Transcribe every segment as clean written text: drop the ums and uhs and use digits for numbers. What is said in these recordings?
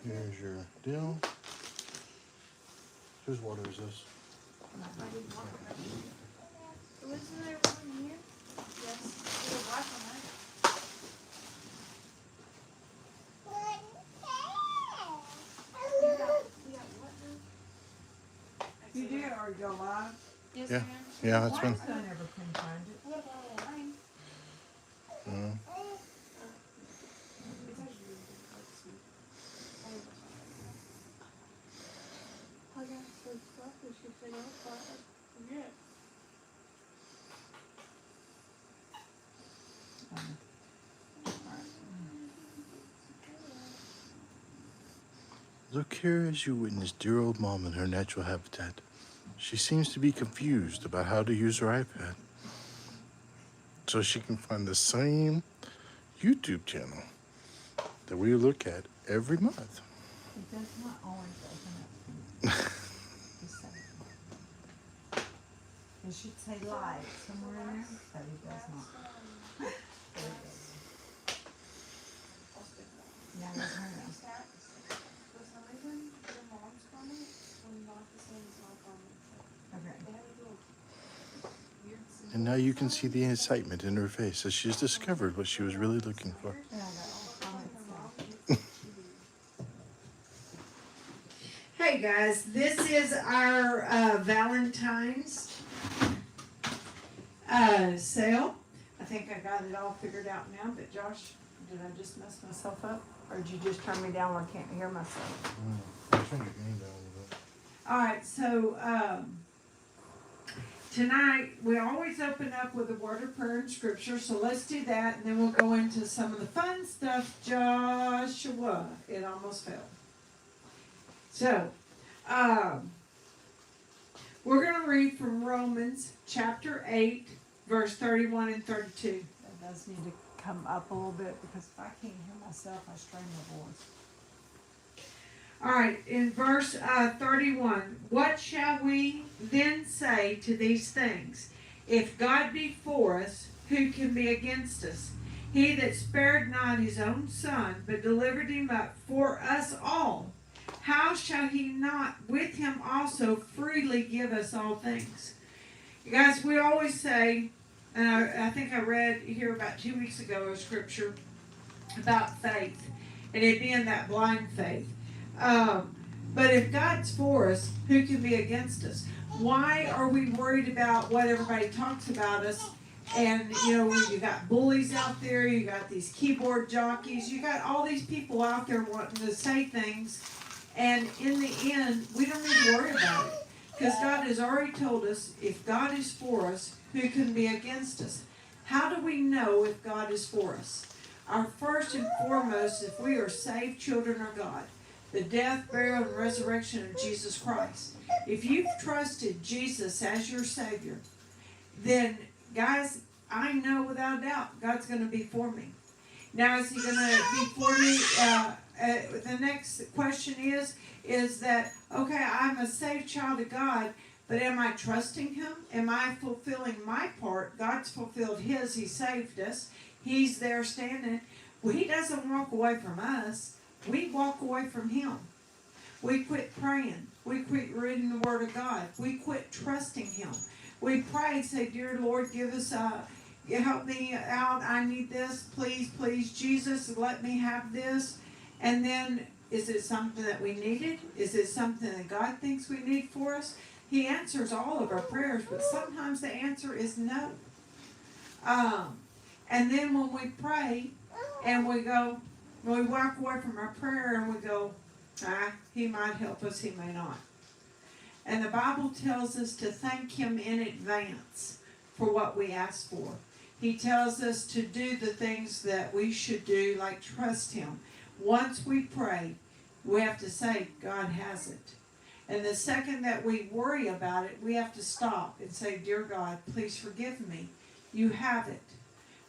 Here's your deal. Whose water is this? I didn't want it. Wasn't there one here? Yes. There's a black one, right? We got what now? You did, or you go live? Yes, Yeah. ma'am. Yeah, that's been. Mine's done, never can find it. We have a line. Uh, It's actually really good. Let's see. I got some stuff that she said I'll forget. Look here as you witness dear old Mom in her natural habitat. She seems to be confused about how to use her iPad. So she can find the same YouTube channel that we look at every month. It does not always open up. Just saying. It should say live somewhere in there, but it does not. There it is. Now you turn it. For some reason, your mom's comment was not the same as my comment. Okay. They had a little weird symbol. And now you can see the excitement in her face as she's discovered what she was really looking for. Yeah, I got all comments now. Hey guys, this is our Valentines sale. I think I got it all figured out now, but Josh, did I just mess myself up? Or did you just turn me down where I can't hear myself? Turn your game down a little bit. Alright, so tonight we always open up with a word of prayer and scripture, so let's do that and then we'll go into some of the fun stuff. Joshua, it almost failed. So, we're going to read from Romans chapter 8, verse 31 and 32. That does need to come up a little bit because if I can't hear myself, I strain my voice. All right, in verse 31, what shall we then say to these things? If God be for us, who can be against us? He that spared not his own son, but delivered him up for us all, how shall he not with him also freely give us all things? You guys, we always say, and I think I read here about 2 weeks ago a scripture about faith, and it being that blind faith. But if God's for us, who can be against us? Why are we worried about what everybody talks about us? And, you know, you got bullies out there, you got these keyboard jockeys, you got all these people out there wanting to say things. And in the end, we don't need to worry about it. Because God has already told us, if God is for us, who can be against us? How do we know if God is for us? Our first and foremost, if we are saved children of God, the death, burial, and resurrection of Jesus Christ. If you've trusted Jesus as your Savior, then, guys, I know without a doubt God's going to be for me. Now, is He going to be for me? The next question is that, okay, I'm a saved child of God, but am I trusting Him? Am I fulfilling my part? God's fulfilled His. He saved us. He's there standing. Well, He doesn't walk away from us. We walk away from Him. We quit praying. We quit reading the Word of God. We quit trusting Him. We pray, say, dear Lord, give us help me out. I need this. Please, please, Jesus, let me have this. And then, is it something that we needed? Is it something that God thinks we need for us? He answers all of our prayers, but sometimes the answer is no. And then when we pray and we go, when we walk away from our prayer and we go, He might help us, He may not. And the Bible tells us to thank Him in advance for what we ask for. He tells us to do the things that we should do, like trust Him. Once we pray, we have to say, God has it. And the second that we worry about it, we have to stop and say, dear God, please forgive me. You have it.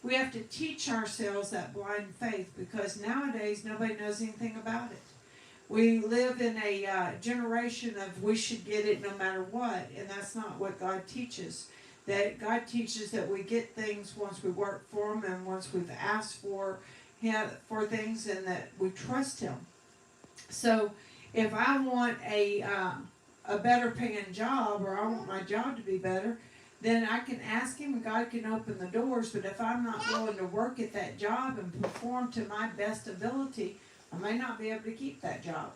We have to teach ourselves that blind faith because nowadays nobody knows anything about it. We live in a generation of we should get it no matter what, and that's not what God teaches. That God teaches that we get things once we work for them and once we've asked for things and that we trust Him. So if I want a better paying job, or I want my job to be better, then I can ask him and God can open the doors. But if I'm not willing to work at that job and perform to my best ability, I may not be able to keep that job.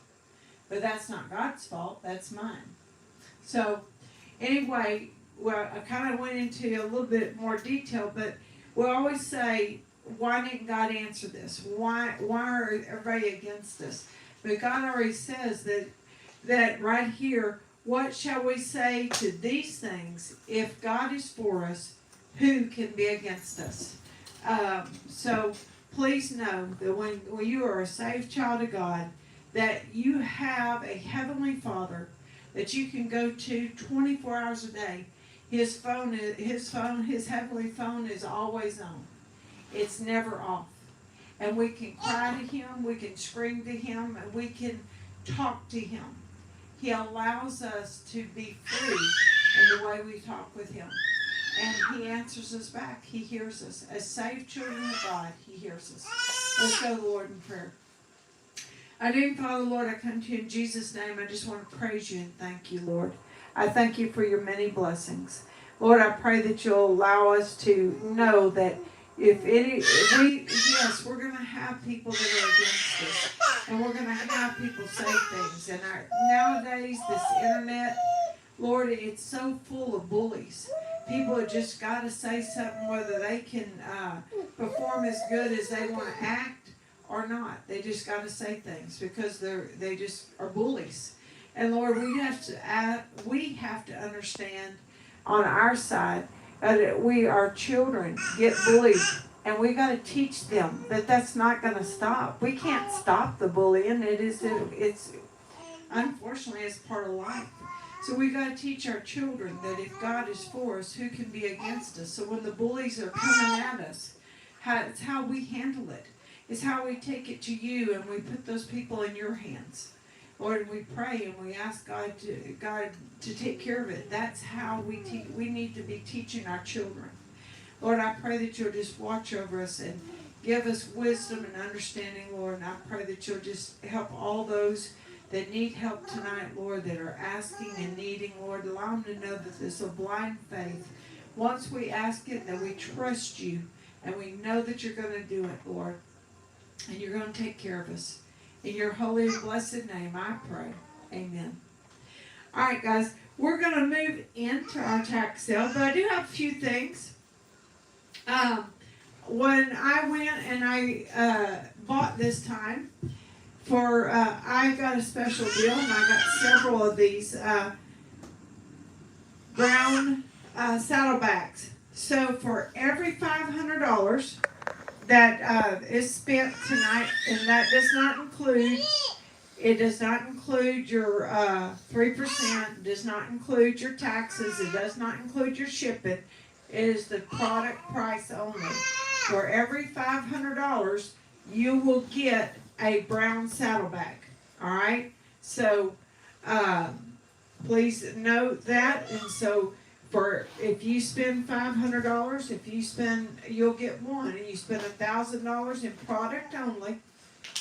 But that's not God's fault, that's mine. So anyway, well, I kind of went into a little bit more detail, but we always say, why didn't God answer this? Why are everybody against this? But God already says that right here, what shall we say to these things? If God is for us, who can be against us? So please know that when you are a saved child of God, that you have a heavenly Father that you can go to 24 hours a day. His heavenly phone is always on. It's never off. And we can cry to him, we can scream to him, and we can talk to him. He allows us to be free in the way we talk with him. And he answers us back. He hears us. As saved children of God, he hears us. Let's go to the Lord in prayer. Our dear Father, Lord, I come to you in Jesus' name. I just want to praise you and thank you, Lord. I thank you for your many blessings. Lord, I pray that you'll allow us to know that we're going to have people that are against us. And we're going to have people say things. And nowadays, this internet, Lord, it's so full of bullies. People have just got to say something, whether they can perform as good as they want to act or not. They just got to say things because they just are bullies. And Lord, we have to understand on our side that our children get bullied, and we got to teach them that that's not going to stop. We can't stop the bullying. It's unfortunately it's part of life. So we got to teach our children that if God is for us, who can be against us? So when the bullies are coming at us, it's how we handle it. It's how we take it to you, and we put those people in your hands. Lord, we pray and we ask God to take care of it. That's how we need to be teaching our children. Lord, I pray that you'll just watch over us and give us wisdom and understanding, Lord. And I pray that you'll just help all those that need help tonight, Lord, that are asking and needing, Lord. Allow them to know that this is a blind faith. Once we ask it, that we trust you and we know that you're going to do it, Lord. And you're going to take care of us. In your holy and blessed name, I pray. Amen. All right, guys, we're going to move into our tax sale, but I do have a few things. When I went and I bought this time, I got a special deal, and I got several of these brown saddlebags. So for every $500 that is spent tonight, and that does not include your 3%, does not include your taxes, it does not include your shipping. It is the product price only. For every $500, you will get a brown saddlebag. All right? So please note that. And so if you spend $500, you'll get one. And you spend $1,000 in product only,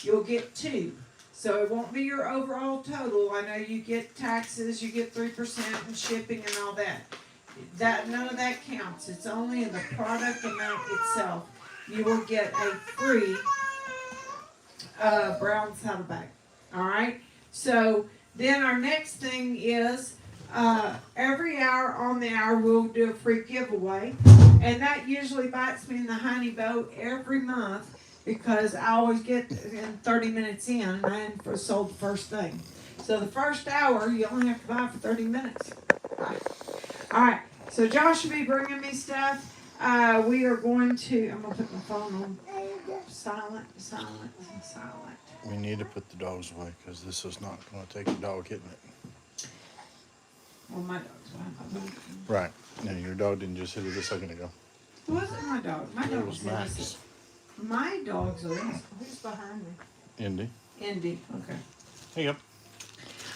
you'll get two. So it won't be your overall total. I know you get taxes, you get 3% and shipping and all that. None of that counts. It's only in the product amount itself. You will get a free brown saddlebag. All right. So then our next thing is every hour on the hour we'll do a free giveaway, and that usually bites me in the honey boat every month because I always get in 30 minutes in and I hadn't sold the first thing. So the first hour you only have to buy for 30 minutes. All right. So Josh will be bringing me stuff. We are going to. I'm gonna put my phone on silent. We need to put the dogs away because this is not going to take a dog hitting it. Well, my dog's behind my back. Right. No, your dog didn't just hit it a second ago. It wasn't my dog. My dog It was Max. innocent. My dogs are innocent. Who's behind me? Indy. Indy. Okay. Hey, up.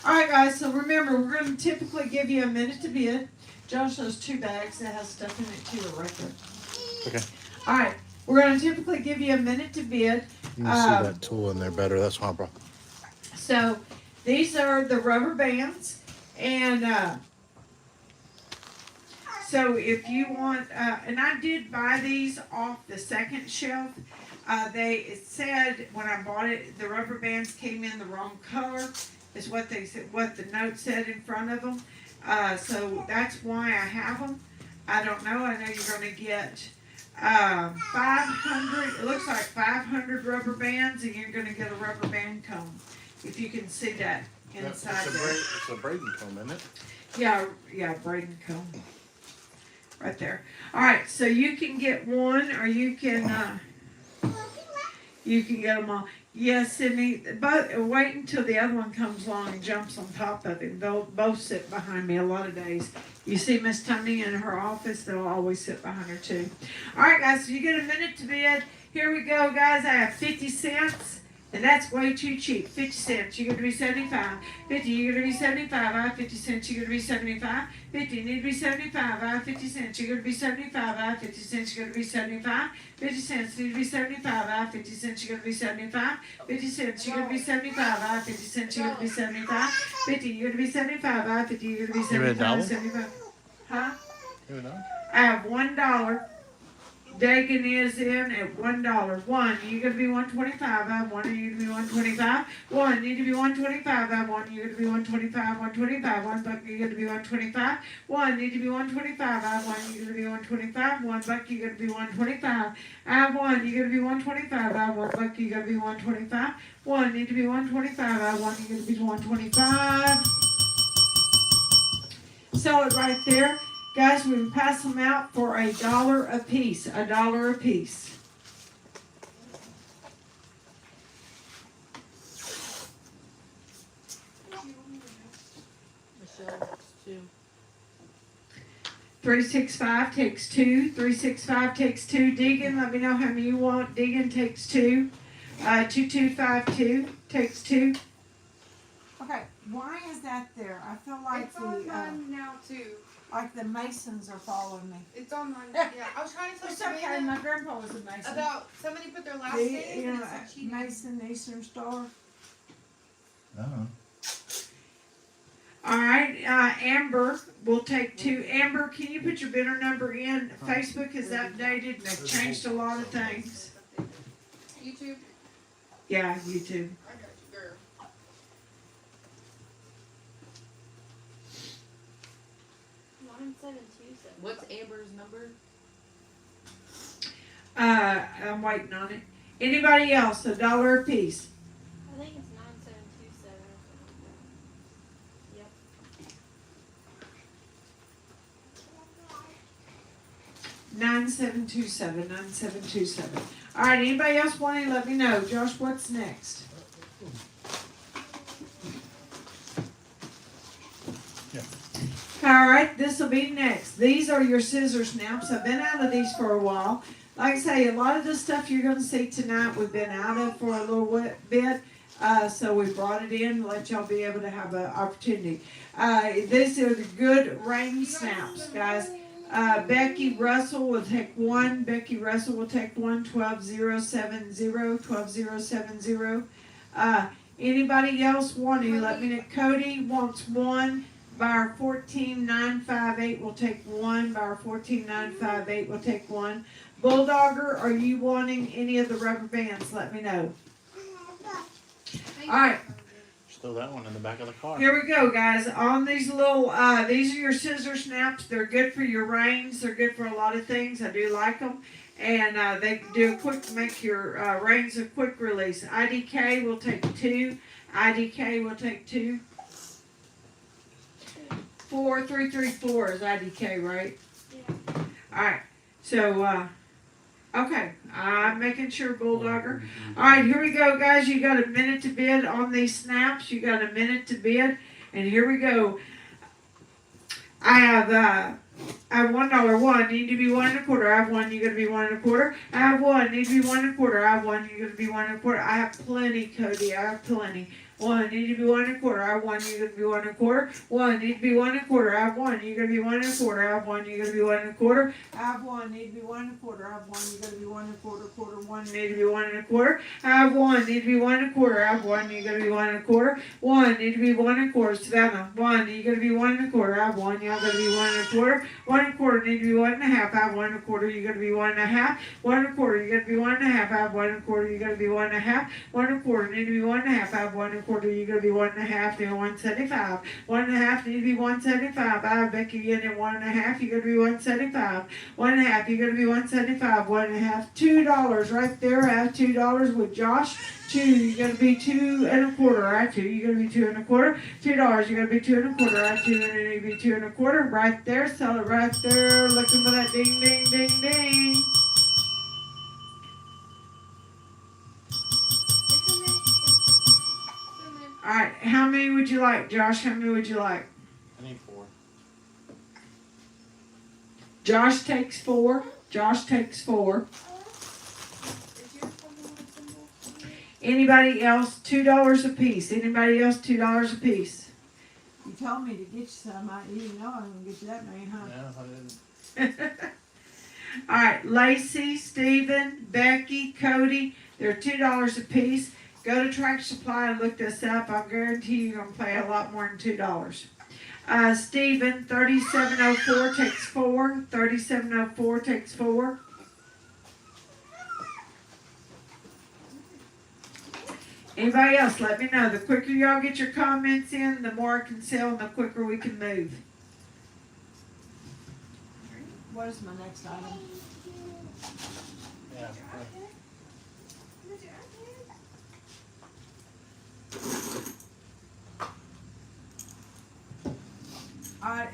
All right, guys. So remember, we're going to typically give you a minute to bid. Josh has 2 bags that has stuff in it too, right there. Okay. All right. We're going to typically give you a minute to bid. You can see that tool in there better. That's why I brought. So these are the rubber bands, and so if you want, and I did buy these off the second shelf. It said when I bought it, the rubber bands came in the wrong color. Is what they said, what the note said in front of them. So that's why I have them. I don't know. I know you're going to get 500. It looks like 500 rubber bands, and you're going to get a rubber band comb. If you can see that inside there. It's a braiding comb, isn't it? Yeah, braiding comb. Right there. All right, so you can get one, or you can get them all. Yes, Sydney, but wait until the other one comes along and jumps on top of him. They'll both sit behind me a lot of days. You see Miss Tony in her office, they'll always sit behind her too. All right, guys, so you get a minute to bid. Here we go, guys. I have 50 cents. And that's way too cheap. 50 cents. You're going to be 75. 50. You're going to be 75. I have 50 cents. You're going to be 75. 50. You need to be 75. I have 50 cents. You're going to be 75. I have 50 cents. You're going to be 75. 50 cents. You need to be 75. I have 50 cents. You're going to be 75. 50 cents. You're going to be 75. I have 50 cents. You're going to be 75. 50. You're going to be 75. I have 50. You're going to be 75. 75. Huh? I have $1. Dagan is in at $1. One, you're gonna be $1.25. I have one. You're gonna be $1.25. One, need to be $1.25. I have one. You're gonna be $1.25. $1.25. $1. You're gonna be $1.25. One, need to be $1.25. I have one. You're gonna be $1.25. $1. You're gonna be $1.25. I have one. You're gonna be $1.25. I have $1. You're gonna be $1.25. One, need to be $1.25. I have one. You're gonna be $1.25. Sell it right there. Guys, we can pass them out for $1 a piece. $1 a piece. Michelle, 2. 365 takes 2. 365 takes 2. Deegan, let me know how many you want. Deegan takes 2. 2252 takes 2. Okay, why is that there? I feel like It's on mine now too. like the Masons are following me. It's on mine. Yeah, I was trying to tell It's okay. Savannah My grandpa was a Mason. about somebody put their last The, name you and know, it said cheating. Mason, Eastern Star. Uh-huh. All right, Amber will take 2. Amber, can you put your bidder number in? Facebook is updated and they've changed a lot of things. YouTube. Yeah, YouTube. I got you, girl. What's Amber's number? I'm waiting on it. Anybody else? $1 a piece. I think it's 9727 or something like that. Yep. 9727. 9727. All right. Anybody else want to let me know? Josh, what's next? All right, this will be next. These are your scissor snaps. I've been out of these for a while. Like I say, a lot of the stuff you're going to see tonight we've been out of for a little bit. So we brought it in to let y'all be able to have an opportunity. These are the good rain snaps, guys. Becky Russell will take 1. Becky Russell will take 1. 12070. 12070. Anybody else want to? Let me know. Cody wants 1. Bar 14958 will take 1. Bar 14958 will take 1. Bulldogger, are you wanting any of the rubber bands? Let me know. All right. Still that one in the back of the car. Here we go, guys. On these little, these are your scissor snaps. They're good for your reins. They're good for a lot of things. I do like them. And they do a quick, make your reins a quick release. IDK will take 2. IDK will take 2. 4334 is IDK, right? Yeah. Alright, so, okay, I'm making sure, Bulldogger. Alright, here we go, guys. You got a minute to bid on these snaps. You got a minute to bid. And here we go. I have $1. 1, need to be 1 1/4. I have 1, you're going to be 1 1/4. I have 1, need to be 1 1/4. I have 1, you're going to be 1 1/4. I have plenty, Cody. I have plenty. 1, need to be 1 1/4. I have 1, you're gonna be 1 1/4. 1, need to be 1 1/4. I have 1, you're gonna be 1 1/4. I have 1, you're gonna be 1 1/4. I have 1, need to be 1 1/4. I have 1, you're gonna be 1 1/4. Quarter 1, need to be 1 1/4. I have 1, need to be 1 1/4. I have 1, you're gonna be 1 1/4. 1, need to be 1 1/4. Savannah, 1, you're gonna be 1 1/4. I have 1, y'all gonna be 1 1/4. 1 1/4, need to be 1 1/2. I have 1 1/4, you're gonna be 1 1/2. 1 1/4, you're gonna be 1 1/2. I have 1 1/4, you're gonna be 1 1/2. 1 1/4, need to be 1 1/2. I have 1 1/4, you're gonna be 1 1/2. Then 175. 1 1/2, need to be 175. I have Becky in at 1 1/2. You're gonna be 175. 1 1/2, you're gonna be 175. 1 1/2. $2 right there. I have $2 with Josh. 2, you're gonna be 2 1/4. I have 2, you're gonna be 2 1/4. $2, you're gonna be 2 1/4. I have 2, and then you're gonna be 2 1/4. Right there. Sell it right there. Looking for that ding, ding, ding, ding. It's in there. It's in there. All right, how many would you like, Josh? How many would you like? I need 4. Josh takes 4. Josh takes 4. Is yours coming on a symbol? Anybody else? $2 a piece. Anybody else? $2 a piece. You told me to get you some. You didn't know I was gonna get you that many, huh? Yeah, I didn't. All right, Lacey, Stephen, Becky, Cody, they're $2 a piece. Go to Tractor Supply and look this up. I guarantee you're going to pay a lot more than $2. Stephen, 3704 takes 4. 3704 takes 4. Anybody else, let me know. The quicker y'all get your comments in, the more I can sell and the quicker we can move. What is my next item? Yeah.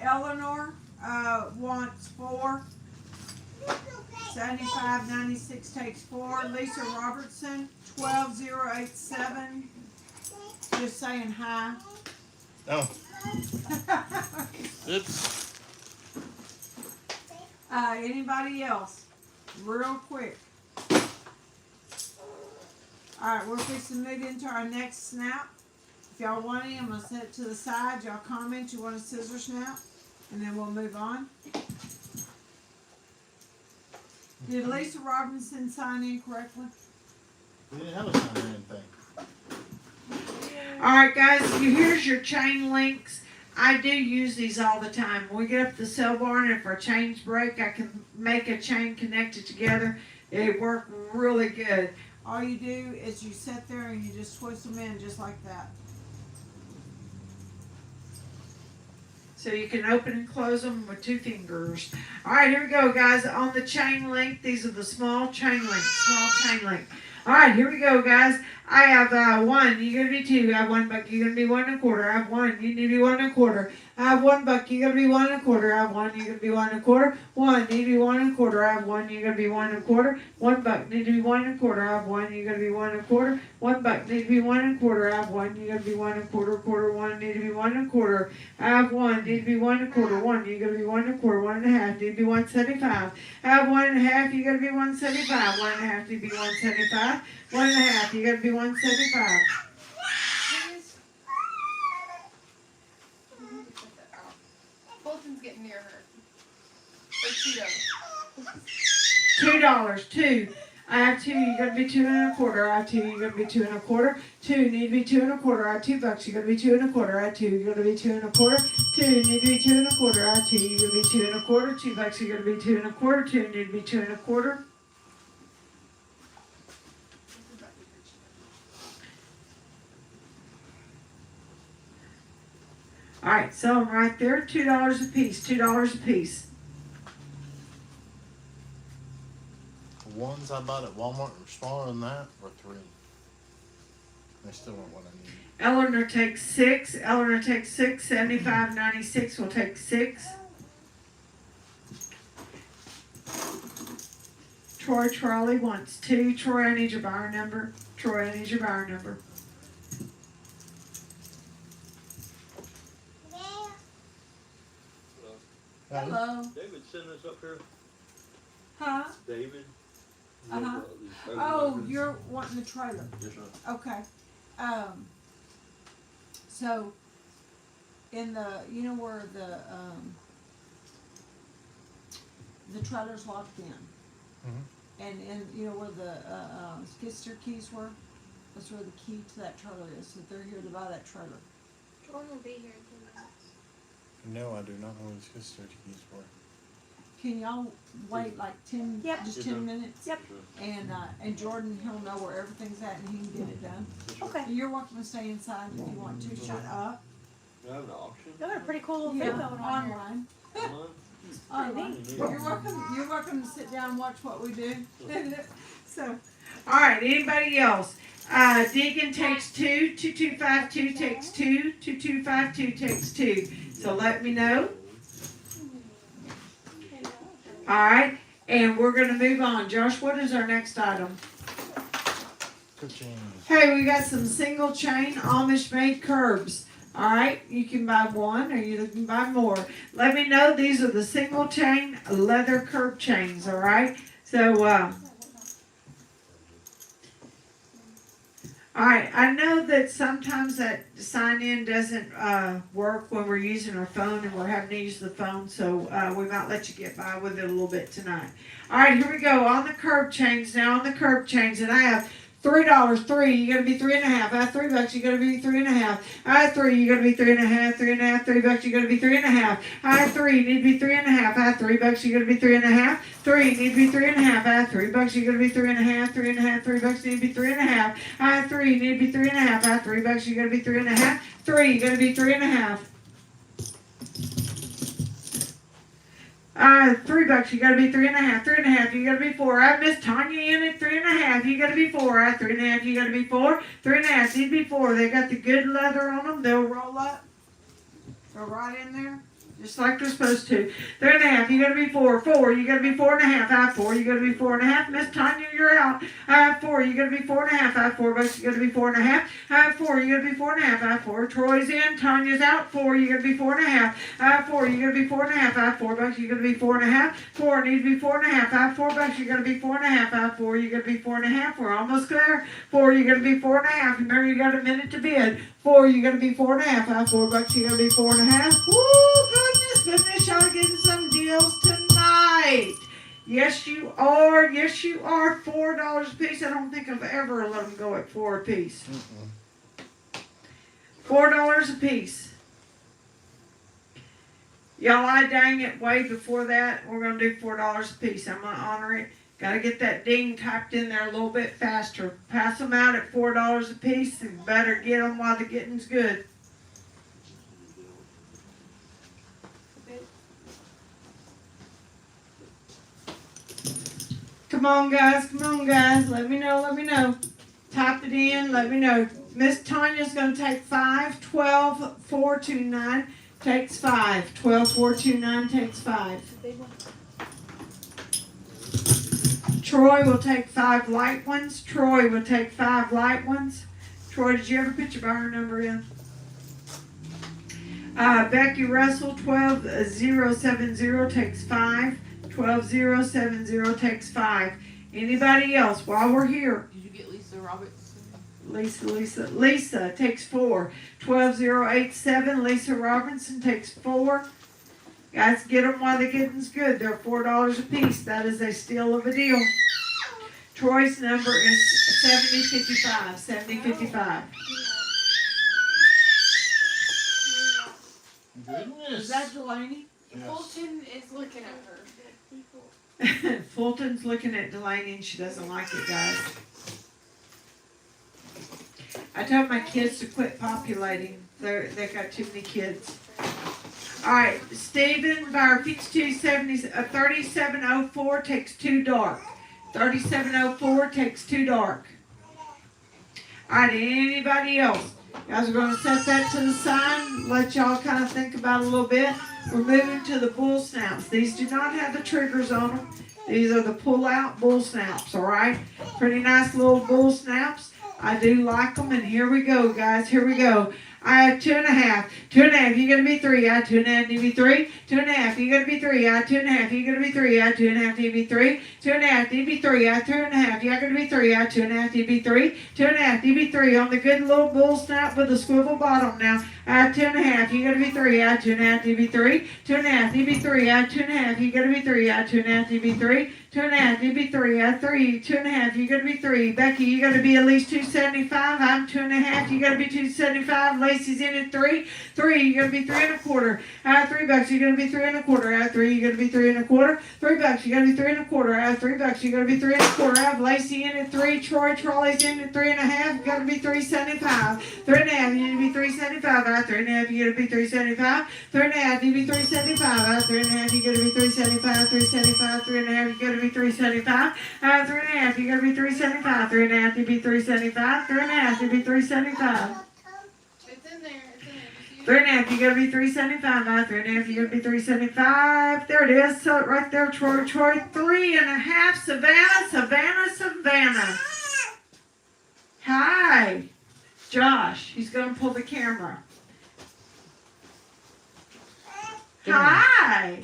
Eleanor wants 4. 7596 takes 4. Lisa Robertson, 12087. Just saying hi. Oh, oops. Anybody else? Real quick. Alright, we're fixing to move into our next snap. If y'all want any, I'm going to set it to the side. Y'all comment you want a scissor snap, and then we'll move on. Did Lisa Robinson sign in correctly? We didn't have a sign or anything. All right, guys, here's your chain links. I do use these all the time. When we get up to the cell barn, if our chains break, I can make a chain connected together. They work really good. All you do is you sit there and you just twist them in just like that. So you can open and close them with 2 fingers. All right, here we go, guys. On the chain link, these are the small chain links. Small chain link. All right, here we go, guys. I have 1. You're gonna be 2. I have $1. You're gonna be 1 1/4. I have 1. You need to be 1 1/4. I have $1. You're gonna be 1 1/4. I have 1. You're gonna be 1 1/4. 1. Need to be 1 1/4. I have 1. You're gonna be 1 1/4. $1. Need to be 1 1/4. I have 1. You're gonna be 1 1/4. $1. Need to be 1 1/4. I have 1. You're gonna be 1 1/4. Quarter 1. Need to be 1 1/4. I have 1. Need to be 1 1/4. 1. You're gonna be 1 1/4. 1 1/2. Need to be 175. I have 1 1/2. You're gonna be 175. 1 1/2. Need to be 175. 1 1/2. You're gonna be 175. Fulton's getting near her. Or Cheeto. $2. 2. I have 2. You're gonna be 2 1/4. I have 2. You're gonna be 2 1/4. 2. Need to be 2 1/4. I have $2. You're gonna be 2 1/4. I have 2. You're gonna be 2 1/4. 2. Need to be 2 1/4. I have 2. You're gonna be 2 1/4. $2. You're gonna be 2 1/4. 2. Need to be 2 1/4. All right, sell them right there. $2 a piece. $2 a piece. The ones I bought at Walmart were smaller than that, or 3. They still weren't what I needed. Eleanor takes 6. Eleanor takes 6. 75.96 will take 6. Troy Trolley wants 2. Troy, I need your buyer number. Troy, I need your buyer number. Hello. David sent us up here. Huh? David. Uh-huh. Oh, you're wanting the trailer. Yes, sir. Okay. So, in the, you know where the trailer's locked in? And you know where the skid steer keys were? That's where the key to that trailer is. So they're here to buy that trailer. Jordan will be here in 2 minutes. No, I do not know what his sister keys for. Can y'all wait like 10, Yep. just 10 minutes? Yep. And Jordan, he'll know where everything's at and he can get it done. Okay. You're welcome to stay inside if you want to. Shut up. Do I have an option? Y'all got a pretty cool little Yeah, thing going on here. online. Online? Online. neat. You're welcome to sit down and watch what we do. So, all right, anybody else? Deacon takes 2, 2252 takes 2, 2252 takes 2. So let me know. All right, and we're gonna move on. Josh, what is our next item? Hey, we got some single chain Amish made curbs. All right, you can buy one or you can buy more. Let me know. These are the single chain leather curb chains. All right, so all right, I know that sometimes that sign in doesn't work when we're using our phone and we're having to use the phone, so we might let you get by with it a little bit tonight. All right, here we go on the curb chains now. On the curb chains, and I have $3, 3, you're gonna be $3.50. I have $3, you're gonna be $3.50. I have 3, you're gonna be $3.50, $3.50, $3, you're gonna be $3.50. I have 3, you need to be $3.50. I have $3, you're gonna be $3.50. 3, you need to be $3.50. I have $3, you're gonna be $3.50. $3.50, $3, you need to be $3.50. I have 3, you need to be $3.50. I have $3, you're gonna be $3.50. 3, you're gonna be $3.50. $3, you gotta be $3.50. 3.50, you gotta be 4. I have Miss Tanya in at 3.5. You gotta be 4. I have 3.5, you gotta be 4. 3.5, need to be 4. They got the good leather on them. They'll roll up. Go right in there. Just like they're supposed to. 3.5, you gotta be 4. 4, you gotta be 4.50. I have 4, you gotta be 4.50. Miss Tanya, you're out. I have 4, you gotta be 4.50. I have $4, you gotta be 4.50. I have 4, you gotta be 4.50. I have 4. Troy's in, Tanya's out. 4, you gotta be 4.50. I have 4, you gotta be 4.50. I have $4, you gotta be 4.50. 4, need to be 4.50. I have $4, you gotta be 4.50. I have 4, you gotta be 4.50. We're almost there. 4, you gotta be 4.50. Remember, you got a minute to bid. 4, you gotta be 4.50. I have $4, you gotta be 4.50. Woo, goodness, y'all are getting some deals tonight. Yes, you are. Yes, you are. $4 a piece. I don't think I've ever let them go at 4 a piece. $4 a piece. Y'all, I dang it way before that. We're going to do $4 a piece. I'm going to honor it. Got to get that ding typed in there a little bit faster. Pass them out at $4 a piece and better get them while the getting's good. Come on, guys, let me know. Type it in, let me know. Miss Tanya's going to take 5, 12, 4, 2, 9, takes 5. 12, 4, 2, 9, takes 5. Troy will take 5 light ones. Troy, did you ever put your buyer number in? Becky Russell, 12070 takes 5. 12070 takes 5. Anybody else while we're here? Did you get Lisa Robertson? Lisa takes 4. 12087 Lisa Robinson takes 4. Guys, get them while the getting's good. They're $4 a piece. That is a steal of a deal. Troy's number is 7055. 7055. Goodness. Is that Delaney? Yes. Fulton is looking at her. Fulton's looking at Delaney and she doesn't like it, guys. I told my kids to quit populating. They got too many kids. All right, Stephen Barkeets 3704 takes 2 dark. 3704 takes 2 dark. All right, anybody else? Guys, we're going to set that to the side, let y'all kind of think about it a little bit. We're moving to the bull snaps. These do not have the triggers on them. These are the pull-out bull snaps, all right? Pretty nice little bull snaps. I do like them, and here we go, guys. Here we go. I have 2.5. 2.5, you're gonna be 3. I have 2.5 need to be 3. 2.5, you're gonna be 3. I have 2.5, you're gonna be 3. I have 2.5 need to be 3. 2.5 need to be 3. I have 2.5, you're gonna be 3. I have 2.5 need to be 3. 2.5 need to be 3 on the good little bull snap with the swivel bottom now. I have 2.5, you're gonna be 3. I have 2.5 need to be 3. 2.5 need to be 3. I have 2.5, you're gonna be 3. I have 2.5 need to be 3. 2.5 need to be 3. I have 3. 2.5, you're gonna be 3. Becky, you gotta be at least 275. I'm 2.5, you gotta be 275. Lacey's in at 3. 3, you're gonna be 3.25. I have $3, you're gonna be 3.25. I have 3, you're gonna be 3.25. $3, you're gonna be 3.25. I have $3, you're gonna be 3.25. I have Lacey in at 3. Troy's in at 3.5. You gotta be 375. 3.5, you need to be 375. I have 3.5, you gotta be 375. 3.5, you need to be 375. I have 3.5, you gotta be 375. 375, 3.5, you gotta be 375. I have 3.5, you gotta be 375. 3.5, you be 375. 3.5, you be 375. It's in there. It's in there. Just use 3.5, you gotta be 375. 3.5, you gotta be 375. There it is. So right there, Troy. 3.5. Savannah. Hi, Josh. He's gonna pull the camera. Hi.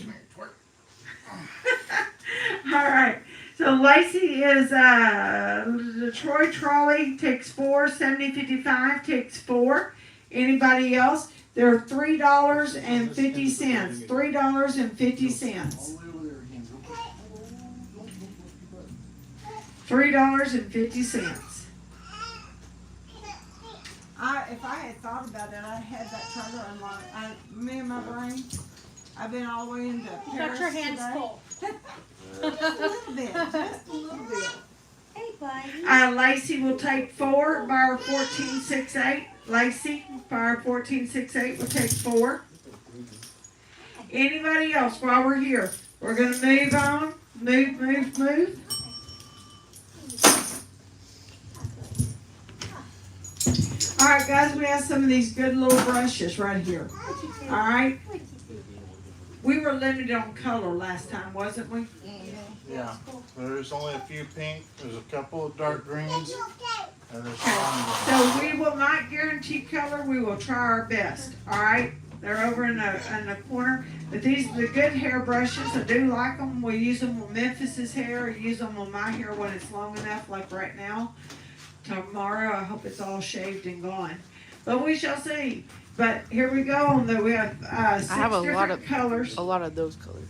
All right. So Lacey is the Troy trolley takes 4. 7055 takes 4. Anybody else? They're $3.50. $3.50. $3.50. If I had thought about it, I had that trailer unlocked. Me and my brain, I've been all the way into Paris got your hands today. full. Just a little bit. Hey, buddy. Lacey will take 4. Bar 1468. Lacey, bar 1468 will take 4. Anybody else while we're here? We're gonna move on. Move. All right, guys, we have some of these good little brushes right here. All right. We were limited on color last time, wasn't we? Yeah. There's only a few pink. There's a couple of dark greens. And there's some. So we will not guarantee color. We will try our best. All right. They're over in the corner. But these are the good hair brushes. I do like them. We use them on Memphis's hair. I use them on my hair when it's long enough, like right now. Tomorrow, I hope it's all shaved and gone. But we shall see. But here we go. We have 6 different colors. A lot of those colors.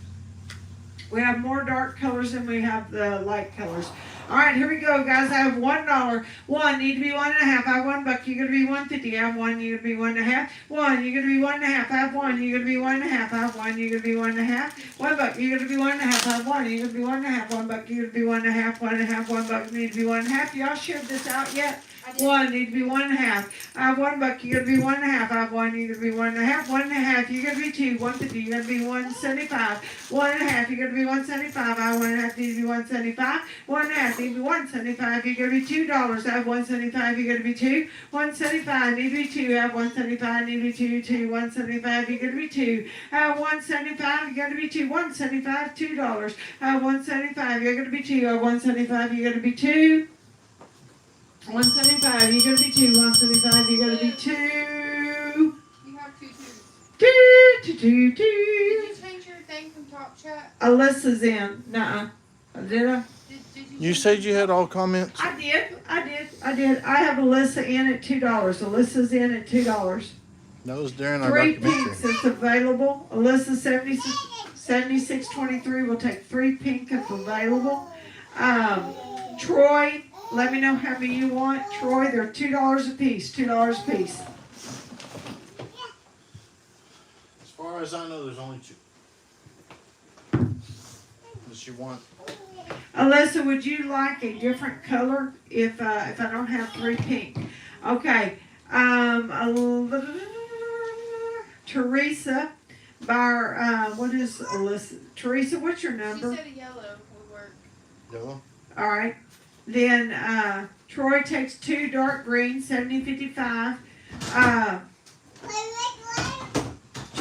We have more dark colors than we have the light colors. All right, here we go, guys. I have $1. 1 need to be 1.5. I have $1. You're gonna be 1.50. I have 1. You're gonna be 1.5. 1. You're gonna be 1.5. I have 1. You're gonna be 1.5. I have 1. You're gonna be 1.5. $1. You're gonna be 1.5. I have 1. You're gonna be 1.5. $1. You're gonna be 1.5. 1.5. $1 need to be 1.5. Y'all shared this out yet? 1 need to be 1.5. I have $1. You're gonna be 1.5. I have 1. You're gonna be 1.5. 1.5. You're gonna be 2. 1.50. You're gonna be 1.75. 1.5. You're gonna be 1.75. I have 1.5. Need to be 1.75. 1.5. Need to be 1.75. You're gonna be $2. I have 1.75. You're gonna be 2. 1.75. Need to be 2. I have 1.75. Need to be 2. 2. 1.75. You're gonna be 2. I have 1.75. You're gonna be 2. 1.75. $2. I have 1.75. You're gonna be 2. I have 1.75. You're gonna be 2. 175, you're gonna be 2. 175, you're gonna be 2. You have 2 twos. 2. Did you change your thing from Top Chat? Alyssa's in. Nuh-uh. Did I? Did You said you had all comments? I did. I have Alyssa in at $2. Alyssa's in at $2. That was during our 3 documentary. pinks is available. Alyssa 7623 will take 3 pink if available. Troy, let me know how many you want. Troy, they're $2 a piece. $2 a piece. As far as I know, there's only 2. Unless you want. Alyssa, would you like a different color if I don't have 3 pink? Okay. Teresa, what is Alyssa? Teresa, what's your number? She said a yellow would work. Yellow? All right. Then Troy takes 2 dark green, 7055.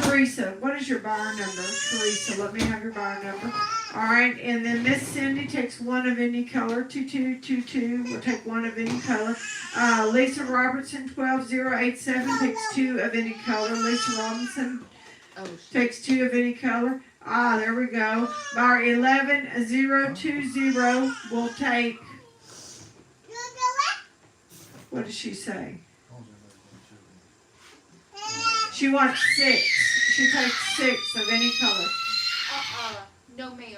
Teresa, what is your bar number? Teresa, let me have your bar number. Alright, and then Miss Cindy takes one of any color, 2222, will take one of any color. Lisa Robertson, 12087, takes two of any color. Lisa Robinson Oh, takes two of any color. There we go. Bar 11020 will take, what does she say? She wants six. She takes six of any color. No, ma'am.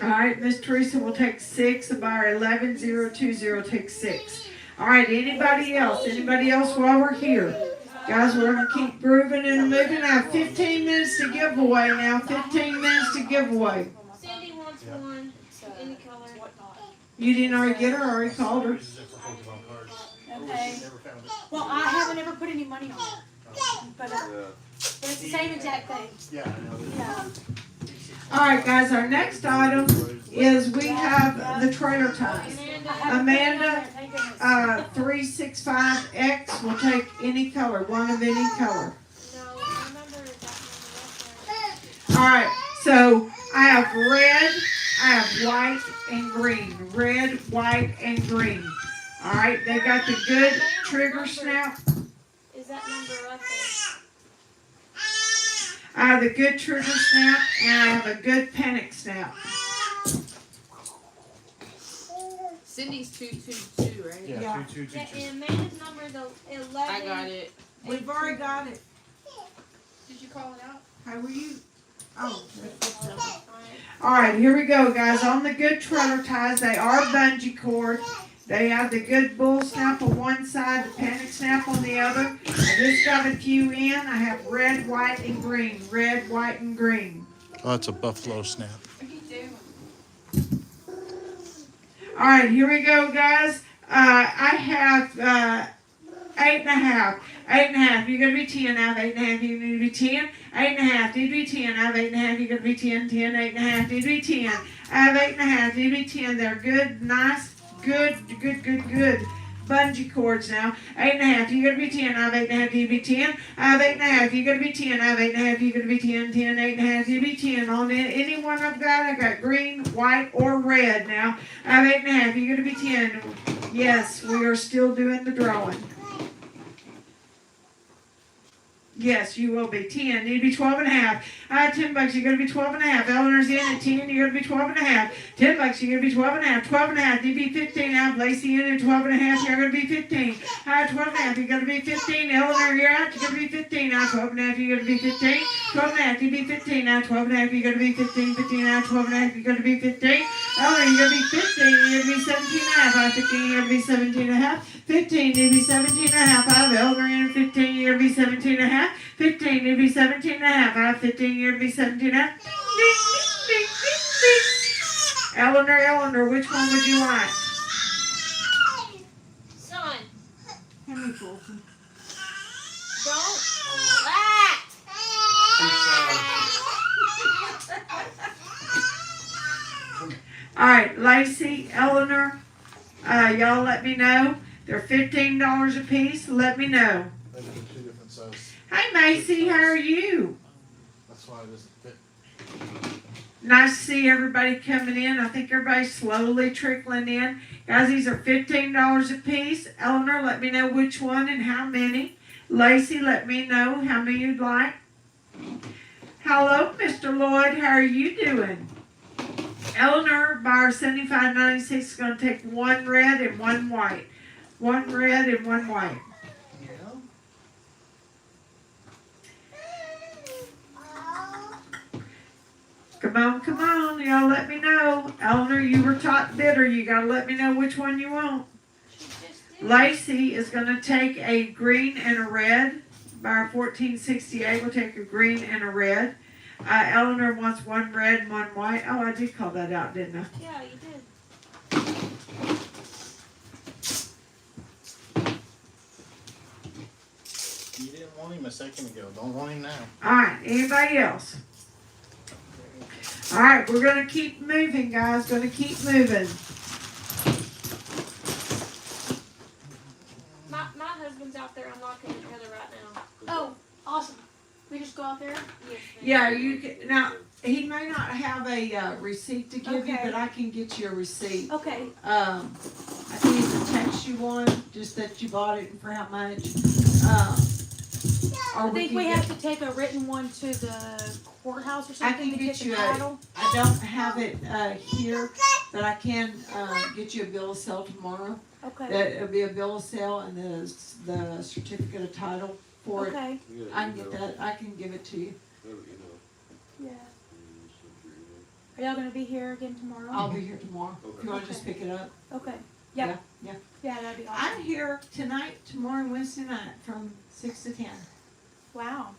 Alright, Miss Teresa will take six. Bar 11020 takes six. Alright, anybody else? Anybody else while we're here? Guys, we're going to keep grooving and moving. I have 15 minutes to give away now. 15 minutes to give away. Sandy wants one. Any color. You didn't already get her? I already called her. Okay. Well, I haven't ever put any money on it. But it's the same exact thing. Yeah, I know. Yeah. Alright, guys, our next item is we have the trailer ties. Amanda, 365X will take any color, one of any color. No, I remember that Alright, so I have red, I have white and green. Red, white, and green. Alright, they got the good trigger snap. Is that number up there? I have the good trigger snap and I have a good panic snap. Cindy's 222, right? Yeah, Yeah. 2222. Yeah, and Amanda's number is 11. I got it. We've already got it. Did you call it out? How were you? Oh, Alright, here we go, guys. On the good trailer ties, they are bungee cord. They have the good bull snap on one side, the panic snap on the other. I just got a few in. I have red, white, and green. Red, white, and green. Oh, it's a buffalo snap. What are you doing? Alright, here we go, guys. I have 8.5. 8.5. You're going to be 10. I have 8.5. You're going to be 10. 8.5. You'd be 10. I have 8.5. You're going to be 10. 10. 8.5. You'd be 10. I have 8.5. You'd be 10. They're good, nice, good bungee cords now. 8.5. You're going to be 10. I have 8.5. You'd be 10. I have 8.5. You're going to be 10. I have 8.5. You're going to be 10. 10. 8.5. You'd be 10. On any one I've got green, white, or red now. I have 8.5. You're going to be 10. Yes, we are still doing the drawing. Yes, you will be 10. You'd be 12.5. $10. You're going to be 12.5. Eleanor's in at 10. You're going to be 12.5. $10. You're going to be 12.5. 12.5. You'd be 15. I have Lacey in at 12.5. You're going to be 15. 12.5. You're going to be 15. Eleanor, you're out. You're going to be 15. 12.5. You're going to be 15. 12.5. You'd be 15. 12.5. You're going to be 15. 15. 12.5. You're going to be 15. Eleanor, you're going to be 15. You're going to be 17.5. 15. You're going to be 17.5. 15. You'd be 17.5. Eleanor, you're 15. You're going to be 17.5. 15, you'd be 17.5. 15, you'd be 17.5. Eleanor, which one would you like? Son, Henry Fulton. don't laugh. Alright, Lacey, Eleanor, y'all let me know. They're $15 a piece. Let me know. They're two different sizes. Hey, Macy, how are you? That's why it doesn't fit. Nice to see everybody coming in. I think everybody's slowly trickling in. Guys, these are $15 a piece. Eleanor, let me know which one and how many. Lacey, let me know how many you'd like. Hello, Mr. Lloyd. How are you doing? Eleanor, bar 75.96 is going to take one red and one white. One red and one white. Come on, y'all let me know. Eleanor, you were top bidder. You gotta let me know which one you want. She just did. Lacey is gonna take a green and a red. Bar 1468 will take a green and a red. Eleanor wants one red and one white. Oh, I did call that out, didn't I? Yeah, you did. You didn't want him a second ago. Don't want him now. Alright, anybody else? Alright, we're gonna keep moving, guys. Gonna keep moving. My husband's out there unlocking the trailer right now. Oh, awesome. We just go out there? Yes, ma'am. Yeah, you can, now, he may not have a, receipt to give you, Okay. but I can get you a receipt. Okay. I can either text you one, just that you bought it and for how much, or I think can we get- have to take a written one to the courthouse or I something can to get get the you a- title. I don't have it, here, but I can, get you a bill of sale tomorrow. Okay. That, it'll be a bill of sale and the certificate of title for it. Okay. I can get that, I can give it to you. Yeah. Are y'all gonna be here again tomorrow? I'll be here tomorrow, if you wanna just pick it up. Okay. Yeah, Yep. yeah. Yeah, that'd be I'm awesome. here tonight, tomorrow, and Wednesday night from 6 to 10. Wow.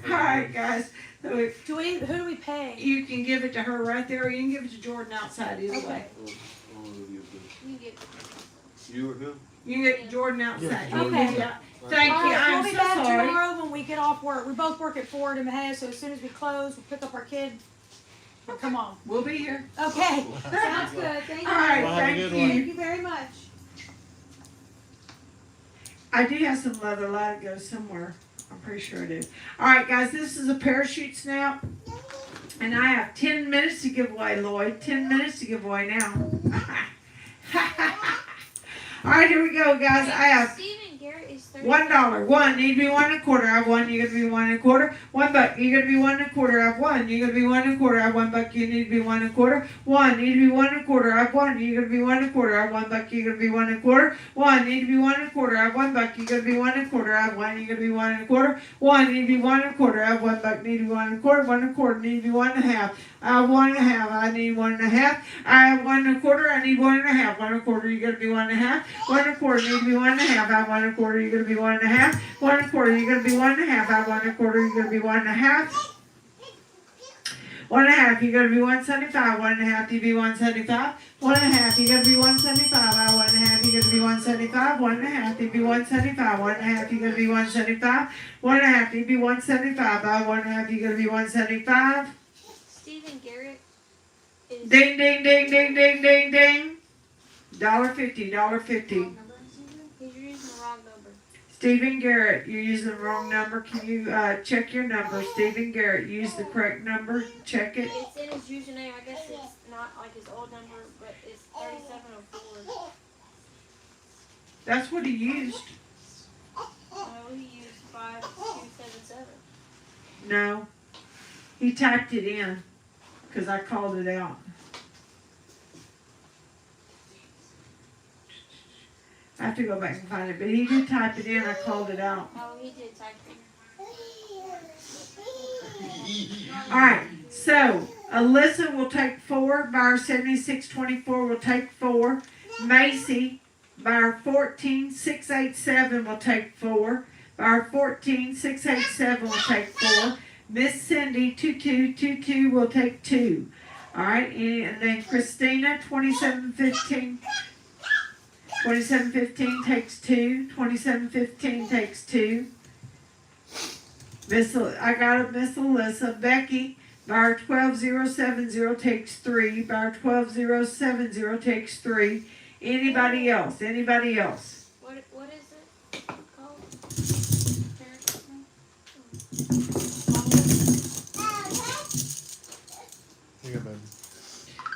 Alright, guys, so Who do we pay? you can give it to her right there, or you can give it to Jordan outside, either Okay. way. You get You or him? You can get Jordan outside. Yeah, Jordan. Yeah. Thank All you, right, I'm we'll be so back sorry. tomorrow when we get off work. We both work at Ford in Mahia, so as soon as we close, we'll pick up our kid. We'll come on. We'll be here. Okay. Sounds good. Thank you. Alright, Well, have a thank good you. one. Thank you very much. I do have some leather light that goes somewhere. I'm pretty sure I do. Alright, guys, this is a parachute snap. And I have 10 minutes to give away, Lloyd. 10 minutes to give away now. Alright, here we go, guys. I have Stephen Garrett is 30. $1. One, need to be 1 1/4. I have one. You're gonna be 1 1/4. $1. You're gonna be 1 1/4. I have one. You're gonna be 1 1/4. I have $1. You need to be 1 1/4. One, need to be 1 1/4. I have one. You're gonna be 1 1/4. I have $1. You're gonna be 1 1/4. One, need to be 1 1/4. I have $1. You're gonna be 1 1/4. I have one. You're gonna be 1 1/4. One, need to be 1 1/4. I have $1. Need to be 1 1/4. 1 1/4. Need to be 1 1/2. I have 1 1/2. I need 1 1/2. I have 1 1/4. I need 1 1/2. 1 1/4. You're gonna be 1 1/2. 1 1/4. Need to be 1 1/2. I have 1 1/4. You're gonna be 1 1/2. 1 1/4. You're gonna be 1 1/2. I have 1 1/4. You're gonna be 1 1/2. 1 1/2. You're gonna be 175. 1 1/2. You be 175. 1 1/2. You're gonna be 175. I 1 1/2. You're gonna be 175. 1 1/2. You be 175. 1 1/2. You're gonna be 175. 1 1/2. You be 175. I 1 1/2. You're gonna be 175. Stephen Garrett is. Ding ding ding ding ding ding ding. $1.50. $1.50. Wrong number. He's using the wrong number. Stephen Garrett, you're using the wrong number. Can you check your number? Stephen Garrett, use the correct number. Check it. It's in his username. I guess it's not like his old number, but it's 3704. That's what he used. No, he used 5277. No. He typed it in because I called it out. I have to go back and find it, but he did type it in. I called it out. Oh, he did type it. All right. So Alyssa will take 4. Bar 7624 will take 4. Macy, bar 14687 will take 4. Bar 14687 will take 4. Miss Cindy 2222 will take 2. All right, and then Christina 2715. 2715 takes 2. 2715 takes 2. I got it, Miss Alyssa. Becky, bar 12070 takes 3. Bar 12070 takes 3. Anybody else? Anybody else? What is it called? Parachute name? Here you go, baby.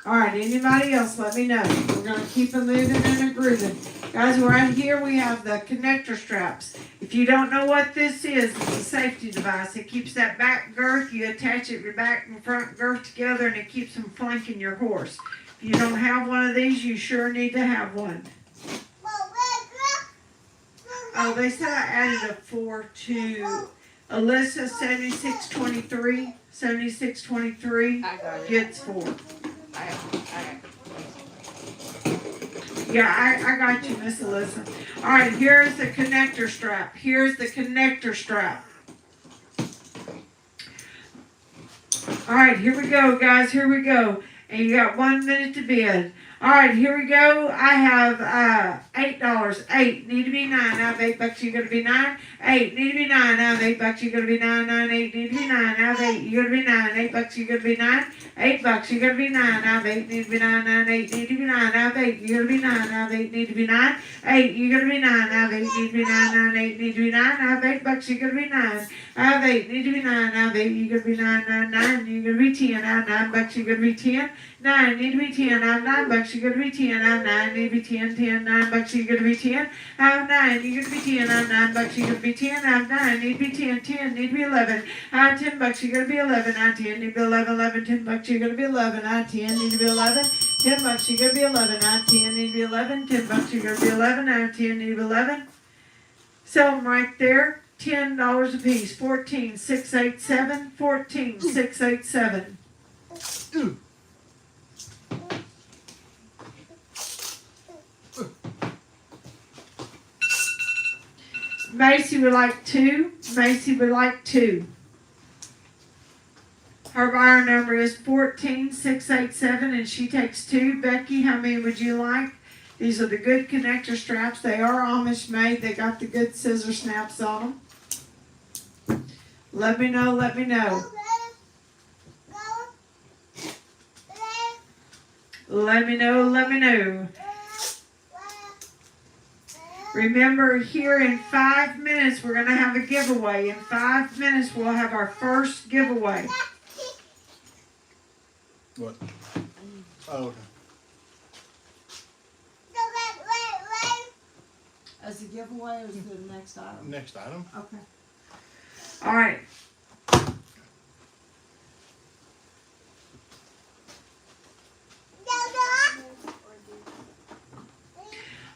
All right, anybody else? Let me know. We're going to keep it moving and a grooving. Guys, right here we have the connector straps. If you don't know what this is, it's a safety device. It keeps that back girth. You attach it your back and front girth together and it keeps them flanking your horse. If you don't have one of these, you sure need to have one. Oh, they said I added a 4 to Alyssa 7623. 7623 I got it. gets 4. I got it. Yeah, I got you, Miss Alyssa. All right, here's the connector strap. Here's the connector strap. All right, here we go, guys. Here we go. And you got 1 minute to bid. All right, here we go. I have $8. 8 need to be 9. Out of $8, you're gonna be 9. 8 need to be 9. Out of $8, you're gonna be 9. 9 8 need to be 9. Out of 8, you're gonna be 9. $8, you're gonna be 9. $8, you're gonna be 9. Out of 8 need to be 9. 9 8 need to be 9. Out of 8, you're gonna be 9. Out of 8 need to be 9. 8, you're gonna be 9. Out of 8 need to be 9. 9 8 need to be 9. Out of $8, you're gonna be 9. Out of 8 need to be 9. Out of 8, you're gonna be 9. 9 9 you're gonna be 10. Out of $9, you're gonna be 10. 9 need to be 10. Out of $9, you're gonna be 10. Out of 9 need to be 10. 10 $9, you're gonna be 10. Out of 9, you're gonna be 10. Out of $9, you're gonna be 10. Out of 9 need to be 10. 10 need to be 11. Out of $10, you're gonna be 11. Out of 10 need to be 11. 11 $10, you're gonna be 11. Out of 10 need to be 11. $10, you're gonna be 11. Out of 10 need to be 11. $10, you're gonna be 11. Out of 10 need to be 11. Sell them right there. $10 a piece. 14 687. 14 687. Macy would like 2. Macy would like 2. Her buyer number is 14 687, and she takes 2. Becky, how many would you like? These are the good connector straps. They are Amish made. They got the good scissor snaps on them. Let me know, let me know. Let me know, let me know. Remember, here in 5 minutes, we're going to have a giveaway. In 5 minutes, we'll have our first giveaway. What? Oh, okay. As a giveaway, or is it the next item? Next item. Okay. All right.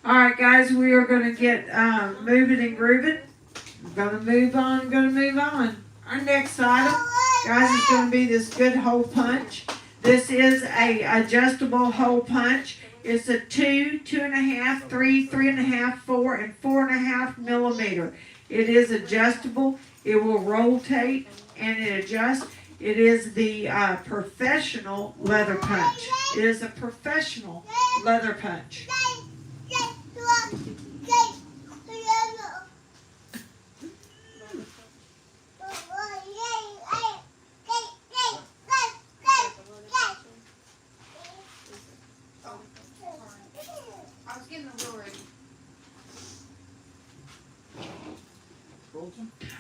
All right, guys, we are going to get moving and grooving. We're going to move on, Our next item, guys, is going to be this good hole punch. This is a adjustable hole punch. It's a 2, 2.5, 3, 3.5, 4, and 4.5 millimeter. It is adjustable. It will rotate and it adjusts. It is the professional leather punch. It is a professional leather punch. I was getting the wheel ready.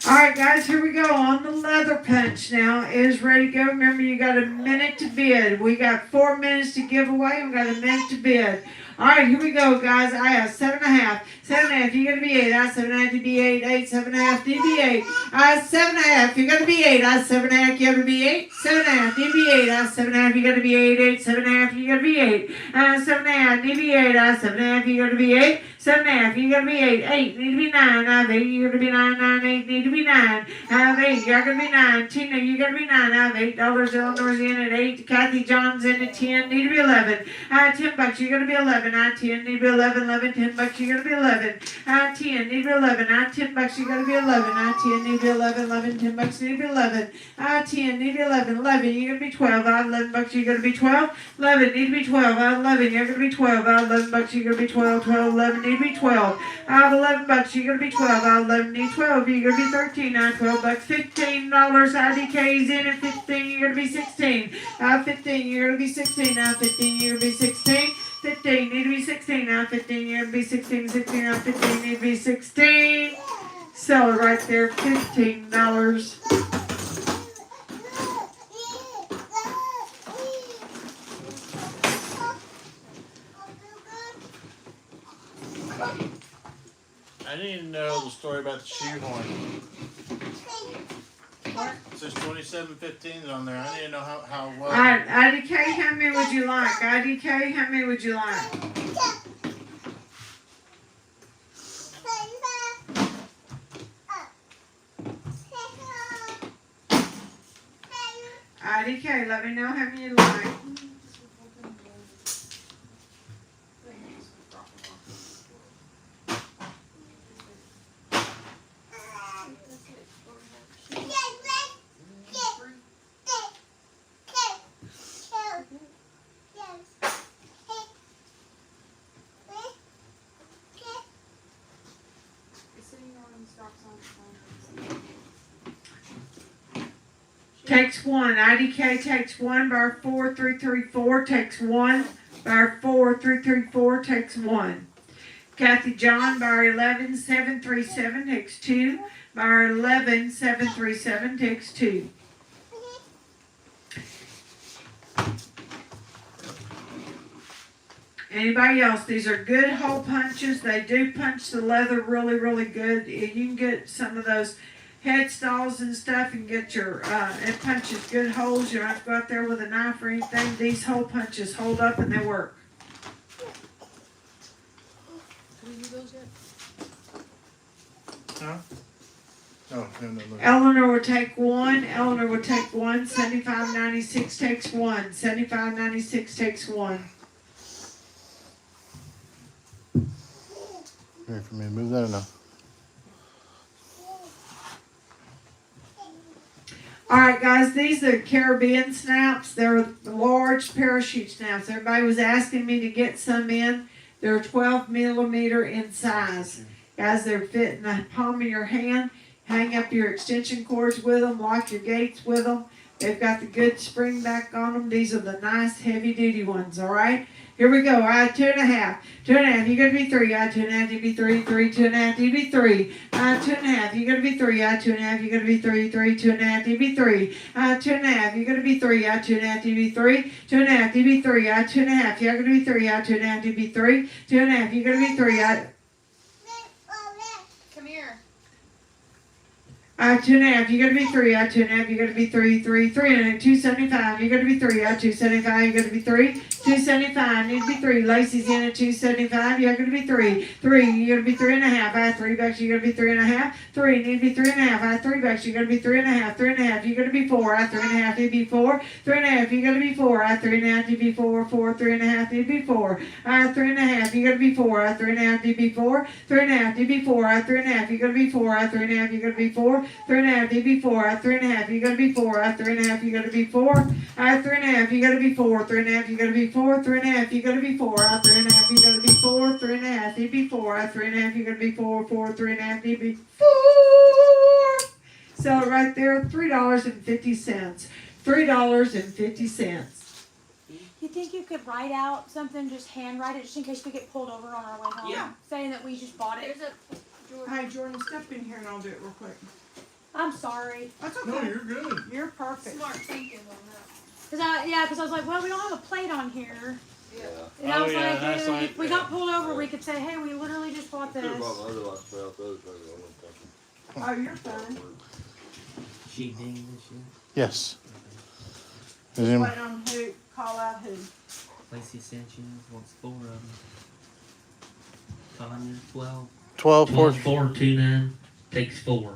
All right, guys, here we go on the leather punch now. It is ready to go. Remember, you got a minute to bid. We got 4 minutes to give away. We got a minute to bid. All right, here we go, guys. I have 7.5. 7.5, you're going to be 8. I have 7.5 to be 8. 8, 7.5 to be 8. I have 7.5, you're going to be 8. I have 7.5, you're going to be 8. 7.5, you be 8. I have 7.5, you're going to be 8. 8, 7.5, you're going to be 8. I have 7.5, you be 8. I have 7.5, you're going to be 8. 7.5, you're going to be 8. 8, need to be 9. I have 8, you're going to be 9. 9, 8, need to be 9. I have 8, you're going to be 9. Tina, you're going to be 9. I have $8. Eleanor's in at 8. Kathy John's in at 10. Need to be 11. I have $10. You're going to be 11. I have 10. Need to be 11. 11. $10. You're going to be 11. I have 10. Need to be 11. I have $10. You're going to be 11. I have 10. Need to be 11. 11. $10. Need to be 11. I have 10. Need to be 11. 11. You're going to be 12. I have $11. You're going to be 12. 11. Need to be 12. I have 11. You're going to be 12. I have $11. You're going to be 12. 12. 11. Need to be 12. I have $11. You're going to be 12. I have 11. Need 12. You're going to be 13. I have $12. $15. IDK's in at 15. You're going to be 16. I have 15. You're going to be 16. I have 15. You're going to be 16. 15, need to be 16, now 15, you're going to be 16, 16, now 15, need to be 16. Sell it right there, $15. I didn't know the story about the shoehorn. What? It says 2715 on there. I didn't know how well. IDK, how many would you like? IDK, how many would you like? IDK, let me know how many you like. takes 1. IDK takes 1. Bar 4334 takes 1. Bar 4334 takes 1. Kathy John, bar 11737 takes 2. Bar 11737 takes 2. Anybody else? These are good hole punches. They do punch the leather really, really good. You can get some of those headstalls and stuff and get your, it punches good holes. You don't have to go out there with a knife or anything. These hole punches hold up and they work. Huh? No. Eleanor will take 1. Eleanor will take 1. 7596 takes 1. 7596 takes 1. Wait for me to move that enough. Alright guys, these are Caribbean snaps. They're large parachute snaps. Everybody was asking me to get some in. They're 12 millimeter in size. Guys, they're fit in the palm of your hand. Hang up your extension cords with them. Lock your gates with them. They've got the good spring back on them. These are the nice heavy duty ones, alright? Here we go. 2.5. 2.5. You gotta be 3. 2.5. You be 3. 3. 2.5. You be 3. 2.5. You gotta be 3. 2.5. You gotta be 3. 3. 2.5. You be 3. 2.5. You gotta be 3. 2.5. You be 3. 2.5. You be 3. 2.5. You gotta be 3. 2.5. You be 3. 2.5. You gotta be 3. Come here. 2.5. You gotta be 3. 2.5. You gotta be 3. 3. 3. 275. You gotta be 3. 275. You gotta be 3. 275. Need to be 3. Lacey's in at 275. You're gonna be 3. 3. You gotta be 3.5. $3. You gotta be 3.5. 3. Need to be 3.5. $3. You gotta be 3.5. 3.5. You gotta be 4. 3.5. You be 4. 3.5. You gotta be 4. 3.5. You be 4. 4. 3.5. You be 4. 3.5. You gotta be 4. 3.5. You be 4. 3.5. You be 4. 3.5. You gotta be 4. 3.5. You gotta be 4. 3.5. You be 4. 3.5. You gotta be 4. 3.5. You gotta be 4. 3.5. You gotta be 4. 3.5. You gotta be 4. 3.5. You gotta be 4. 3.5. You gotta be 4. 3.5. You be 4. 3.5. You gotta be 4. 4. 3.5. You be 4. Sell it right there. $3.50. $3.50. You think you could write out something, just handwrite it, just in case we get pulled over on our way home? Yeah. Saying that we just bought it. There's a Jordan. Hey, Jordan, step in here and I'll do it real quick. I'm sorry. That's okay. No, you're good. You're perfect. Smart thinking on that. Cause I was like, well, we don't have a plate on here. Yeah. And I was Oh, yeah, like, that's hey, like- if we got pulled over, we could say, hey, we literally just bought Could've this. brought my other license out, those maybe I wouldn't Oh, you're fine. She ding this year. Yes. Is him- Wait on who, call out who. Lacey Sanchez wants 4 of them. Tanya, 12. 12 12, 4. 4, 2, 9. Takes 4.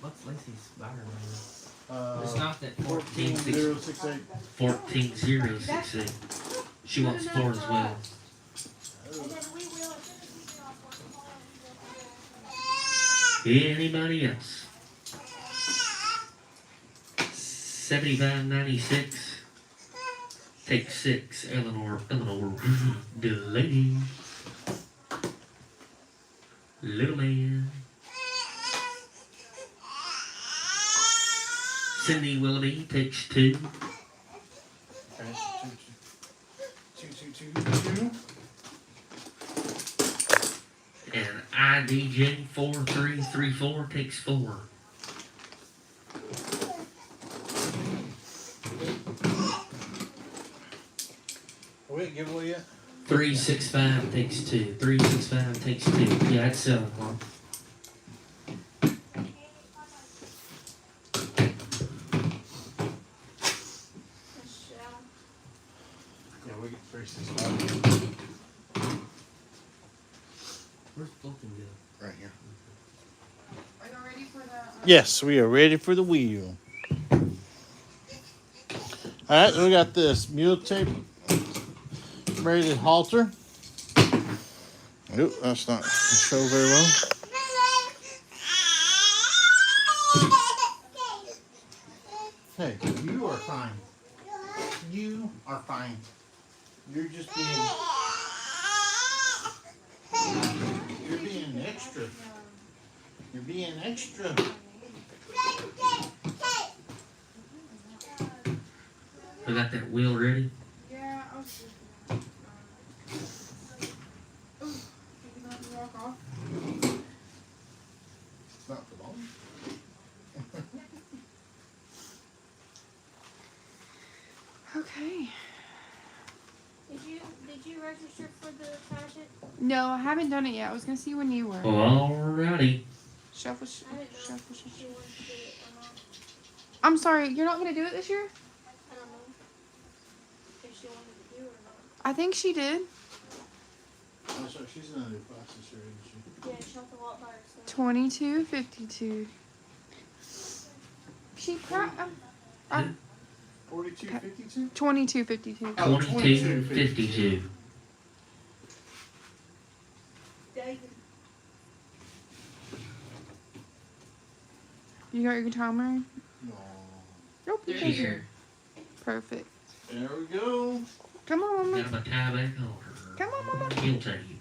What's Lacey's buyer name? It's not that 14, 068. 14068. She wants 4 as well. Anybody else? 7596. Take 6. Eleanor Delaney. Little man. Cindy Willoughby takes 2. Okay. 2. And IDJ 4334 takes 4. Are we at giveaway yet? 365 takes 2. 365 takes 2. Yeah, I'd sell it, Mom. Michelle. Yeah, we get 365 Where's Fulton go? right here. Are you ready for the? Yes, we are ready for the wheel. All right, we got this mule tape braided halter. Nope, that's not show very well. Hey, you are fine. You are fine. You're just being. You're being extra. You're being extra. We got that wheel ready. Yeah, I was just. Ooh, maybe not to walk off. It's not the ball. Okay. Did you register for the pageant? No, I haven't done it yet. I was gonna see when you were. Alrighty. Shuffle, I didn't know shuffle, if shuffle. you wanted to do it or not. I'm sorry, you're not gonna do it this year? I don't know if she wanted to do it or not. I think she did. Oh, sorry, she's in a new class this year, isn't she? Yeah, she'll have to walk by herself. 22:52. She 42:52. 22:52. 22:52. David. You got your timer? No. Nope. You She's can't. here. Perfect. There we go. Come on, Mama. Got my tie back on her. Come on, Mama. Heel tape. Sit you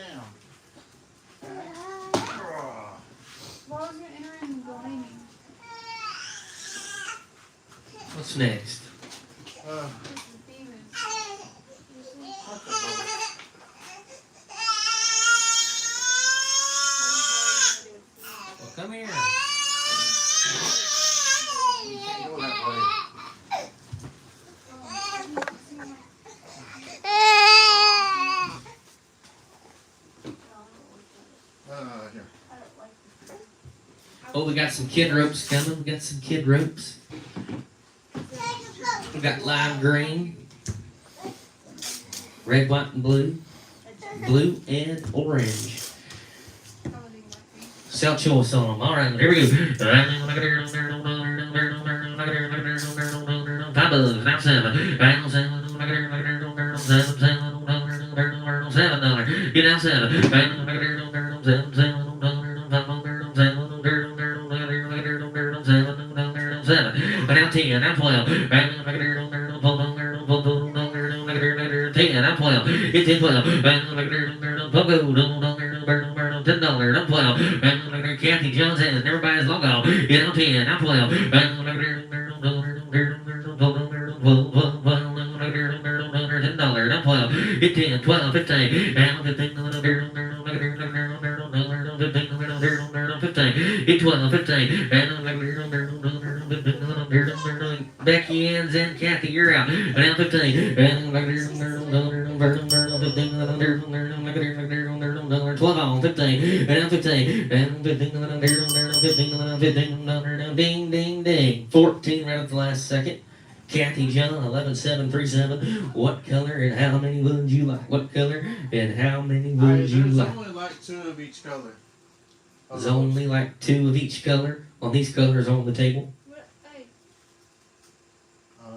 down. Well, I was gonna enter in blaming. What's next? Well, come here. You can't go that way. Here. Oh, we got some kid ropes coming. We got some kid ropes. We got lime green, red, white, and blue, blue and orange. Sell choice on them. All right, here we go. $5 now $7. Now $7. $7. Get now $7. Now 10, now 12. 10, now 12. It's 10, 12. $10, now 12. Kathy Johnson, everybody's logo. Get now 10, now 12. $10, now 12. Get 10, 12, 15. Now 15. 15. Get 12, 15. Becky ends and Kathy, you're out. Now 15. 12 on 15. Now 15. 15. Ding, ding, ding. 14 right at the last second. Kathy John, 11-7-3-7. What color and how many would you like? What color and how many would you There's like? only like 2 of each color. There's only like 2 of each color on these colors on the table. What? Hey,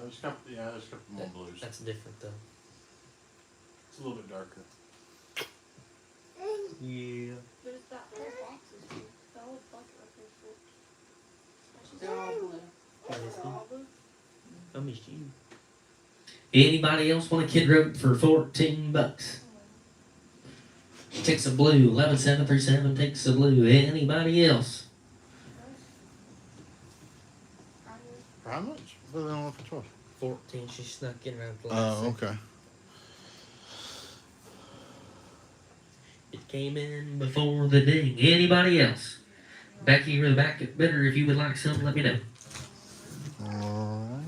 There's a couple, there's a couple more blues. That's different though. It's a little bit darker. Yeah. but it's that whole box is blue. The whole bucket up there is blue. They're all blue. They're all blue. I missed you. Anybody else want a kid rope for $14? Takes a blue. 11-7-3-7 takes a blue. Anybody else? For how much? What do they want for 12? 14. She snuck in around the Oh, okay. It came in before the ding. Anybody else? Becky, you're the back better. If you would like some, let me know. Alright.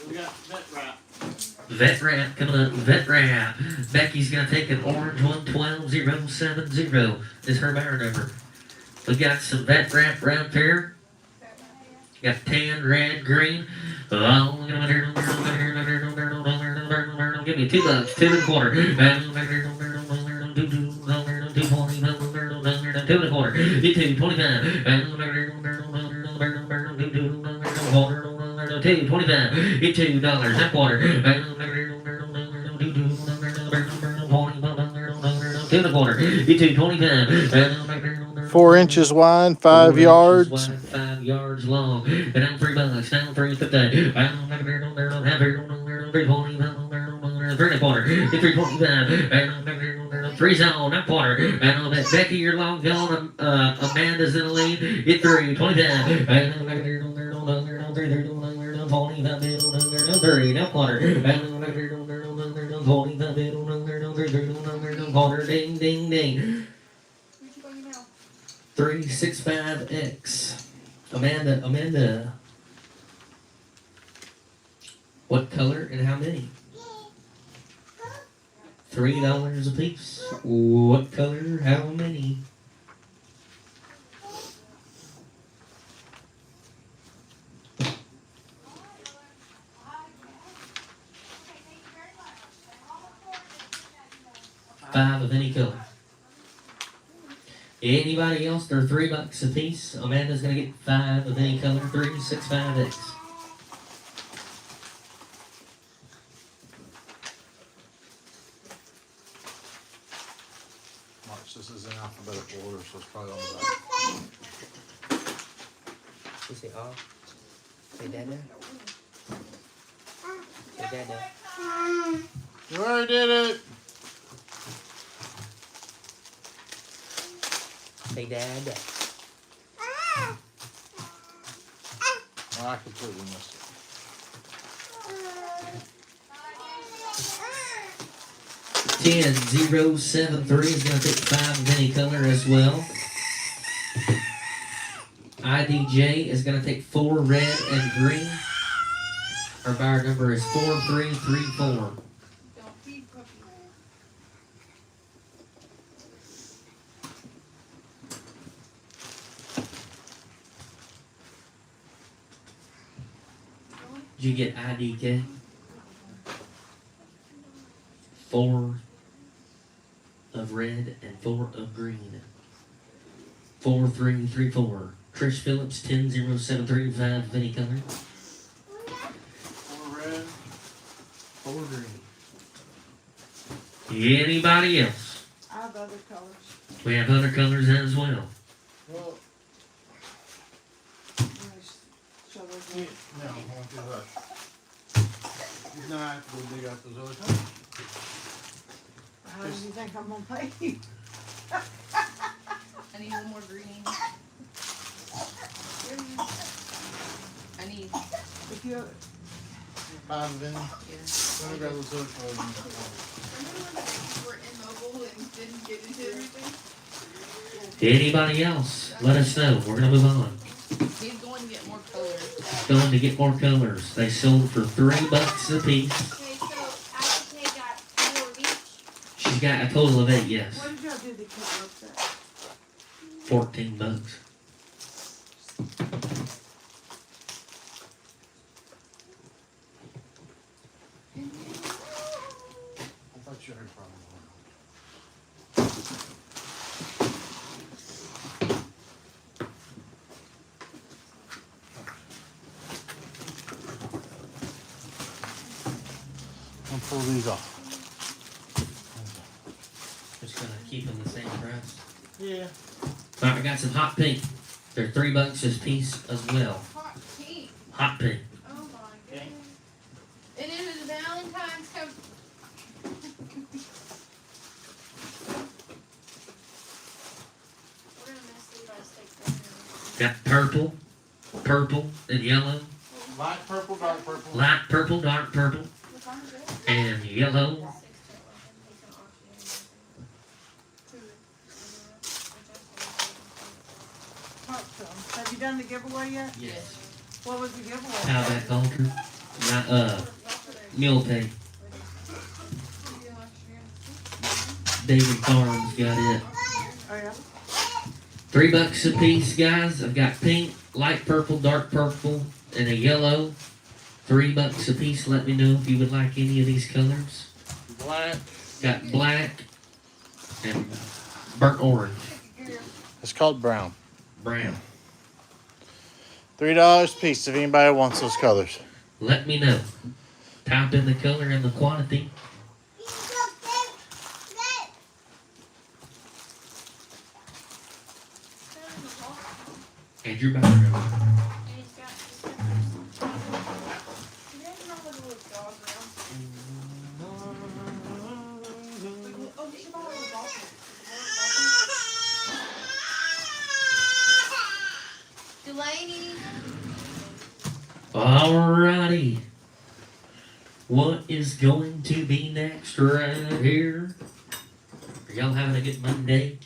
We got vet wrap. Vet wrap coming up. Vet wrap. Becky's gonna take an orange 112070 is her buyer number. We got some vet wrap right there. Got tan, red, green. Oh, give me $2, $2.25. $2.25. Get $2.25. $2.25. Get $2. That quarter. $2.25. Get $2.25. 4 inches wide, 5 yards. 5 yards long. And I'm $3. Now $3.50. three and a quarter. Get 325. Three zone, not quarter. And Becky, you're long gone. Amanda's in the lead. Get 325. Three, now quarter. Quarter, ding, ding, ding. 365X. Amanda. What color and how many? $3 a piece. What color, how many? Five of any color. Anybody else? They're $3 a piece. Amanda's gonna get 5 of any color. 365X. March, this is in alphabetical order, so it's probably on the back. You say all? Say dada? Say dada. You already did it. Say dada. Oh, I completely missed it. Ten 073 is going to take 5 of any color as well. IDJ is going to take 4 red and green. Our buyer number is 4334. Don't feed puppy. Did you get IDK? 4 of red and 4 of green. 4334. Trish Phillips 10073 5 of any color. 4 red, 4 green. Anybody else? I have other colors. We have other colors as well. Well, I'm gonna show those yeah, ones. no, I won't do that. He's not have to go dig out those other colors. How do you think I'm gonna pay you? I need one more green. I need, If you, 5 of any. yeah. Let me grab those other colors. Remember when we were immobile and didn't get into everything? Anybody else? Let us know. We're gonna move on. He's going to get more colors. Going to get more colors. They sold for $3 a piece. Okay, so IDK got 4 of each. She's got a total of 8, yes. what did y'all do to keep upset? $14. I thought you heard from him. I'll pull these off. Just gonna keep them the same price. Yeah. Alright, I got some hot pink. They're $3 a piece as well. Hot pink. Hot pink. Oh my goodness. And it is Valentine's come. We're gonna miss Levi's steak dinner. Got purple, and yellow. Light purple, dark purple. Light purple, dark purple, What time is it? and yellow. 6 to 11. He's gonna auction. Talk to them. Have you done the giveaway yet? Yes. What was the giveaway? Cowback altar. Mule pay. David Farms got it. Oh, yeah? $3 a piece, guys. I've got pink, light purple, dark purple, and a yellow. $3 a piece. Let me know if you would like any of these colors. Black. Got black and burnt orange. It's called brown. Brown. $3 a piece if anybody wants those colors. Let me know. Type in the color and the quantity. And your buyer number. And he's got stickers. You guys know what a little dog around? Alrighty. What is going to be next right here? Are y'all having a good Monday?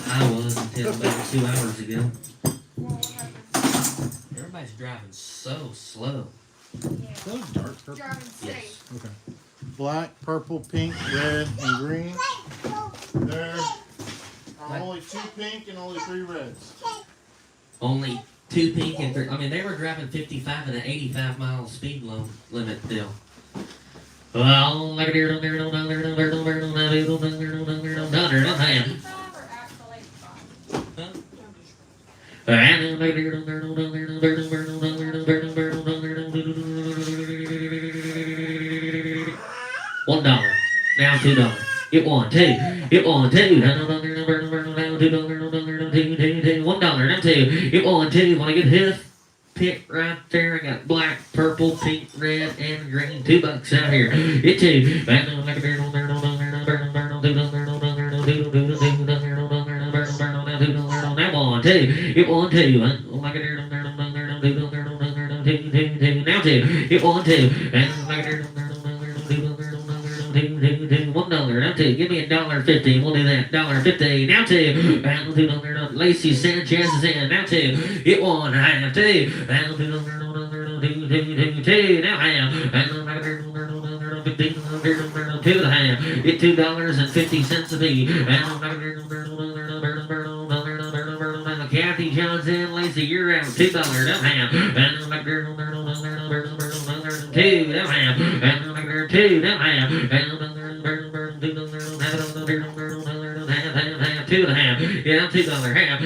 I was until about 2 hours ago. Everybody's driving so slow. Those dark purple. Driving safe. Okay. Black, purple, pink, red, and green. There are only 2 pink and only 3 reds. Only 2 pink and 3. I mean, they were driving 55 and an 85-mile speed limit deal. Well, like a deer, don't there, don't there, don't there, don't there, don't there, don't there, don't there, don't there, don't there, don't there. 85 or actual 85? $1. Now $2. Get one, two. Get one, two. $1. Now 2. Get one, 2. Want to get hoof? Pick right there. I got black, purple, pink, red, and green. $2 out here. Get 2. Now 1, 2. Get 1, 2. Now 2. Get 1, 2. $1. Now 2. Give me $1.50. We'll do that. $1.50. Now 2. Lacey Sanchez is in. Now 2. Get 1. Half 2. Now 2. Now half. 2.5. Get $2.50 a piece. Kathy Johnson, Lacey, you're out. $2. Now half. 2. Now half. 2. Now half. 2.5. Yeah, $2 half.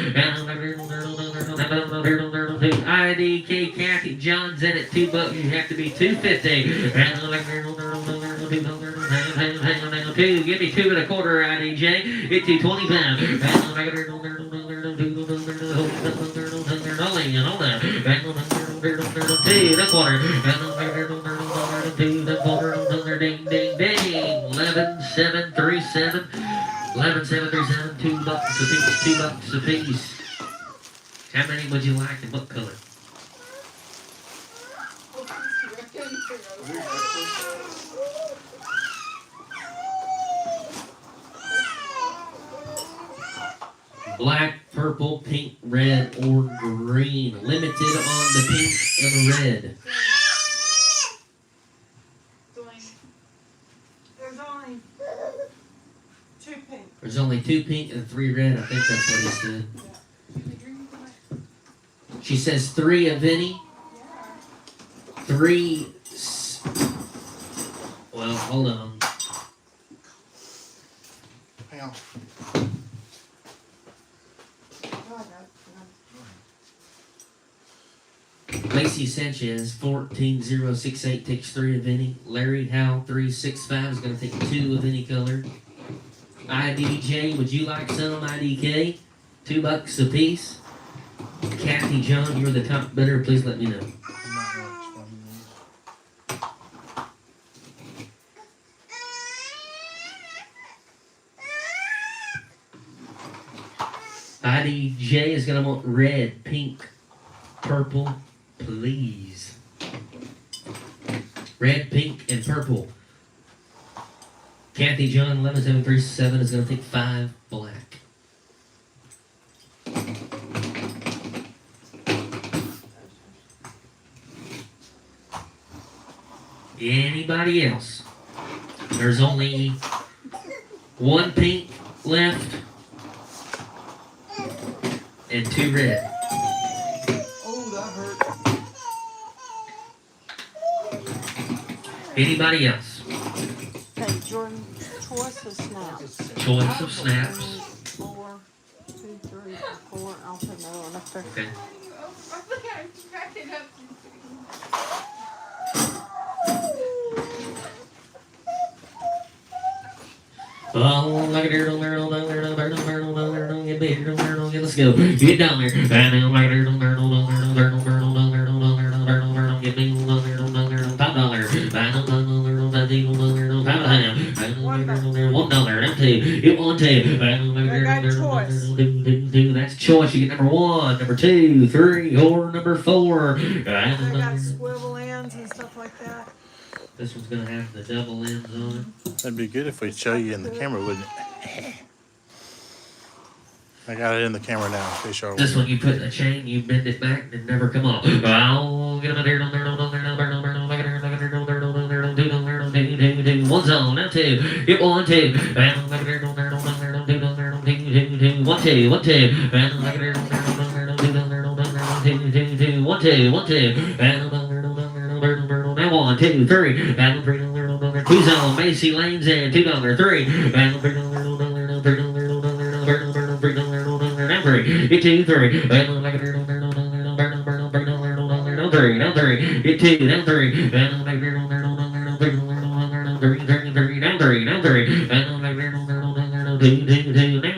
IDK Kathy Johnson at $2. You have to be $2.50. 2. Give me 2 1/4 IDJ. Get to 25. 2 1/4. Ding ding ding. 11,737. 11,737. $2 a piece. $2 a piece. How many would you like and what color? Black, purple, pink, red, or green. Limited on the pink and the red. There's only 2 pink. There's only 2 pink and 3 red. I think that's what he said. She says 3 of any. 3. Well, hold on. Hang on. Lacey Sanchez, 14068, takes 3 of any. Larry Howe, 365, is going to take 2 of any color. IDJ, would you like some? IDK, $2 a piece. Kathy John, you're the top bidder. Please let me know. IDJ is going to want red, pink, purple, please. Red, pink, and purple. Kathy John, 11737, is going to take 5 black. Anybody else? There's only 1 pink left and 2 red. Oh, that hurt. Anybody else? Okay, Jordan, choice of snaps. Choice of snaps. 4, 2, 3, 4. I'll put another one up there. Okay. I think I'm cracking up. Oh, like a deer, let's go. Get down there. Get me $1. Empty. Get 1, 2. I got choice. That's choice. You get number 1, number 2, 3, or number 4. They got And swivel ends and stuff like that. this one's gonna have the double ends on it. That'd be good if we show you in the camera, wouldn't it? I got it in the camera now. In case y'all This one you put in a chain, you bend it back, and it never come off. I'll get them there, one's on, now 2. Hit 1, 2. 1, 2, 1, 2. 1, 2, 1, 2. Now 1, 2, 3. 2's on Macy Lanes and $2, 3. Hit 2, 3. Down 3. Down 3. Hit 2. Down 3. Down 3. Down 3. Down 3. Now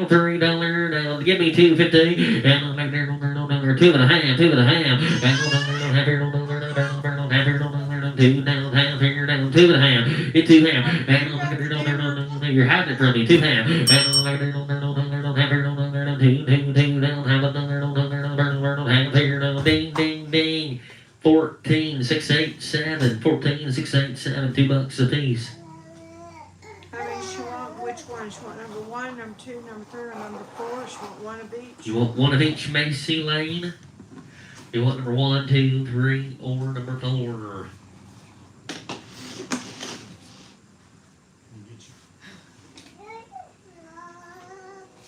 $3. Down. Give me 2.50. Down 2.5. 2.5. 2 down, half here down, 2.5. Hit 2.5. You're hiding it from me. 2.5. Ding, ding, ding. 14, 6, 8, 7. 14, 6, 8, 7. $2 a piece. How many she want? Which one? She want number 1, number 2, number 3, or number 4? She want one of each? You want one of each Macy Lane? You want number 1, 2, 3, or number 4?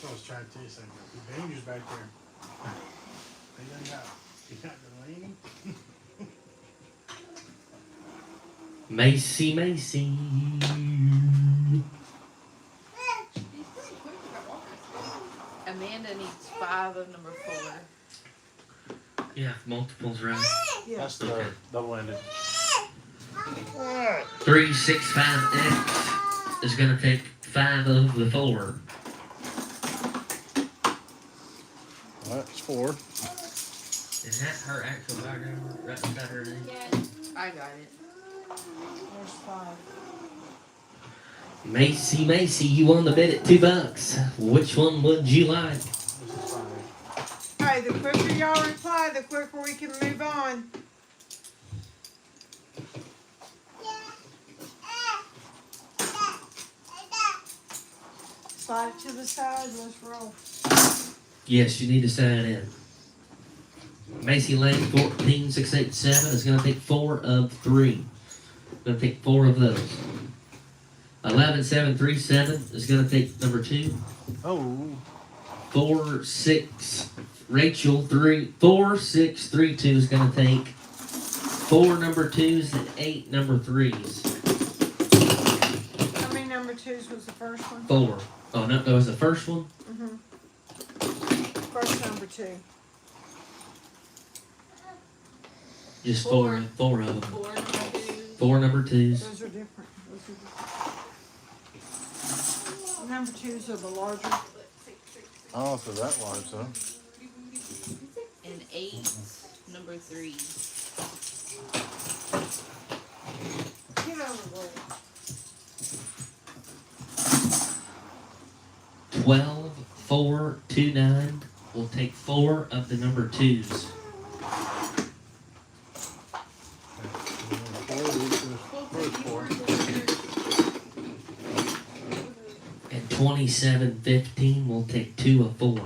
I was trying to tell you something. The danger's back there. They done got. You got the lane. Macy. He's pretty quick with walkers. Amanda needs 5 of number 4. Yeah, multiples, right? That's the double-ended. 365X is gonna take 5 of the 4. That's 4. Is that her actual background right beside her name? Yes. I got it. There's 5. Macy, you won the bid at $2. Which one would you like? This is 5. Hey, the quicker y'all reply, the quicker we can move on. Slide it to the side, let's roll. Yes, you need to sign in. Macy Lane 14687 is gonna take 4 of 3. Gonna take 4 of those. 11737 is gonna take number 2. Oh. 46 Rachel 4632 is gonna take 4 number 2s and 8 number 3s. How many number 2s was the first one? 4. Oh no, that was the first one. First number 2. Just 4. 4 of them. 4 number 2. 4 number 2s. Those are different. Number 2s are the larger. Oh, so that large, though. And 8, number 3. Get over the way. 12 4 2 9 will take 4 of the number 2s. And 2715 will take 2 of 4.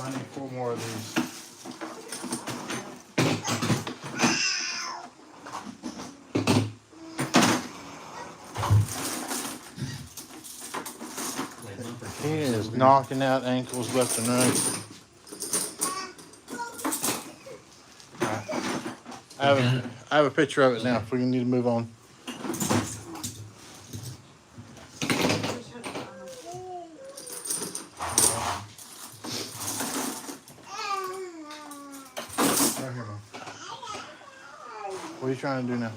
I need 4 more of these. He is knocking out ankles left and right. I have a picture of it now. If we need to move on. Right here, Mom. What are you trying to do now?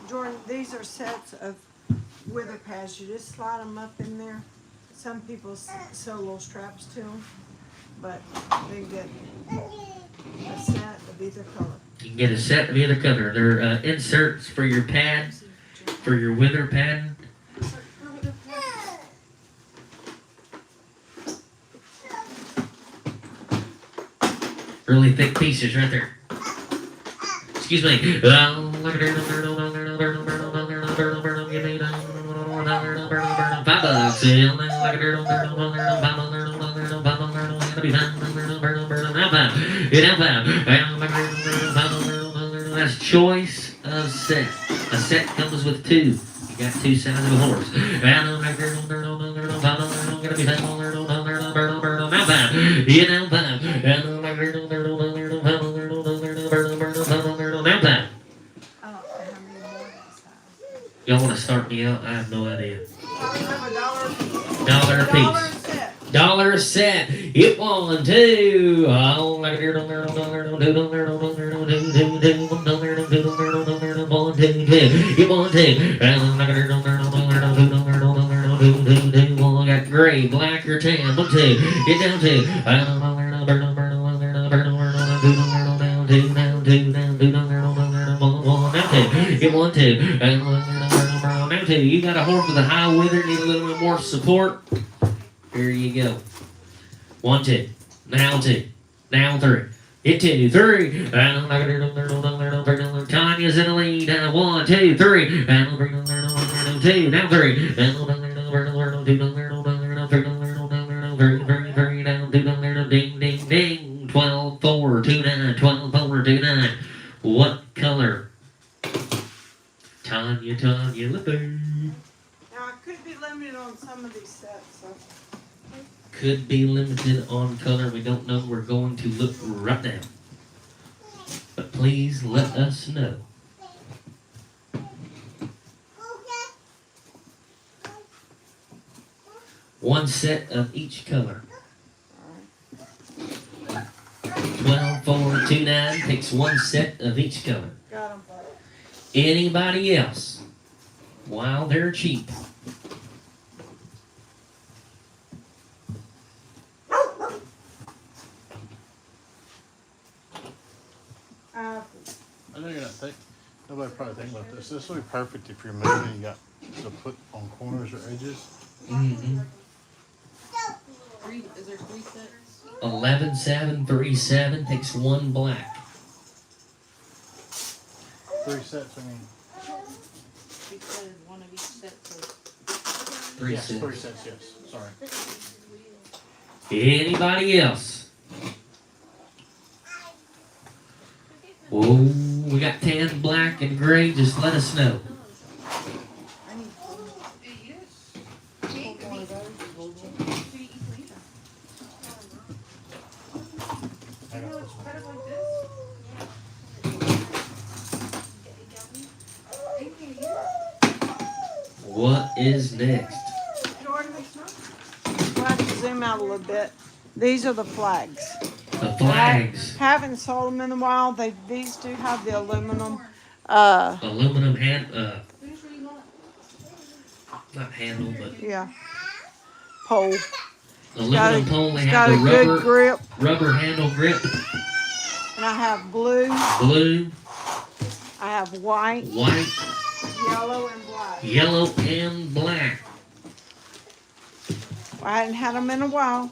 Jordan, these are sets of wither pads. You just slide them up in there. Some people sew little straps to them, but they get A set of either color. You can get a set of either color. They're inserts for your pad, for your wither pattern. Really thick pieces right there. Excuse me. That's choice of set. A set comes with two. You got two sides of a horse. Y'all want to start me out? I have no idea. Dollar a piece. Dollar a set. Hit 1, 2. Hit 1, 2. Got gray, black, or tan. 1, 2. Get down 2. Get 1, 2. Now 2. You got a horse with a high wither, need a little bit more support. Here you go. 1, 2. Now 2. Now 3. Hit 2, 3. Tanya's in the lead. 1, 2, 3. 2. Now 3. Ding, ding, ding. 12, 4, 2, 9. 12, 4, 2, 9. What color? Tanya, Lippy. Now, I could be limited on some of these sets, so. Could be limited on color. We don't know. We're going to look right now. But please let us know. One set of each color. 12, 4, 2, 9 takes one set of each color. Got 'em. Anybody else? While they're cheap. I know you're not thinking. Nobody probably think about this. This will be perfect if you're moving. You got to put on corners or edges. Mm-hmm. Is there 3 sets? 11, 7, 3, 7 takes one black. 3 sets. I mean. Because one of each set says 3 Yes, sets. 3 sets. Yes. Sorry. Anybody else? Whoa, we got tan, black, and gray. Just let us know. I got this one. What is next? Jordan, we'll have to zoom out a little bit. These are the flags. The flags. Haven't sold them in a while. These do have the aluminum. Aluminum not handle, but Yeah. Pole. aluminum pole. They It's have got the a good rubber, grip. rubber handle grip. And I have blue. Blue, I have white, white, yellow, and black. yellow, and black. I hadn't had them in a while.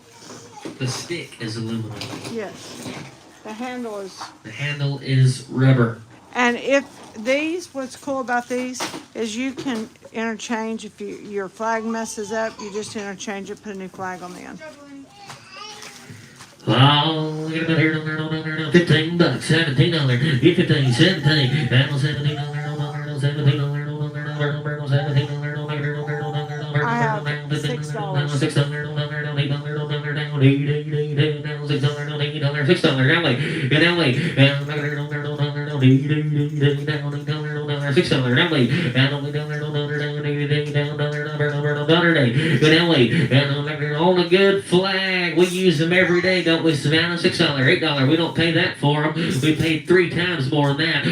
The stick is aluminum. Yes. The handle is. The handle is rubber. And if these, what's cool about these is you can interchange. If your flag messes up, you just interchange it, put a new flag on the end. Oh, get about here, $15, $17, get 15, 17, handle $17, $17, I have $6. On a good flag, we use them every day, don't we, Savannah? $6, $8. We don't pay that for them. We paid 3 times more than that.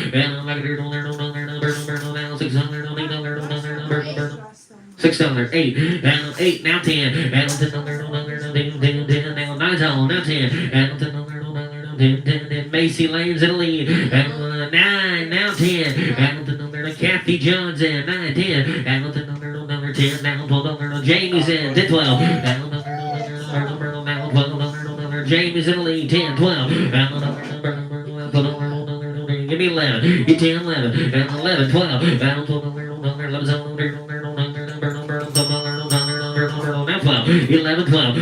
$6, 8, and 8, now 10, and 10, now 9, now 10, and 10, Tracy Lane's in the lead. Hamilton 9, now 10. Hamilton on there to Kathy Jones in 9, 10. Hamilton on there to number 10. Now 12 on there to Jamie's in 10, 12. Hamilton on there to number 12 on there to number Jamie's in the lead 10, 12. Hamilton on there to give me 11. Get 10, 11. And 11, 12. Hamilton on there to number 11 on there to now 12. 11, 12.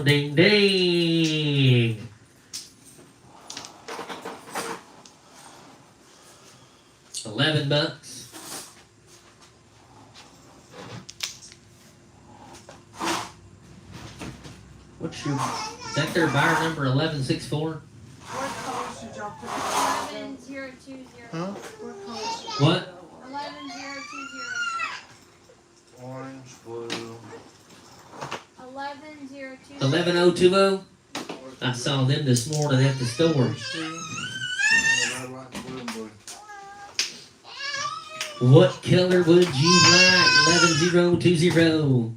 Ding, ding. $11. What's your? Is that their buyer number 1164? What colors did y'all put in? 11020. Huh? What colors? What? 11020. Orange, blue. 11020. 11020? I saw them this morning at the store. Orange, two. And red, white, blue, and blue. What color would you like? 11020.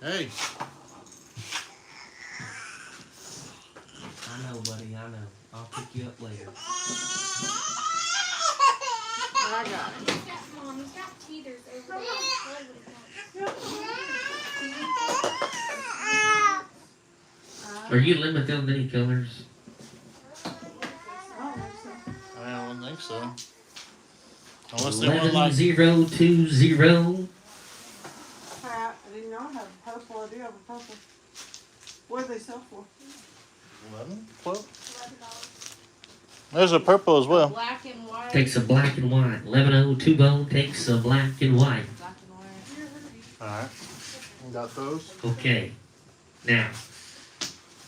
Hey, I know, buddy, I know. I'll pick you up later. I got it. Mom, he's got teethers over there. Are you limited on any colors? I don't think so. Unless they want like 11020. Pat, I didn't know I had purple. I do have a purple. What do they sell for? 11, 12. $11. There's a purple as well. Black and white. Takes a black and white. 11020 takes a black and white. Black and white. All right. Got those. Okay. Now,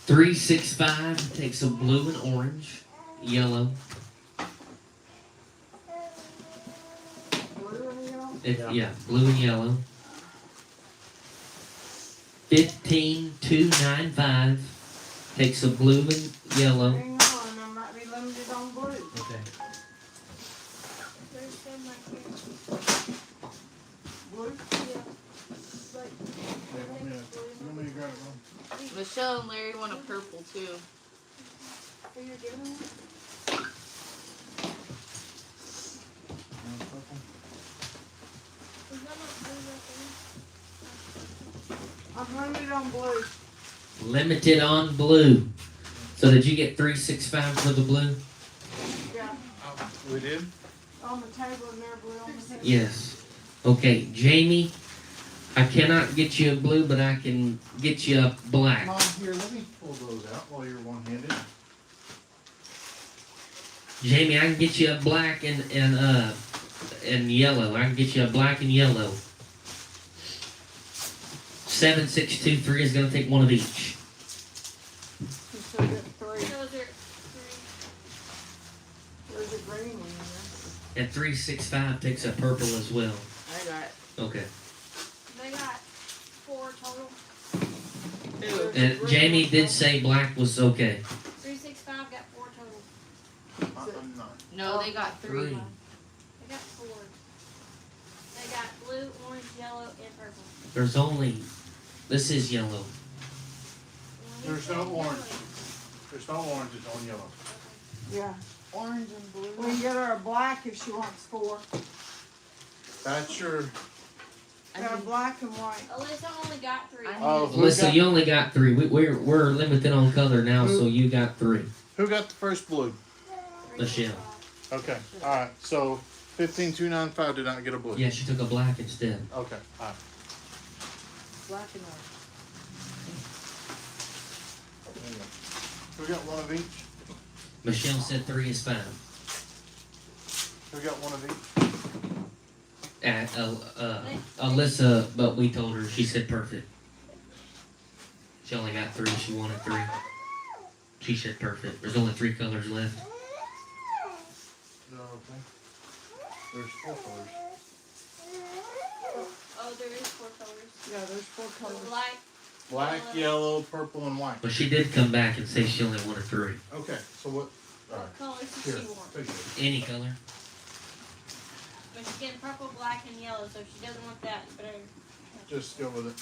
365 takes a blue and orange, yellow. Blue and yellow? Yeah, blue and yellow. 15295 takes a blue and yellow. Hang on, I might be limited on blue. Okay. There's some right here. Blue? Yeah. But You want me to grab it, Mom? Michelle and Larry want a purple too. are you giving them? Is that not blue right I'm limited on blue. Limited on blue. So did you get 365 for the blue? Yeah. We did? On the table and they're blue on the table. Yes. Okay, Jamie, I cannot get you a blue, but I can get you a black. Mom, here, let me pull those out while you're one-handed. Jamie, I can get you a black and yellow. I can get you a black and yellow. 7623 is gonna take one of each. You still get three. now? Those are three. There's a green one in there. And 365 takes a purple as well. I got Okay. They got 4 total. two. And Jamie did say black was okay. 365 got 4 total. No, they got three. They got 4. They got blue, orange, yellow, and purple. There's only, this is yellow. There's no orange. There's no orange, it's on yellow. Yeah. Orange and blue. We can get her a black if she wants 4. That's your, Got a black and white. Alyssa only got 3. oh, Alyssa, you only got 3. We're limited on color now, so you got 3. who got the first blue? Michelle. Okay, alright, so 15295 did not get a blue. Yeah, she took a black instead. Okay, alright. Black and white. Who got one of each? Michelle said 3 is fine. Who got one of each? Alyssa, but we told her, she said perfect. She only got 3, she wanted 3. She said perfect. There's only 3 colors left. Okay. There's 4 colors. Oh, there is 4 colors. Yeah, there's 4 colors. Black. Black, yellow, purple, and white. But she did come back and say she only wanted 3. Okay, so what? Alright, What colors does here, she want? take it. Any color. But she's getting purple, black, and yellow, so if she doesn't want that, you better. Just go with it.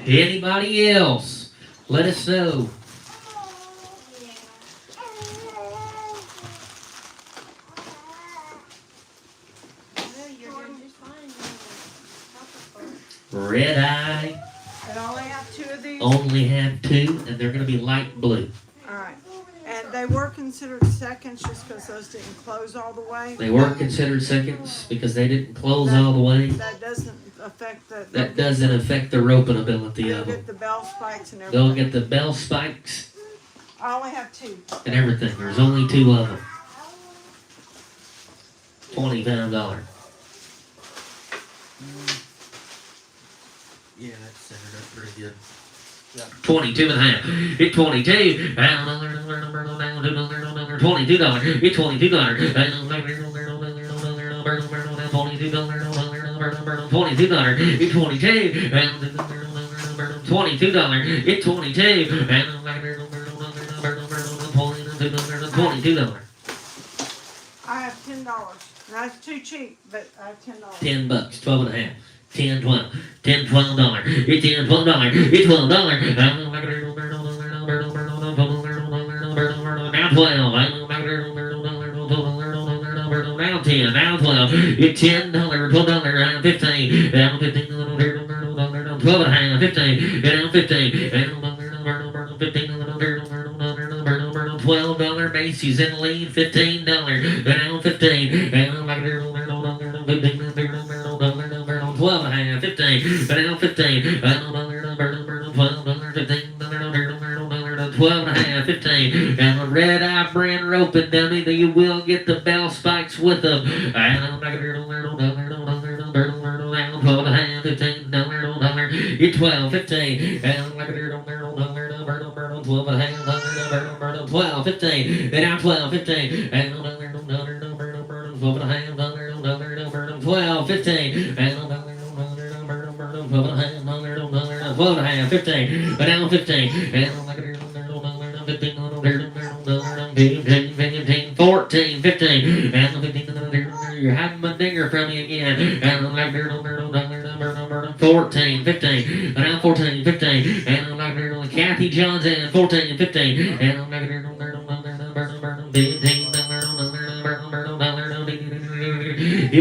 Anybody else? Let us know. You're doing just fine. Red eye And I only have 2 of these. only have 2, and they're going to be light blue. Alright. And they were considered seconds just because those didn't close all the way. They weren't considered seconds because they didn't close all the way. That doesn't affect the. That doesn't affect the roping ability They'll of them. get the bell spikes and everything. They'll get the bell spikes I only have 2. and everything. There's only 2 of them. $25. Yeah, that's centered up pretty good. 22 and a half. It's 22. $22. It's $22. $22. $22. It's 22. $22. It's 22. $22. I have $10. That's too cheap, but I have $10. $10, 12 and a half. 10, 12, $10, $12. It's $10, $12. It's $12. Now 12. Now 10. Now 12. It's $10, $12, 15. Down 15. 12 and a half. 15. Down 15. $12 Macy's in the lead. $15. Down 15. Down 12 and a half, 15, but now 15, $12 and a half, 15, and a red eye brand roping dummy that you will get the bell spikes with them. 12 and a half, 15, it's 12, 15, 12 and a half, 12, 15, then now 12, 15, 12 and a half, 12, 15, 12 and a half, 15, but now 15, 14, 15, you're having my dinger from me again, 14, 15, but now 14, 15, Kathy Johnson, 14, 15,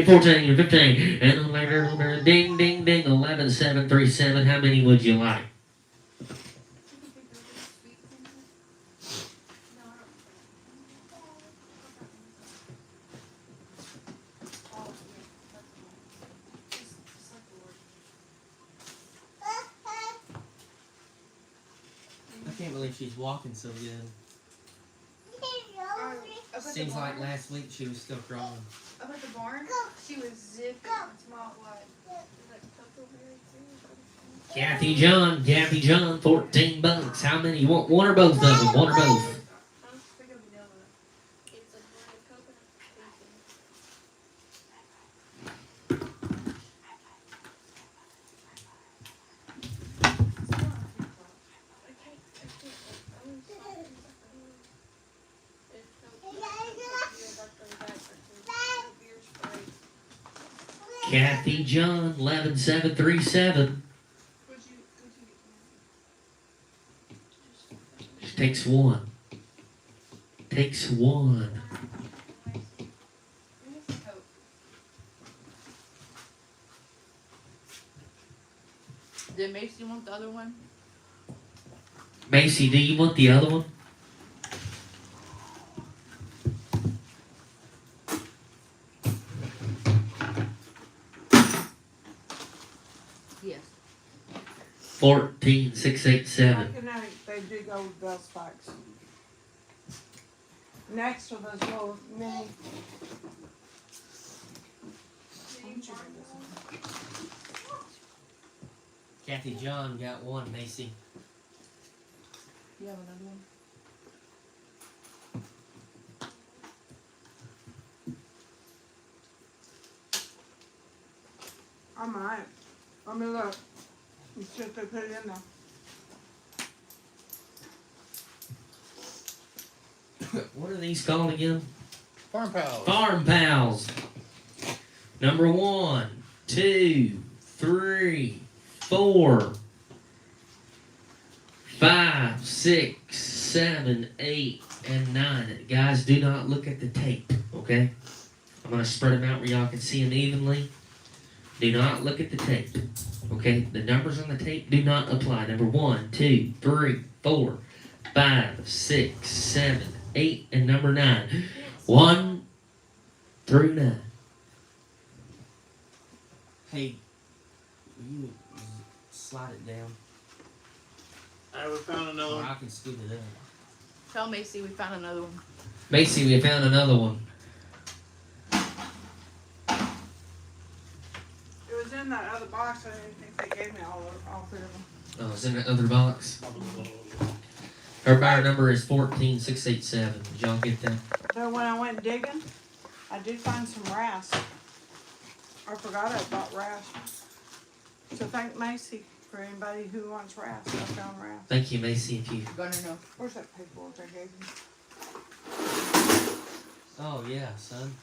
14, 15, ding, ding, ding, 11, 7, 3, 7. How many would you like? I can't believe she's walking so good. Seems like last week she was still crawling. Up at the barn, she was zipping. Small what? Kathy John, 14 bucks. How many? One or both of them? One or both? It's a coconut Kathy John, 11737. She takes one. Takes one. Did Macy want the other one? Macy, do you want the other one? Yes. 14687. Good night. They do go with bell spikes. Next are those little mini. Kathy John got one, Macy. You have another one? I might. Let me look. You see if they put it in there. What are these called again? Farm pals. Farm Pals. Number 1, 2, 3, 4, 5, 6, 7, 8, and 9. Guys, do not look at the tape, okay? I'm going to spread them out where y'all can see them evenly. Do not look at the tape, okay? The numbers on the tape do not apply. Number 1, 2, 3, 4, 5, 6, 7, 8, and number 9. 1 through 9. Hey, will you slide it down? We found another Or I can scoot it up. Tell Macy we found another one. Macy, we found another one. It was in that other box. I didn't think they gave me all three of them. Oh, it's in that other box. Her buyer number is 14687. Did y'all get that? So when I went digging, I did find some rasp. I forgot I bought rasp. So thank Macy for anybody who wants rasp. I found rasp. Thank you, Macy. If you. You're gonna know. Where's that paperwork I gave you? Oh yeah, son.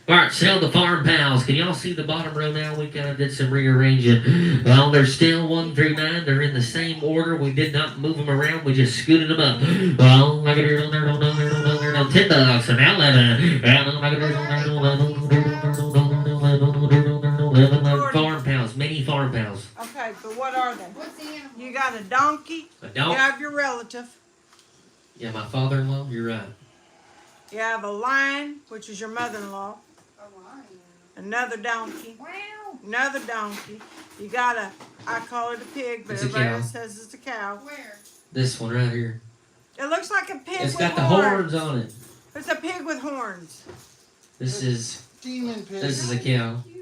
All right, sell the farm pals. Can y'all see the bottom row now? We kind of did some rearranging. Well, they're still 1 through 9. They're in the same order. We did not move them around. We just scooted them up. Well, $10 and now 11. 11 farm pals, mini farm pals. Okay, but what are they? What's the animal? You got a donkey. A You dog? have your relative. Yeah, my father-in-law. You're right. You have a lion, which is your mother-in-law. A lion. Another donkey. Wow. Another donkey. You got I call it a pig, but It's a everybody cow. else says it's a cow. Where? This one right here. It looks like a pig It's with got the horns. horns on it. It's a pig with horns. This is demon pig. this is a cow. Cute.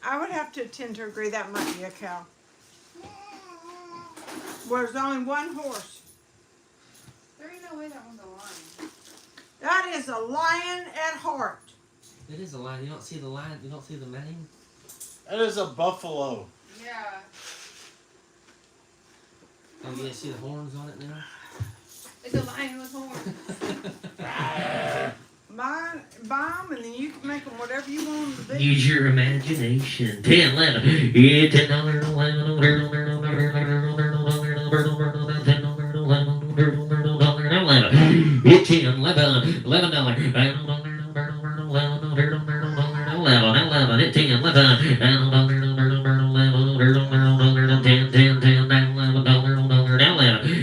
I would have to tend to agree that might be a cow. Well, there's only one horse. There ain't no way that one's a lion. That is a lion at heart. It is a lion. You don't see the lion. You don't see the mane. That is a buffalo. Yeah. Oh, you see the horns on it now. It's a lion with horns. Buy them and then you can make them whatever you want them to be. Use your imagination. 10, 11. Yeah, $10, 11. It's 10, 11, $11. It's 10, 11.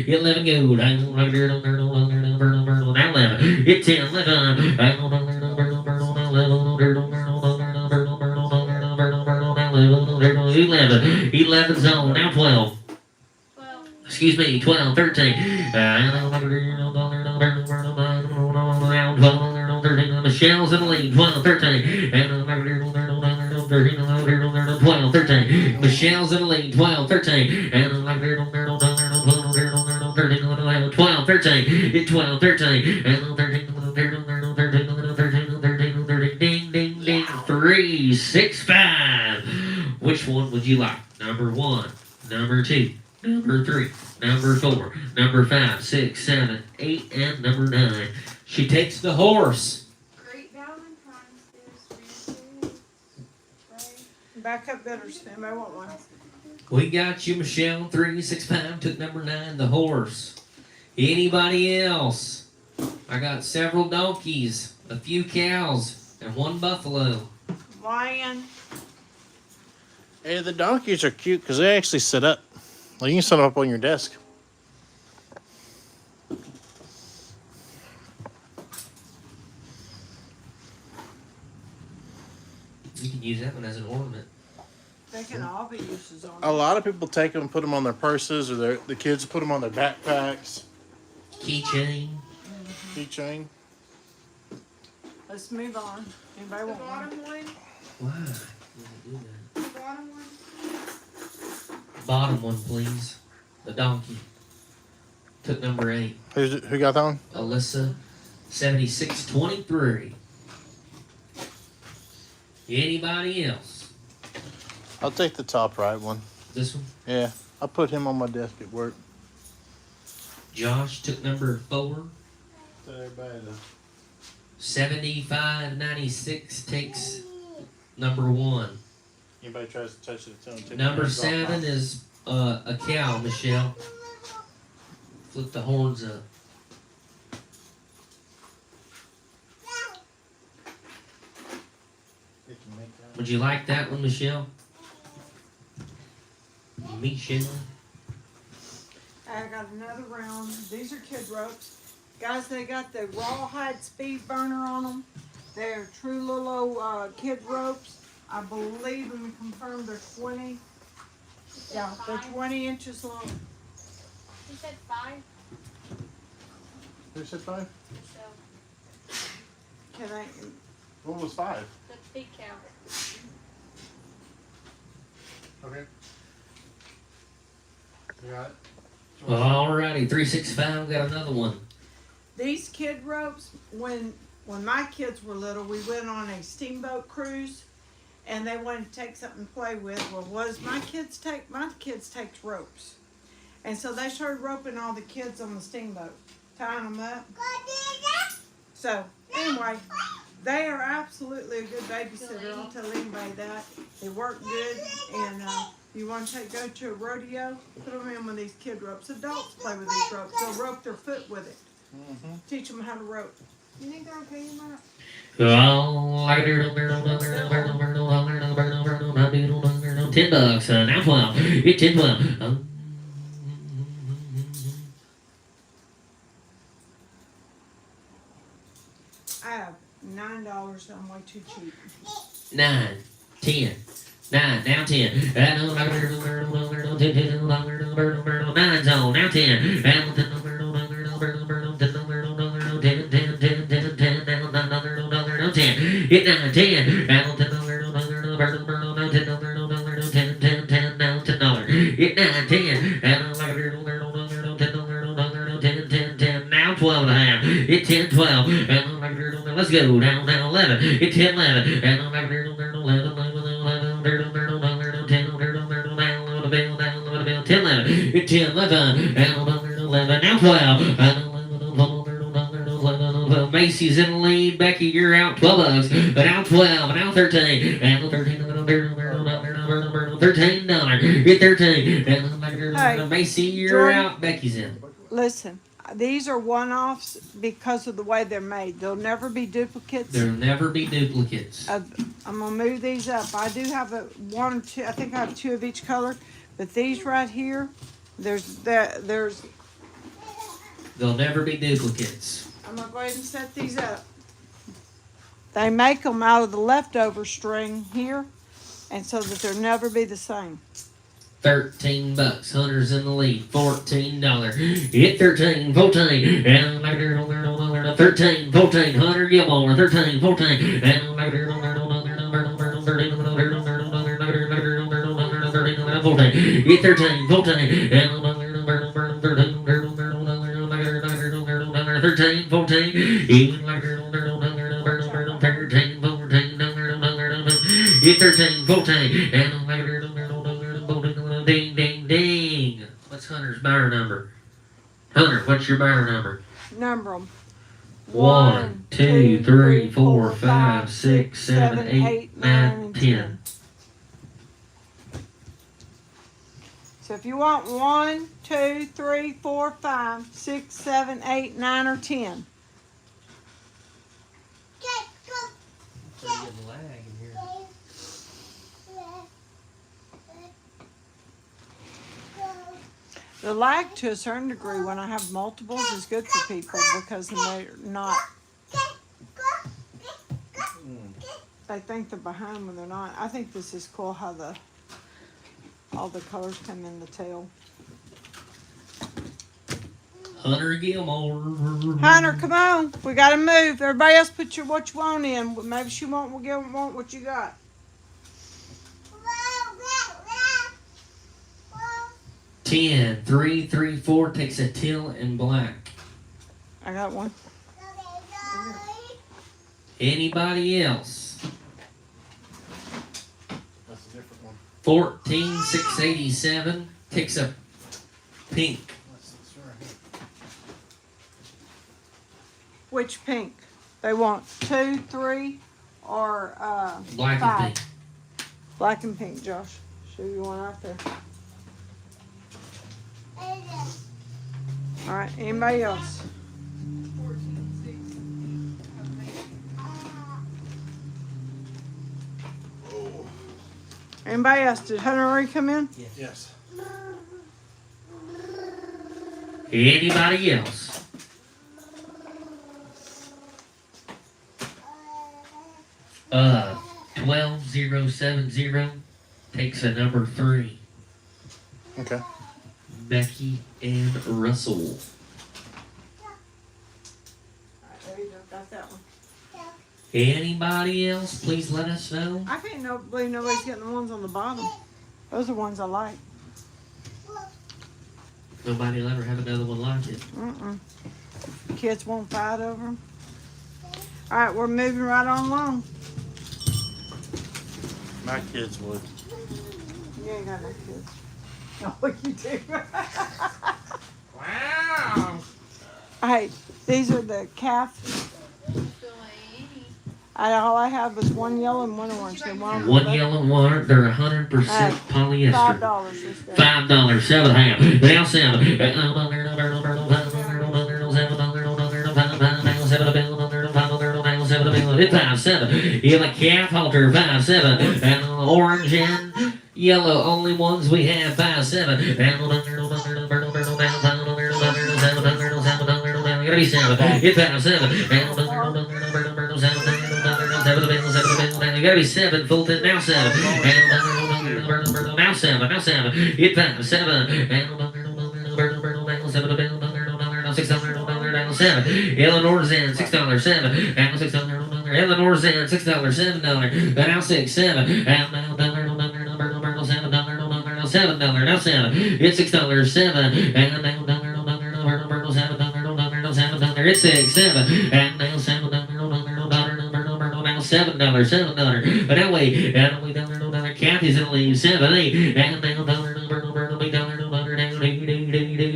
11 gold. It's 10, 11 zone, now 12. 12. Excuse me, 12, 13. Michelle's in the lead, 12, 13. 12, 13. Michelle's in the lead, 12, 13. 12, 13. It's 12, 13. Ding, ding, ding. 3, 6, 5. Which one would you like? Number 1, number 2, number 3, number 4, number 5, 6, 7, 8, and number 9. She takes the horse. Great Valentines Day. Back up better, anybody want one? We got you, Michelle. 3, 6, 5 took number 9, the horse. Anybody else? I got several donkeys, a few cows, and 1 buffalo. Lion. Hey, the donkeys are cute because they actually sit up. Like you can set them up on your desk. You can use that one as an ornament. They can all be used as A ornaments. lot of people take them and put them on their purses, or the kids put them on their backpacks. Keychain. Keychain. Let's move on. Anybody The want one? bottom one. Why? Would you do that? The bottom one. Bottom one, please. The donkey. Took number 8. Who got that one? Alyssa, 7623. Anybody else? I'll take the top right one. This one? Yeah, I put him on my desk at work. Josh took number 4. So everybody $75.96 takes number 1. Anybody tries to touch it, tell them to take Number their hands off, 7 huh? is a cow, Michelle. Flip the horns up. They can make that. Would you like that one, Michelle? Michelle? I got another round. These are kid ropes. Guys, they got the rawhide speed burner on them. They're true little kid ropes. I believe, let me confirm, they're 20. Yeah, they're 20 inches long. You said 5, Who said 5? so Can I? What was 5? the big count. Okay. You got it? Alrighty, 365, got another one. These kid ropes, when my kids were little, we went on a steamboat cruise, and they wanted to take something to play with. Well, my kids takes ropes, and so they started roping all the kids on the steamboat, tying them up. So anyway, they are absolutely a good babysitter. I'll tell anybody that. They work good, and you want to go to a rodeo, put them in with these kid ropes. Adults play with these ropes. They'll rope their foot with it. Mm-hmm. Teach them how to rope. You think they're okay, Mark? $10, now 12. It's 10, 12. I have $9. I'm way too cheap. 9, 10. 9, now 10. 9's on, now 10. 10. Hit 9, 10. Hit 9, 10. Now 12 and a half. Hit 10, 12. Let's go. Down 11. Hit 10, 11. Hit 10, 11. Now 12. Macy's in the lead. Becky, you're out. $12. Now 12. Now 13. And 13. $13. Hit 13. Hey, Macy, you're Jordan. out. Becky's in. Listen, these are one-offs because of the way they're made. They'll never be duplicates. There'll never be duplicates. I'm gonna move these up. I do have one or two. I think I have 2 of each color, but these right here, there's. They'll never be duplicates. I'm gonna go ahead and set these up. They make them out of the leftover string here, and so that they'll never be the same. $13. Hunter's in the lead. $14. Hit 13, 14. And 13, 14. Hunter Gilmore. 13, 14. And 14. Hit 13, 14. And 13, 14. Even 13, 14. Hit 13, 14. And ding, ding, ding. What's Hunter's buyer number? Hunter, what's your buyer number? Number them. 1, 2, 3, 4, 5, 6, 7, 8, 9, 10. So if you want 1, 2, 3, 4, 5, 6, 7, 8, 9, or 10. Pretty good lag in here. The lag to a certain degree when I have multiples is good for people because they're not. They think they're behind when they're not. I think this is cool how all the colors come in the tail. Hunter Gilmore. Hunter, come on. We gotta move. Everybody else put what you want in. Maybe she won't want what you got. 10, 3, 3, 4 takes a teal and black. I got one. Anybody else? That's a different one. 14, 687 takes a pink. That's right here. Which pink? They want 2, 3, or Black 5. and pink. Black and pink, Josh. Show you one out there. All right. Anybody else? Anybody else? Did Hunter already come in? Yes. Anybody else? Uh, 12070 takes a number 3. Okay. Becky and Russell. All right, there you go. Got that one. Anybody else? Please let us know. I can't believe nobody's getting the ones on the bottom. Those are ones I like. Nobody will ever have another one like it. Kids won't fight over them. All right, we're moving right on along. My kids would. You ain't got no kids. Oh, you do. Wow. Hey, these are the calf. All I had was one yellow and one orange. They want One yellow and one, they're 100% polyester. $5 this day. $5, 7.5. Now 7. It's 5.7. Yellow calf halter 5.7. And orange and yellow, only ones we have 5.7. Gotta be 7. It's 5.7. You gotta be 7, Fulton, now 7. Now 7, now 7. It's 5.7. $6, Eleanor's in $6, 7. And $6, Eleanor's in $6, $7. Now 6, 7. And now $7, now 7. It's $6, 7. And now $7, it's 6, 7. And now $7, $7. But now wait, and we $1. Kathy's in the lead, 7, 8. And now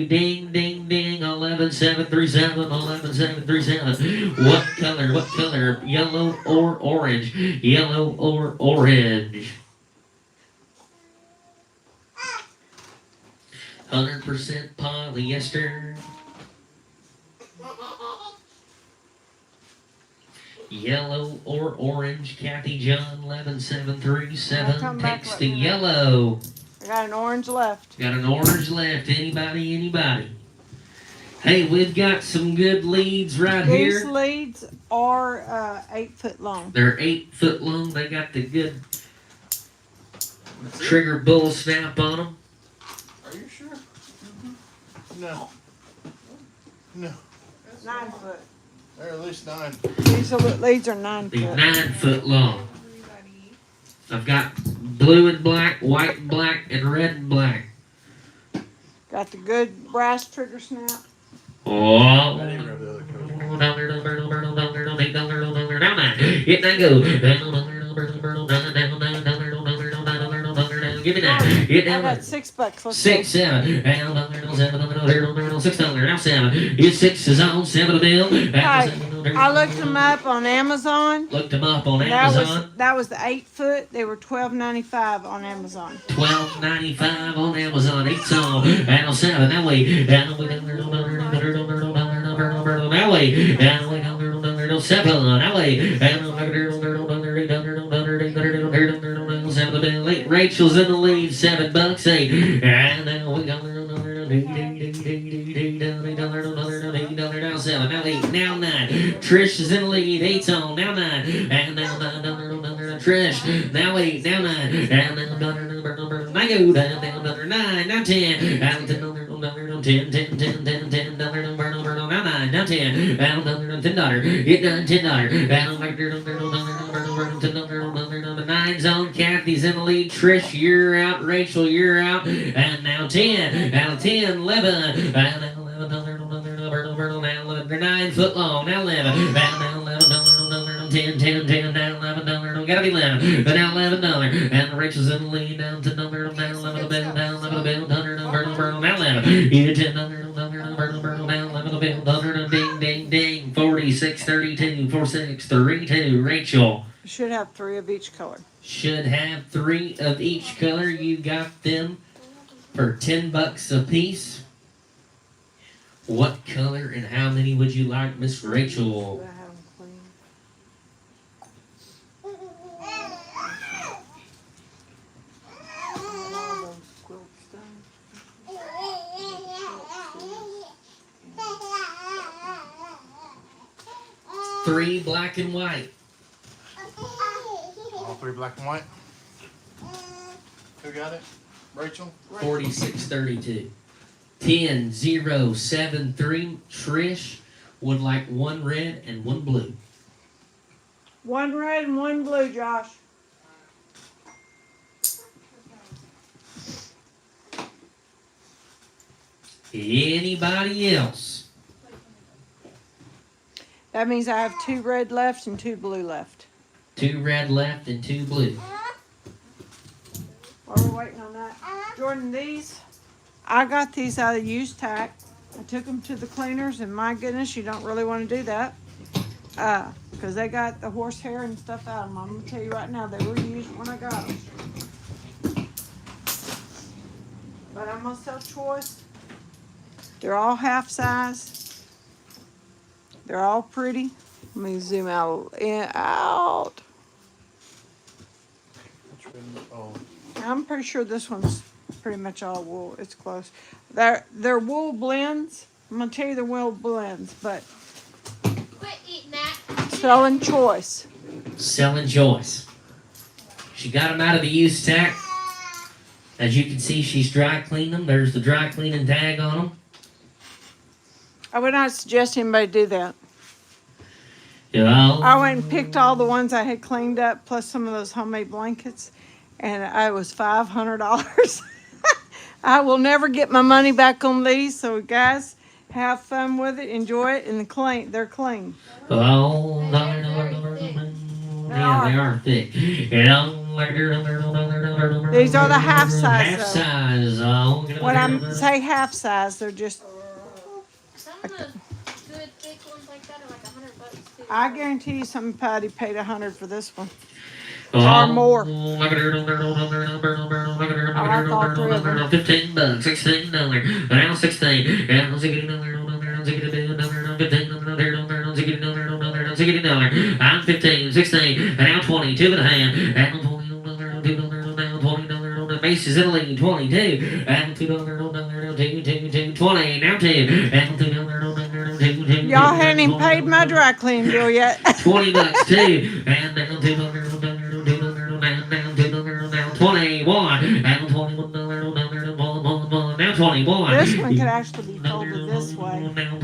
ding, ding, ding, 11,737, 11,737. What color? Yellow or orange? Yellow or orange? 100% polyester. Yellow or orange? Kathy John 11737 takes the yellow. I got an orange left. Got an orange left. Anybody? Hey, we've got some good leads right These here. leads are 8 foot long. They're 8 foot long. They got the good trigger bull snap on them. Are you sure? No. No. 9 foot. They're at least 9. These leads are 9 They're foot. 9 foot long. I've got blue and black, white and black, and red and black. Got the good brass trigger snap. Oh. I didn't grab the other coat. Hit that go. Give me that. Hit I that. got $6. Let's 6, 7. $6. Now 7. It's 6 is on 7 a bill. I looked them up on Amazon. Looked them up on Amazon. That was the 8 foot. They were $12.95 on Amazon. $12.95 on Amazon. 8 on. And 7. That way. That way. 7. That way. Rachel's in the lead. $7. 8. And then we got now 7. Now 8. Now 9. Trish is in the lead. 8 on. Now 9. And now Trish. Now 8. Now 9. And now I go down. Now 9. Now 10. And 10. 10. 10. 10. 10. 10. Now 9. Now 10. And $10. Get done. $10. The 9's on. Kathy's in the lead. Trish, you're out. Rachel, you're out. And now 10. Now 10. 11. And now 11. They're 9 foot long. Now 11. Now 11. 10. 10. 10. Now 11. Gotta be 11. But now $11. And Rachel's in the lead. Down to number. Now 11. Down 11. Ding, ding, ding. 4632, 4632. Rachel. Should have 3 of each color. Should have 3 of each color. You got them for $10 a piece. What color and how many would you like, Miss Rachel? Should I have them clean? All those quilts done. 3 black and white. All 3 black and white. Who got it? Rachel? 4632. 10073. Trish would like 1 red and 1 blue. 1 red and 1 blue, Josh. Anybody else? That means I have 2 red left and 2 blue left. 2 red left and 2 blue. While we're waiting on that, Jordan, these, I got these out of used tack. I took them to the cleaners, and my goodness, you don't really want to do that. Because they got the horsehair and stuff out of them. I'm going to tell you right now, they were used when I got them. But I'm going to sell choice. They're all half size. They're all pretty. Let me zoom out. Out. Which one? Oh, I'm pretty sure this one's pretty much all wool. It's close. They're wool blends. I'm gonna tell you they're wool blends, but Quit eating that. selling choice. Selling choice. She got them out of the used tack. As you can see, she's dry cleaned them. There's the dry cleaning tag on them. I would not suggest anybody do that. Yeah. I went and picked all the ones I had cleaned up, plus some of those homemade blankets, and I was $500. I will never get my money back on these. So guys, have fun with it, enjoy it, and they're clean. Oh, yeah, they are thick. These are the half size, Half though. size. When I say half size, they're just. Some of those good thick ones like that are like $100 too. I guarantee you, somebody paid $100 for this one. Or more. $15, $16, now $16, now $16, I'm 15, 16, and now 20, 2 in the hand, and 20, Macy's Italy, 22, and $2, 20, now 2, and $2, Y'all hadn't even paid my dry clean bill yet. $20 too, and now $2, now 21, and $21, now 21. This one could actually be folded this way. Now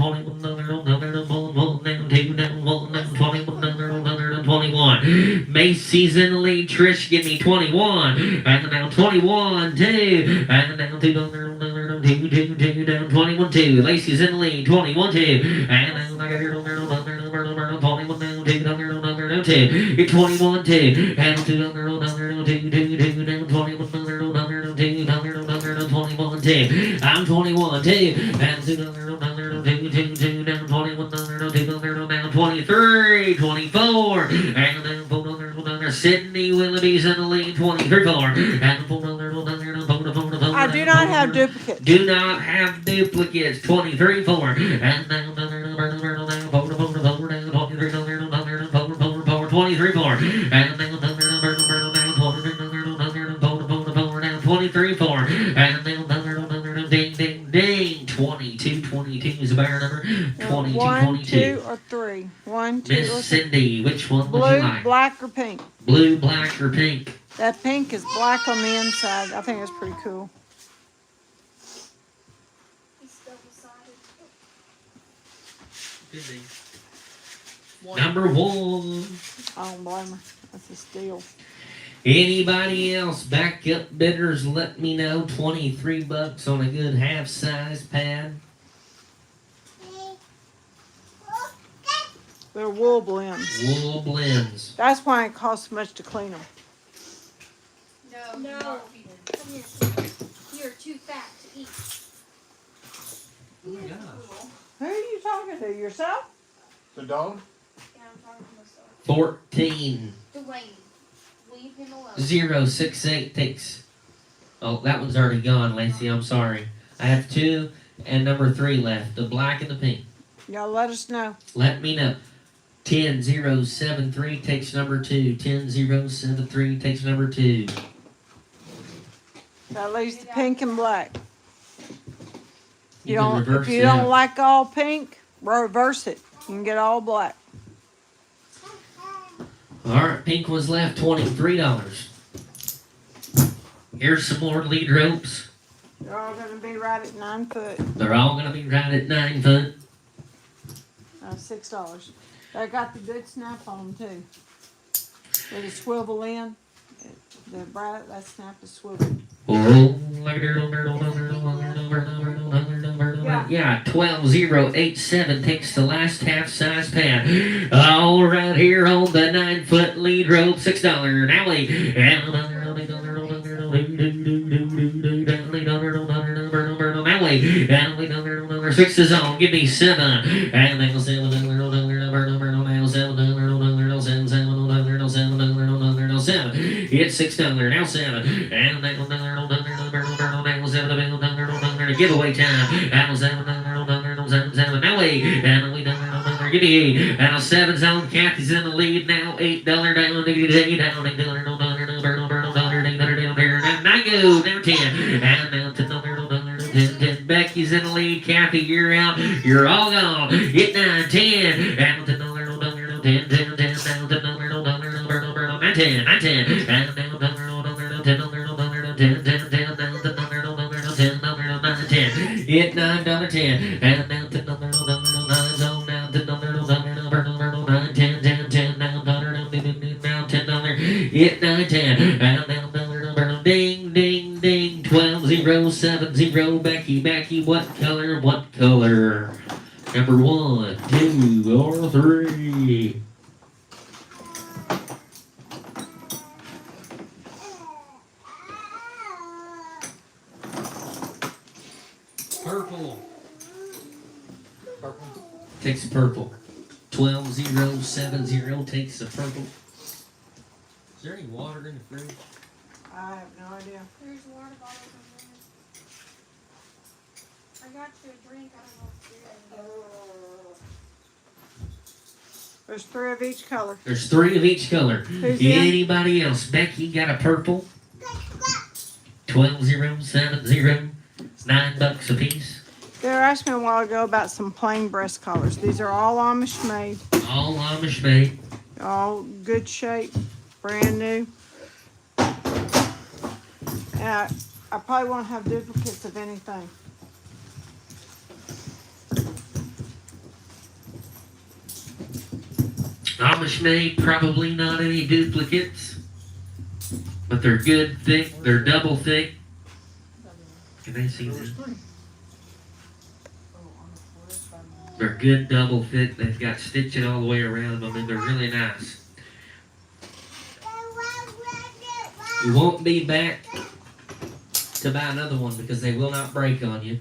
21. Macy's in the lead. Trish, give me 21. And now 21, 2. And now 2, down 21, 2. Lacey's in the lead. 21, 2. And now 21, 2. It's 21, 2. And 2, down 21, 2. I'm 21, 2. And 2, down 21, 23, 24, and then Sydney Willoughby's in the lead, 23, 4, and I do not have duplicates. do not have duplicates, 23, 4, and then 23, 4, and then 23, 4, and then ding, ding, ding, 22, 22 is a better number, 22, 1, 22. 2, or 3. 1, 2, or Miss 3. Cindy, which one would you Blue, like? black, or pink. Blue, black, or pink? That pink is black on the inside. I think it's pretty cool. It's double-sided. Number 1. I don't blame her. That's a steal. Anybody else? Backup bidders, let me know. $23 on a good half-size pad. They're wool blends. Wool blends. That's why it costs so much to clean them. No. Come here. You're too fat to eat. Oh my gosh. Who are you talking to? Yourself? The dog? Yeah, I'm talking to myself. 14. Dwayne, leave him alone. 068 takes. Oh, that one's already gone, Lacey. I'm sorry. I have 2 and number 3 left. The black and the pink. Y'all let us know. Let me know. 10073 takes number 2. 10073 takes number 2. That leaves the pink and black. You can reverse If you it don't out. like all pink, reverse it. You can get all black. Alright, pink was left $23. Here's some more lead ropes. They're all gonna be right at 9 foot. They're all gonna be right at 9 foot. $6. They got the good snap on them too. With a swivel in. That snap is swivel. Yeah, 12087 takes the last half size pad. All right here on the 9 foot lead rope, $6 an alley. Six is on, give me 7. And then it's $6 now 7. And then giveaway time. And 7 now 8. And we give me 8. And 7's on. Kathy's in the lead now. $8 down. Down. And I go down 10. And now to 10. Becky's in the lead. Kathy, you're out. You're all gone. Hit 9, 10. And to 10, 10, 10, down to 10, 10, and down 10, hit $9.10, and down to $9, down to $10, hit $9.10, and down ding, ding, ding, 12070, Becky, what color, number 1, 2, or 3. Purple. Takes the purple. 12070 takes the purple. Is there any water in the fridge? I have no idea. There's water bottles in there. I got you a drink. I don't know if it's There's 3 of each color. There's 3 of each color. Who's in? Anybody else? Becky got a purple. 12070. It's $9 a piece. They were asking me a while ago about some plain breast collars. These are all Amish made. All Amish made. All good shape. Brand new. And I probably won't have duplicates of anything. Amish made, probably not any duplicates. But they're good, thick. They're double thick. Can they see this? They're good, double thick. They've got stitching all the way around them, and they're really nice. You won't be back to buy another one because they will not break on you.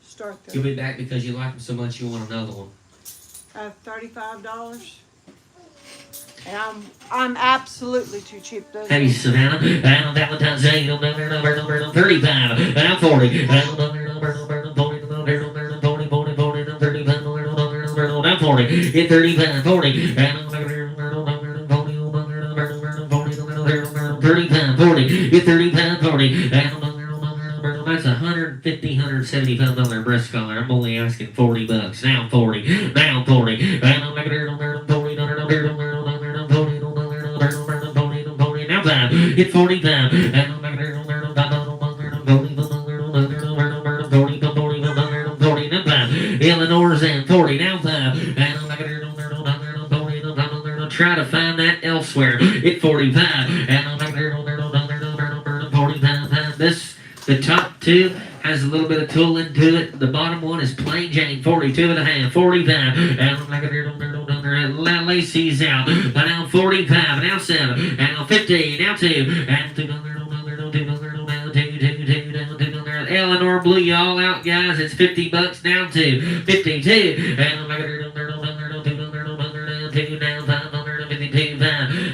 Start there. You'll be back because you like them so much you want another one. $35. And I'm absolutely too cheap. Those Hey, Savannah, and on Valentine's Day, number 35, and I'm 40, and I'm 40, hit 35, 40, and I'm 35, 40, hit 35, 40, and that's $150, $175 breast collar. I'm only asking $40. Now I'm 40, now I'm 40, and I'm now 5, hit 45, and I'm Eleanor's and 40, now 5, and I'm try to find that elsewhere. Hit 45, and I'm 45. The top 2 has a little bit of tulle into it. The bottom one is plain Jane, 42 and a half, 45, and Lacey's out, and now 45, now 7, and now 50, now 2, and Eleanor blew you all out, guys. It's $50 down to 52.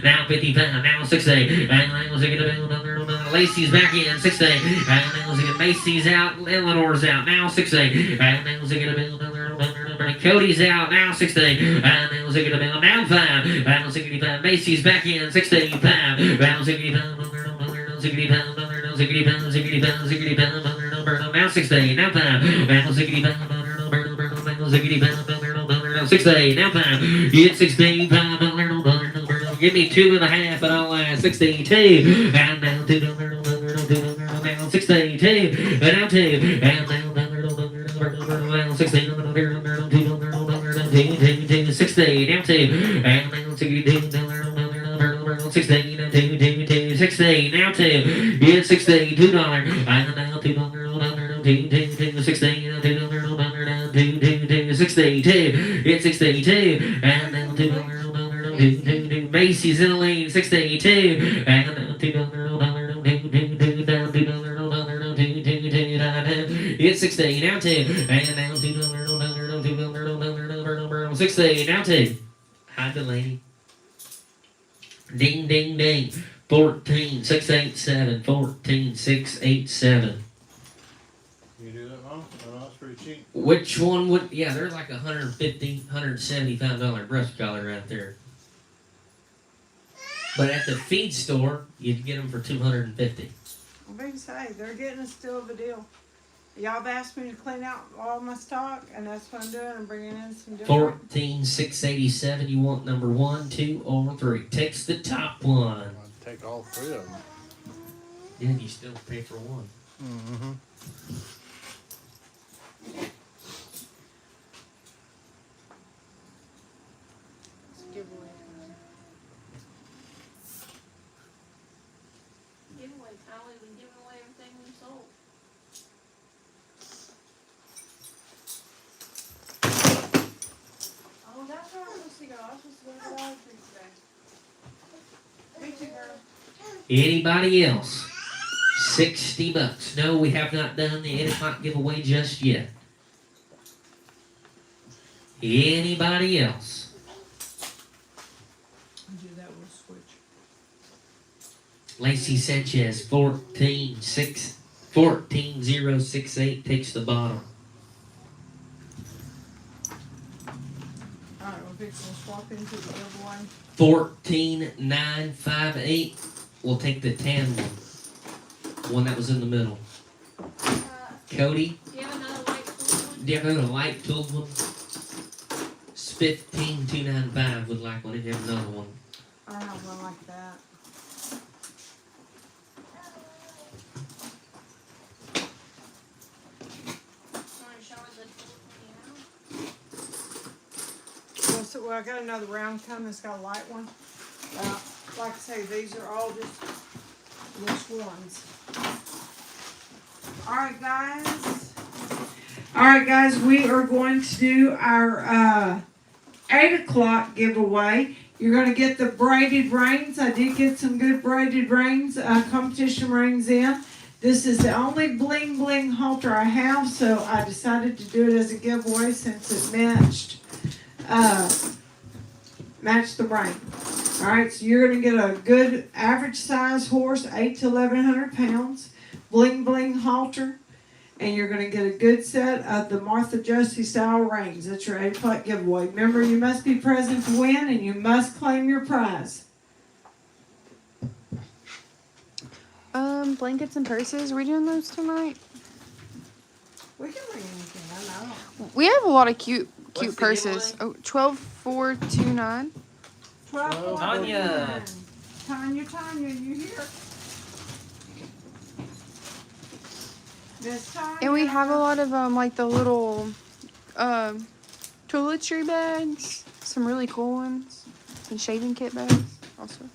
Now 55. Now 60. Lacey's back in 60. Macy's out. Eleanor's out. Now 60. Cody's out. Now 60. Now 5. Now 65. Macy's back in 65. Now 65. Now 60. Now 5. Now 65. 60. Now 5. Get 65. Give me 2.5 and I'll add 62. And now 2. Now 62. And now 2. And now 16. 60. Now 2. And now 62. 16. 16. Now 2. Get 60. $2. And now $2. 16. 62. Get 62. And now $2. Macy's in the lead, 62. And it's 16, now 2. And now 16, now 2. Hi, Delaney. Ding, ding, ding. 14, 687. 14, 687. You do that, Mom? Oh, that's pretty cheap. Which one would, yeah, they're like $150, $175 breast collar right there. But at the feed store, you'd get them for $250. What do you say? They're getting a steal of a deal. Y'all have asked me to clean out all my stock, and that's what I'm doing. I'm bringing in some different. 14,687. You want number 1, 2, or 3? Text the top one. I'll take all 3 of them. Yeah, you still pay for one. Mm-hmm. Giveaway time, we've been giving away everything we sold. Oh, that's where I'm supposed to go. I was supposed to go to the Dollar Tree today. Me too, girl. Anybody else? $60. No, we have not done the 8 o'clock giveaway just yet. Anybody else? Do that, we'll switch. Lacey Sanchez, 14068 takes the bottom. Alright, we're fixing to swap into the giveaway. 14958 will take the tan one. One that was in the middle. Cody, Do you have another white one? do you have another light tooled one? It's 15295 would like one if you have another one. I don't have one like that. Want to show her the Well, I got another round coming. It's got a light one. Like I say, these are all just ones. Alright, guys, we are going to do our 8 o'clock giveaway. You're going to get the braided reins. I did get some good braided reins, competition reins in. This is the only bling bling halter I have, so I decided to do it as a giveaway since it matched the rein. Alright, so you're going to get a good average size horse, 8 to 1,100 pounds, bling bling halter, and you're going to get a good set of the Martha Josie style reins. That's your 8 o'clock giveaway. Remember, you must be present to win, and you must claim your prize. Blankets and purses. Are we doing those tonight? We can bring anything, I know. We have a lot of cute What's the purses. Oh, 12429. 12, Tanya. Tanya, you here? Miss Tanya. And we have a lot of like the little toiletry bags. Some really cool ones. And shaving kit bags also.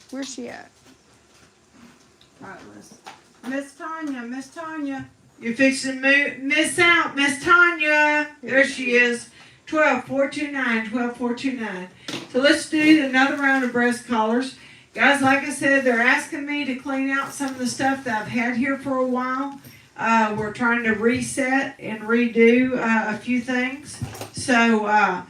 Where's she at? Alright, Miss Tanya. You're fixing to miss out, Miss Tanya. There she is. 12429. So let's do another round of breast collars. Guys, like I said, they're asking me to clean out some of the stuff that I've had here for a while. We're trying to reset and redo a few things. So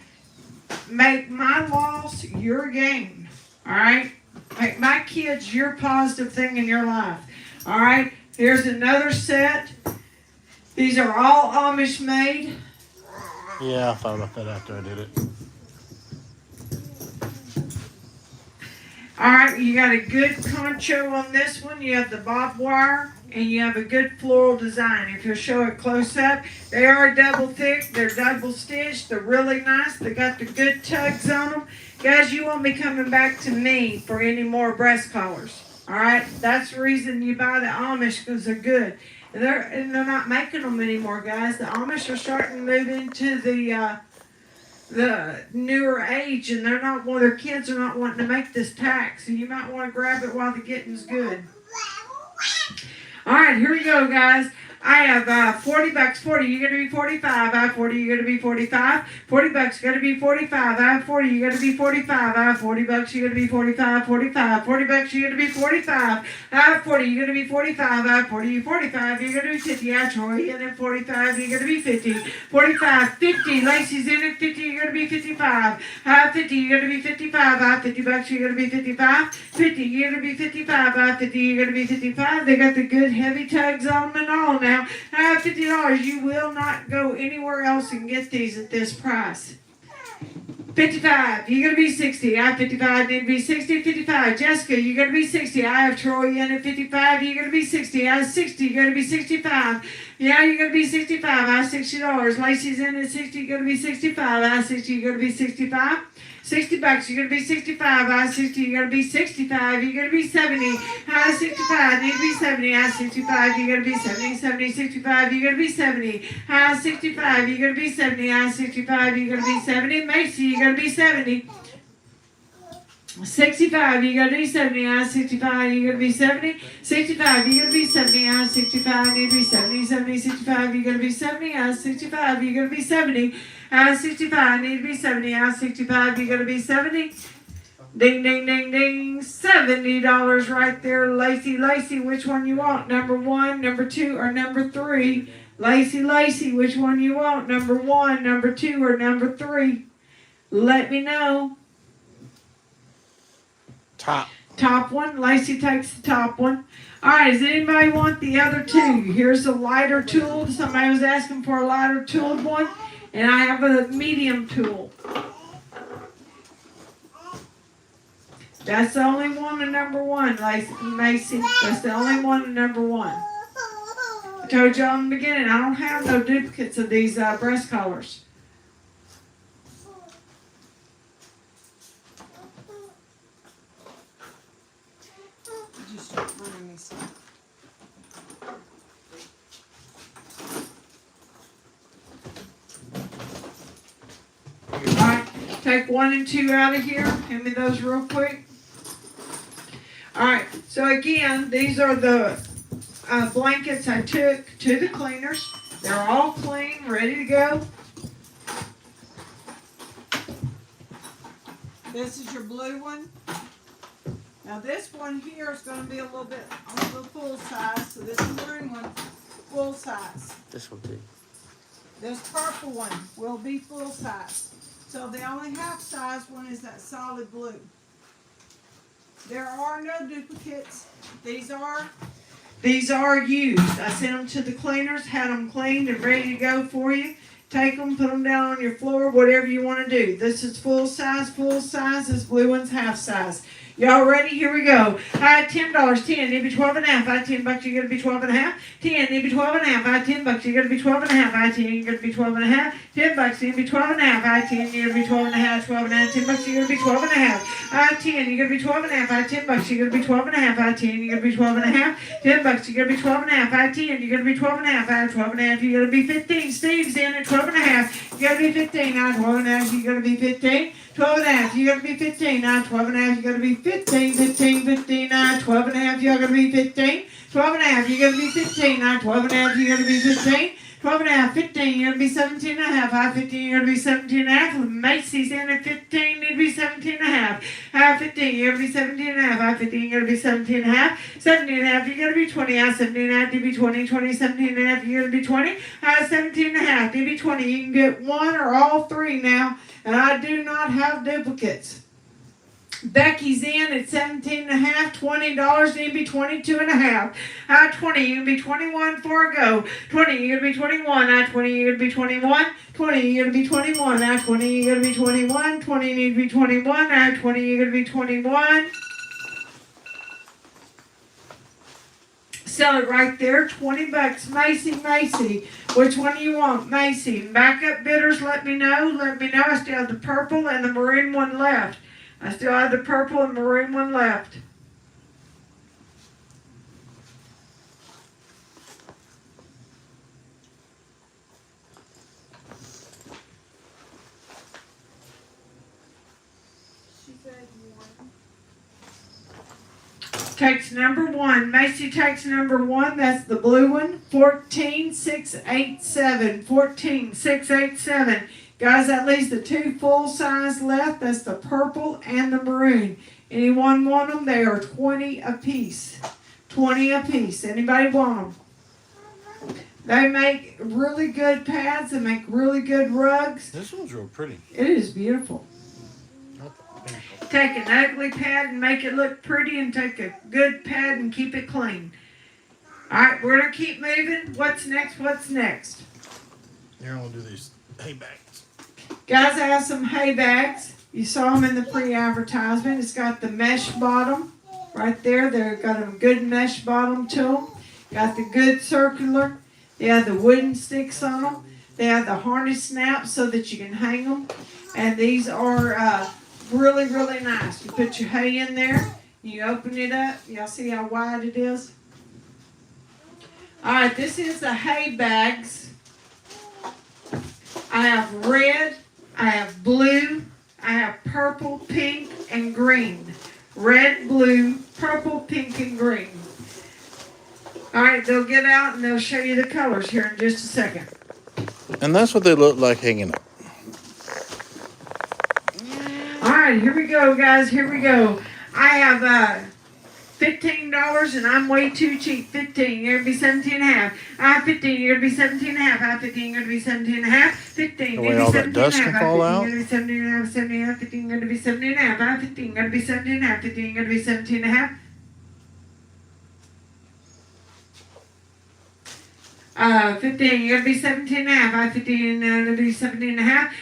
make my loss your gain. All right? Make my kids your positive thing in your life. All right? Here's another set. These are all Amish made. Yeah, I found out that after I did it. All right, you got a good concho on this one. You have the barbed wire, and you have a good floral design. If you'll show it close up, they are double thick. They're double stitched. They're really nice. They got the good tugs on them. Guys, you won't be coming back to me for any more breast collars. All right, that's the reason you buy the Amish, because they're good. And they're not making them anymore, guys. The Amish are starting to move into the newer age, and their kids are not wanting to make this tack, so you might want to grab it while the getting's good. All right, here we go, guys. I have $40, 40, you're going to be 45, I have 40, you're going to be 45, $40, you're going to be 45, I have 40, you're going to be 45, I have $40, you're going to be 45, 45, $40, you're going to be 45, I have 40, you're going to be 45, I have 40, you're 45, you're going to be 50, I have Troy, and then 45, you're going to be 50, 45, 50, Lacey's in it, 50, you're going to be 55, I have 50, you're going to be 55, I have $50, you're going to be 55, 50, you're going to be 55, I have 50, you're going to be 55, they got the good heavy tugs on them and all now. I have $50. You will not go anywhere else and get these at this price. 55. You're going to be 60. I have 55. I need to be 60. 55. Jessica, you're going to be 60. I have Troy in at 55. You're going to be 60. I have 60. You're going to be 65. Yeah, you're going to be 65. I have $60. Lacey's in at 60. You're going to be 65. I have 60. You're going to be 65. $60, you're going to be 65, I have 60, you're going to be 65, you're going to be 70, I have 65, I need to be 70, I have 65, you're going to be 70, 70, 65, you're going to be 70, I have 65, you're going to be 70, I have 65, you're going to be 70, Macy, you're going to be 70. 65, you're going to be 70, I have 65, you're going to be 70, 65, you're going to be 70, I have 65, I need to be 70, 70, 65, you're going to be 70, I have 65, you're going to be 70, I have 65, I need to be 70, I have 65, you're going to be 70, ding, ding, ding, ding, $70 right there, Lacey, which one you want, number 1, number 2, or number 3, Lacey, which one you want, number 1, number 2, or number 3, let me know. Top one. Lacey takes the top one. All right, does anybody want the other two? Here's a lighter tool. Somebody was asking for a lighter tooled one, and I have a medium tool. That's the only one in number 1, Macy. That's the only one in number 1. I told you in the beginning, I don't have no duplicates of these breast collars. Alright, take 1 and 2 out of here. Hand me those real quick. Alright, so again, these are the blankets I took to the cleaners. They're all clean, ready to go. This is your blue one. Now this one here is going to be a little bit on the full size, so this green one, full size. This one too. This purple one will be full size. So the only half size one is that solid blue. There are no duplicates. These are used. I sent them to the cleaners, had them cleaned and ready to go for you. Take them, put them down on your floor, whatever you want to do. This is full size. This blue one's half size. Y'all ready? Here we go. I had $10, 10, need to be 12 and a half. I had $10, you're gonna be 12 and a half. 10, need to be 12 and a half. I had $10, you're gonna be 12 and a half. I had 10, you're gonna be 12 and a half. $10, you're gonna be 12 and a half. I had 10, you're gonna be 12 and a half. 12 and a half. $10, you're gonna be 12 and a half. I had 10, you're gonna be 12 and a half. I had $10, you're gonna be 12 and a half. I had 10, you're gonna be 12 and a half. $10, you're gonna be 12 and a half. I had 10, you're gonna be 12 and a half. I had 12 and a half. You're gonna be 15. Steve's in at 12 and a half. You're gonna be 15. I had 12 and a half. You're gonna be 15. 12 and a half, you're going to be 15, now 12 and a half, you're going to be 15, 15, now 12 and a half, you're going to be 15, 12 and a half, you're going to be 15, now 12 and a half, you're going to be 15, 12 and a half, 15, you're gonna be 17 and a half. High 15, you're gonna be 17 and a half. Macy's in at 15, need to be 17 and a half. High 15, you're gonna be 17 and a half. High 15, you're gonna be 17 and a half. 17 and a half, you're gonna be 20. High 17 and a half, you be 20. 20, 17 and a half, you're gonna be 20. High 17 and a half, you be 20. You can get one or all three now, and I do not have duplicates. Becky's in at 17 and a half, $20, need to be 22 and a half. High 20, you can be 21 for a go. 20, you're gonna be 21. High 20, you're gonna be 21. 20, you're gonna be 21. High 20, you're gonna be 21. 20, need to be 21. High 20, you're gonna be 21. Sell it right there, $20. Macy. Which one do you want? Macy. Backup bidders, let me know. I still have the purple and the maroon one left. I still have the purple and maroon one left. She said one. Takes number one. Macy takes number one. That's the blue one. 14687. 14687. Guys, that leaves the two full size left. That's the purple and the maroon. Anyone want them? They are 20 apiece. 20 apiece. Anybody want them? They make really good pads. They make really good rugs. This one's real pretty. It is beautiful. Take an ugly pad and make it look pretty, and take a good pad and keep it clean. All right, we're going to keep moving. What's next? Here, I'm going to do these hay bags. Guys, I have some hay bags. You saw them in the pre-advertisement. It's got the mesh bottom right there. They've got a good mesh bottom to them. Got the good circular. They have the wooden sticks on them. They have the harness snaps so that you can hang them. And these are really, really nice. You put your hay in there. You open it up. Y'all see how wide it is? All right, this is the hay bags. I have red. I have blue, I have purple, pink, and green. Red, blue, purple, pink, and green. All right, they'll get out and they'll show you the colors here in just a second. And that's what they look like hanging up. All right, here we go, guys. Here we go. I have $15 and I'm way too cheap. 15, you're gonna be 17 and a half. 15, you're gonna be 17 and a half. 15, you're gonna be 17 and a half. 15, The you're way gonna all be that 17 dust and a can half. fall out. 15, you're gonna be 17 and a half. 17 and a half. 15, you're gonna be 17 and a half. 15, you're gonna be 17 and a half. 15, you're gonna be 17 and a half. 15, you're gonna be 17 and a half. 15, you're gonna be 17 and a half.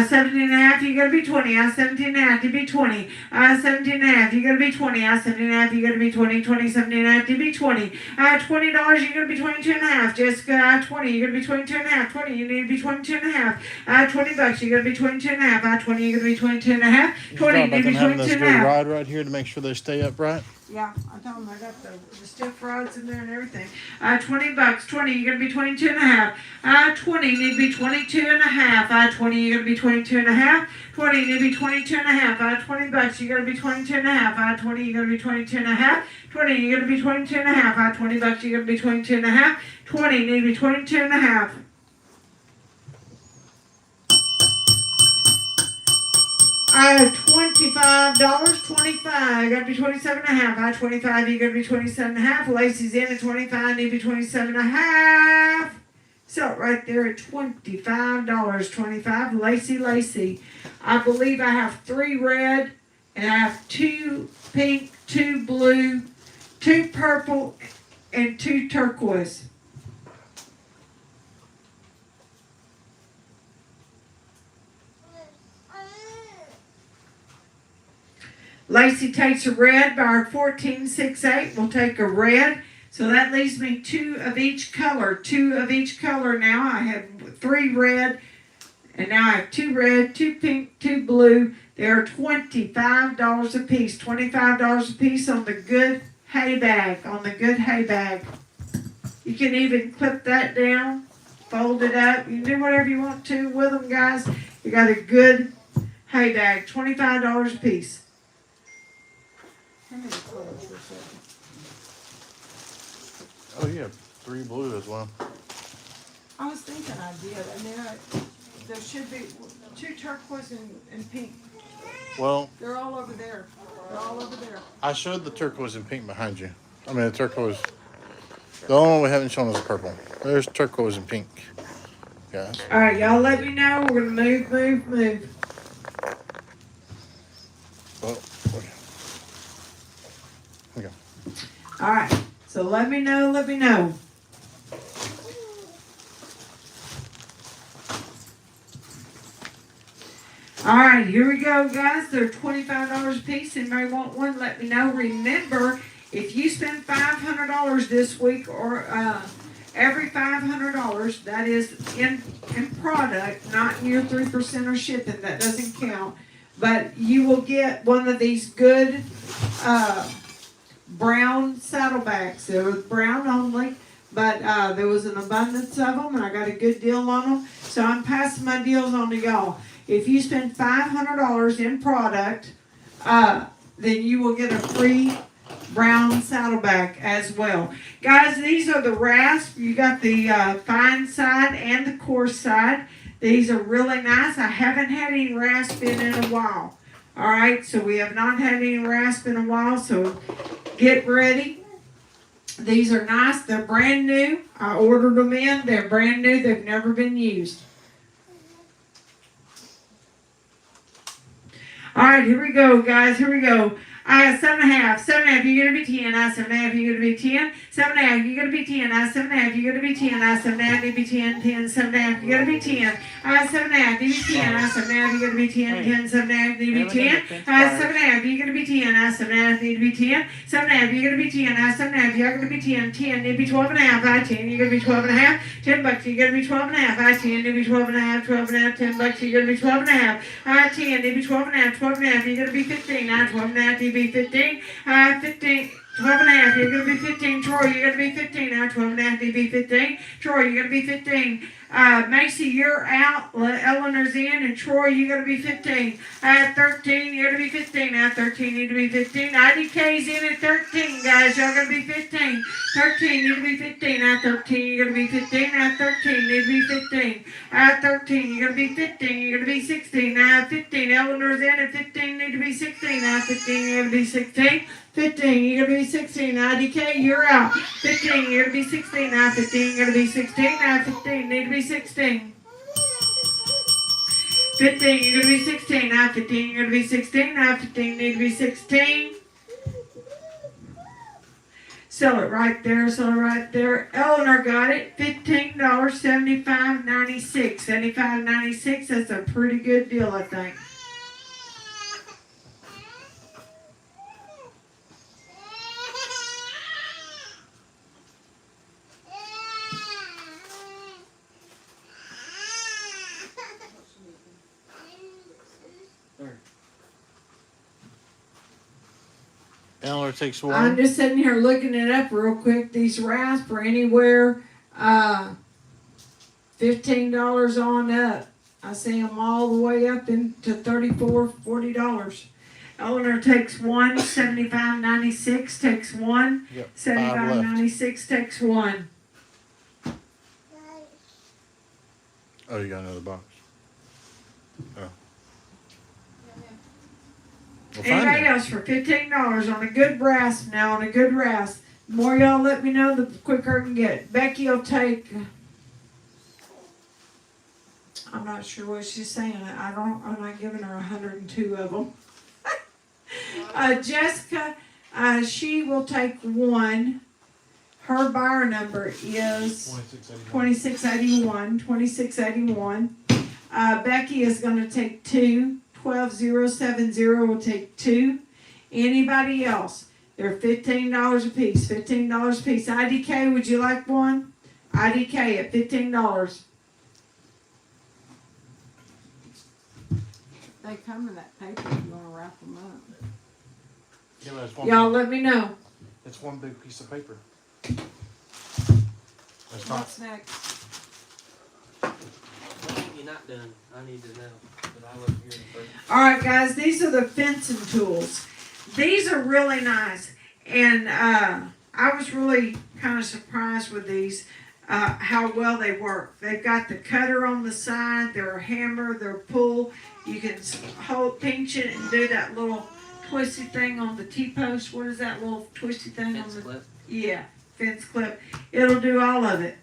17 and a half, you're gonna be 20. 17 and a half, you be 20. 17 and a half, you're gonna be 20. 17 and a half, you're gonna be 20. 17 and a half, you be 20. $20, you're gonna be 22 and a half. Jessica, 20, you're gonna be 22 and a half. 20, you need to be 22 and a half. $20, you're gonna be 22 and a half. 20, you're gonna be 22 and a half. 20, you need to be 22 this and a little half. rod right here to make sure they stay upright. Yeah, I told them I got the stiff rods in there and everything. $20. 20, you're gonna be 22 and a half. 20, you need to be 22 and a half. 20, you're gonna be 22 and a half. 20, you need to be 22 and a half. $20, you're gonna be 22 and a half. 20, you're gonna be 22 and a half. 20, you're gonna be 22 and a half. $20, you're gonna be 22 and a half. 20, you need to be 22 and a half. $25, 25, gotta be 27 and a half. 25, you're gonna be 27 and a half. Lacey's in at 25, need to be 27 and a half. So right there at $25, 25, Lacey. I believe I have 3 red, and I have 2 pink, 2 blue, 2 purple, and 2 turquoise. Lacey takes a red by our 1468. We'll take a red. So that leaves me 2 of each color. 2 of each color now. I have 3 red. And now I have 2 red, 2 pink, 2 blue. They are $25 a piece. $25 a piece on the good hay bag. You can even clip that down, fold it up. You can do whatever you want to with them, guys. You got a good hay bag. $25 a piece. Hand me the colors real quick. Oh, yeah, 3 blue as well. I was thinking I did, and there should be 2 turquoise and pink. Well, They're all over there. They're all over there. I showed the turquoise and pink behind you. I mean, the turquoise. The only one we haven't shown is purple. There's turquoise and pink, guys. Alright, y'all let me know. We're gonna move. Well, okay. Alright, so let me know. Alright, here we go, guys. They're $25 a piece. Anybody want one? Let me know. Remember, if you spend $500 this week or every $500, that is in product, not in your 3% or shipping, that doesn't count. But you will get one of these good brown saddlebags. They were brown only, but there was an abundance of them, and I got a good deal on them. So I'm passing my deals on to y'all. If you spend $500 in product, then you will get a free brown saddlebag as well. Guys, these are the rasp. You got the fine side and the coarse side. These are really nice. I haven't had any rasp in a while. All right, so we have not had any rasp in a while, so get ready. These are nice. They're brand new. I ordered them in. They're brand new. They've never been used. All right, here we go, guys. Here we go. 7.5. 7.5. You're gonna be 10. 7.5. You're gonna be 10. 7.5. You're gonna be 10. 7.5. You're gonna be 10. 7.5. You're gonna be 10. 10. 7.5. You're gonna be 10. 7.5. You're gonna be 10. 7.5. You're gonna be 10. 10. 7.5. You're gonna be 10. 7.5. You're gonna be 10. 7.5. You're gonna be 10. 7.5. You're gonna be 10. 7.5. You're gonna be 10. 10. You'd be 12.5. 10. You're gonna be 12.5. $10. You're gonna be 12.5. 10. You'd be 12.5. 12.5. $10. You're gonna be 12.5. 10. You'd be 12.5. 12.5. You're gonna be 15. 12.5. Be 15, 15, 12.5, you're gonna be 15, Troy, you're gonna be 15, 12.5, you be 15, Troy, you're gonna be 15, Macy, you're out, Eleanor's in, and Troy, you're gonna be 15, 13, you're gonna be 15, 13, you're gonna be 15, IDK's in at 13, guys, y'all gonna be 15, 13, you're gonna be 15, 13, you're gonna be 15, 13, you're gonna be 15, 13, you're gonna be 15, you're gonna be 16, 15, Eleanor's in at 15, need to be 16, 15, you're gonna be 16, 15, you're gonna be 16, IDK, you're out, 15, you're gonna be 16, 15, you're gonna be 16, 15, need to be 16. 15, you're gonna be 16, 15, you're gonna be 16, 15, need to be 16. Sell it right there, sell it right there. Eleanor got it, $15, $75.96. $75.96, that's a pretty good deal, I think. Eleanor takes one. I'm just sitting here looking it up real quick. These rasp are anywhere $15 on up. I see them all the way up into $34, $40. Eleanor takes one, $75.96 takes one, Yep, $75.96 takes one. Oh, you got another box. Oh. We'll find Anybody it. else for $15 on a good rasp now, on a good rasp. The more y'all let me know, the quicker I can get it. Becky will take, I'm not sure what she's saying. I'm not giving her 102 of them. Jessica, she will take one. Her buyer number is 2681. 2681. Becky is going to take two. 12070 will take two. Anybody else? They're $15 a piece. $15 a piece. IDK, would you like one? IDK at $15. They come in that paper if you want to wrap them up. Yeah, but it's one Y'all let me know. It's one big piece of paper. It's not. What's next? You're not done. I need to know. But I look here first. All right, guys, these are the fencing tools. These are really nice, and I was really kind of surprised with these, how well they work. They've got the cutter on the side, they're a hammer, they're a pull. You can pinch it and do that little twisty thing on the T-post. What is that little twisty thing Fence on the? clip. Yeah, fence clip. It'll do all of it,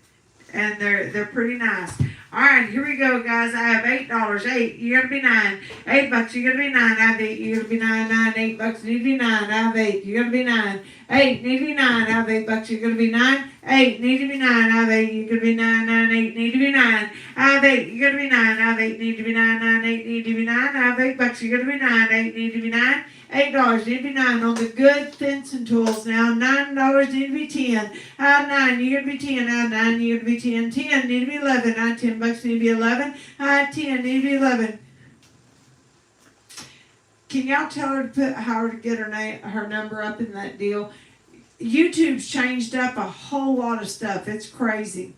and they're pretty nice. All right, here we go, guys. I have $8. 8. You gotta be 9. $8. You gotta be 9. I have 8. You gotta be 9. 9. $8. Need to be 9. I have 8. You gotta be 9. 8. Need to be 9. I have $8. You gotta be 9. 8. Need to be 9. I have 8. You gotta be 9. 9. 8. Need to be 9. I have 8. You gotta be 9. I have 8. Need to be 9. 9. 8. Need to be 9. I have $8. You gotta be 9. 8. Need to be 9. $8 need to be 9 on the good fencing tools now. $9 need to be 10. I have 9, you gotta be 10. I have 9, you gotta be 10. 10 need to be 11. I have $10 need to be 11. I have 10 need to be 11. Can y'all tell her to put how to get her number up in that deal? YouTube's changed up a whole lot of stuff. It's crazy.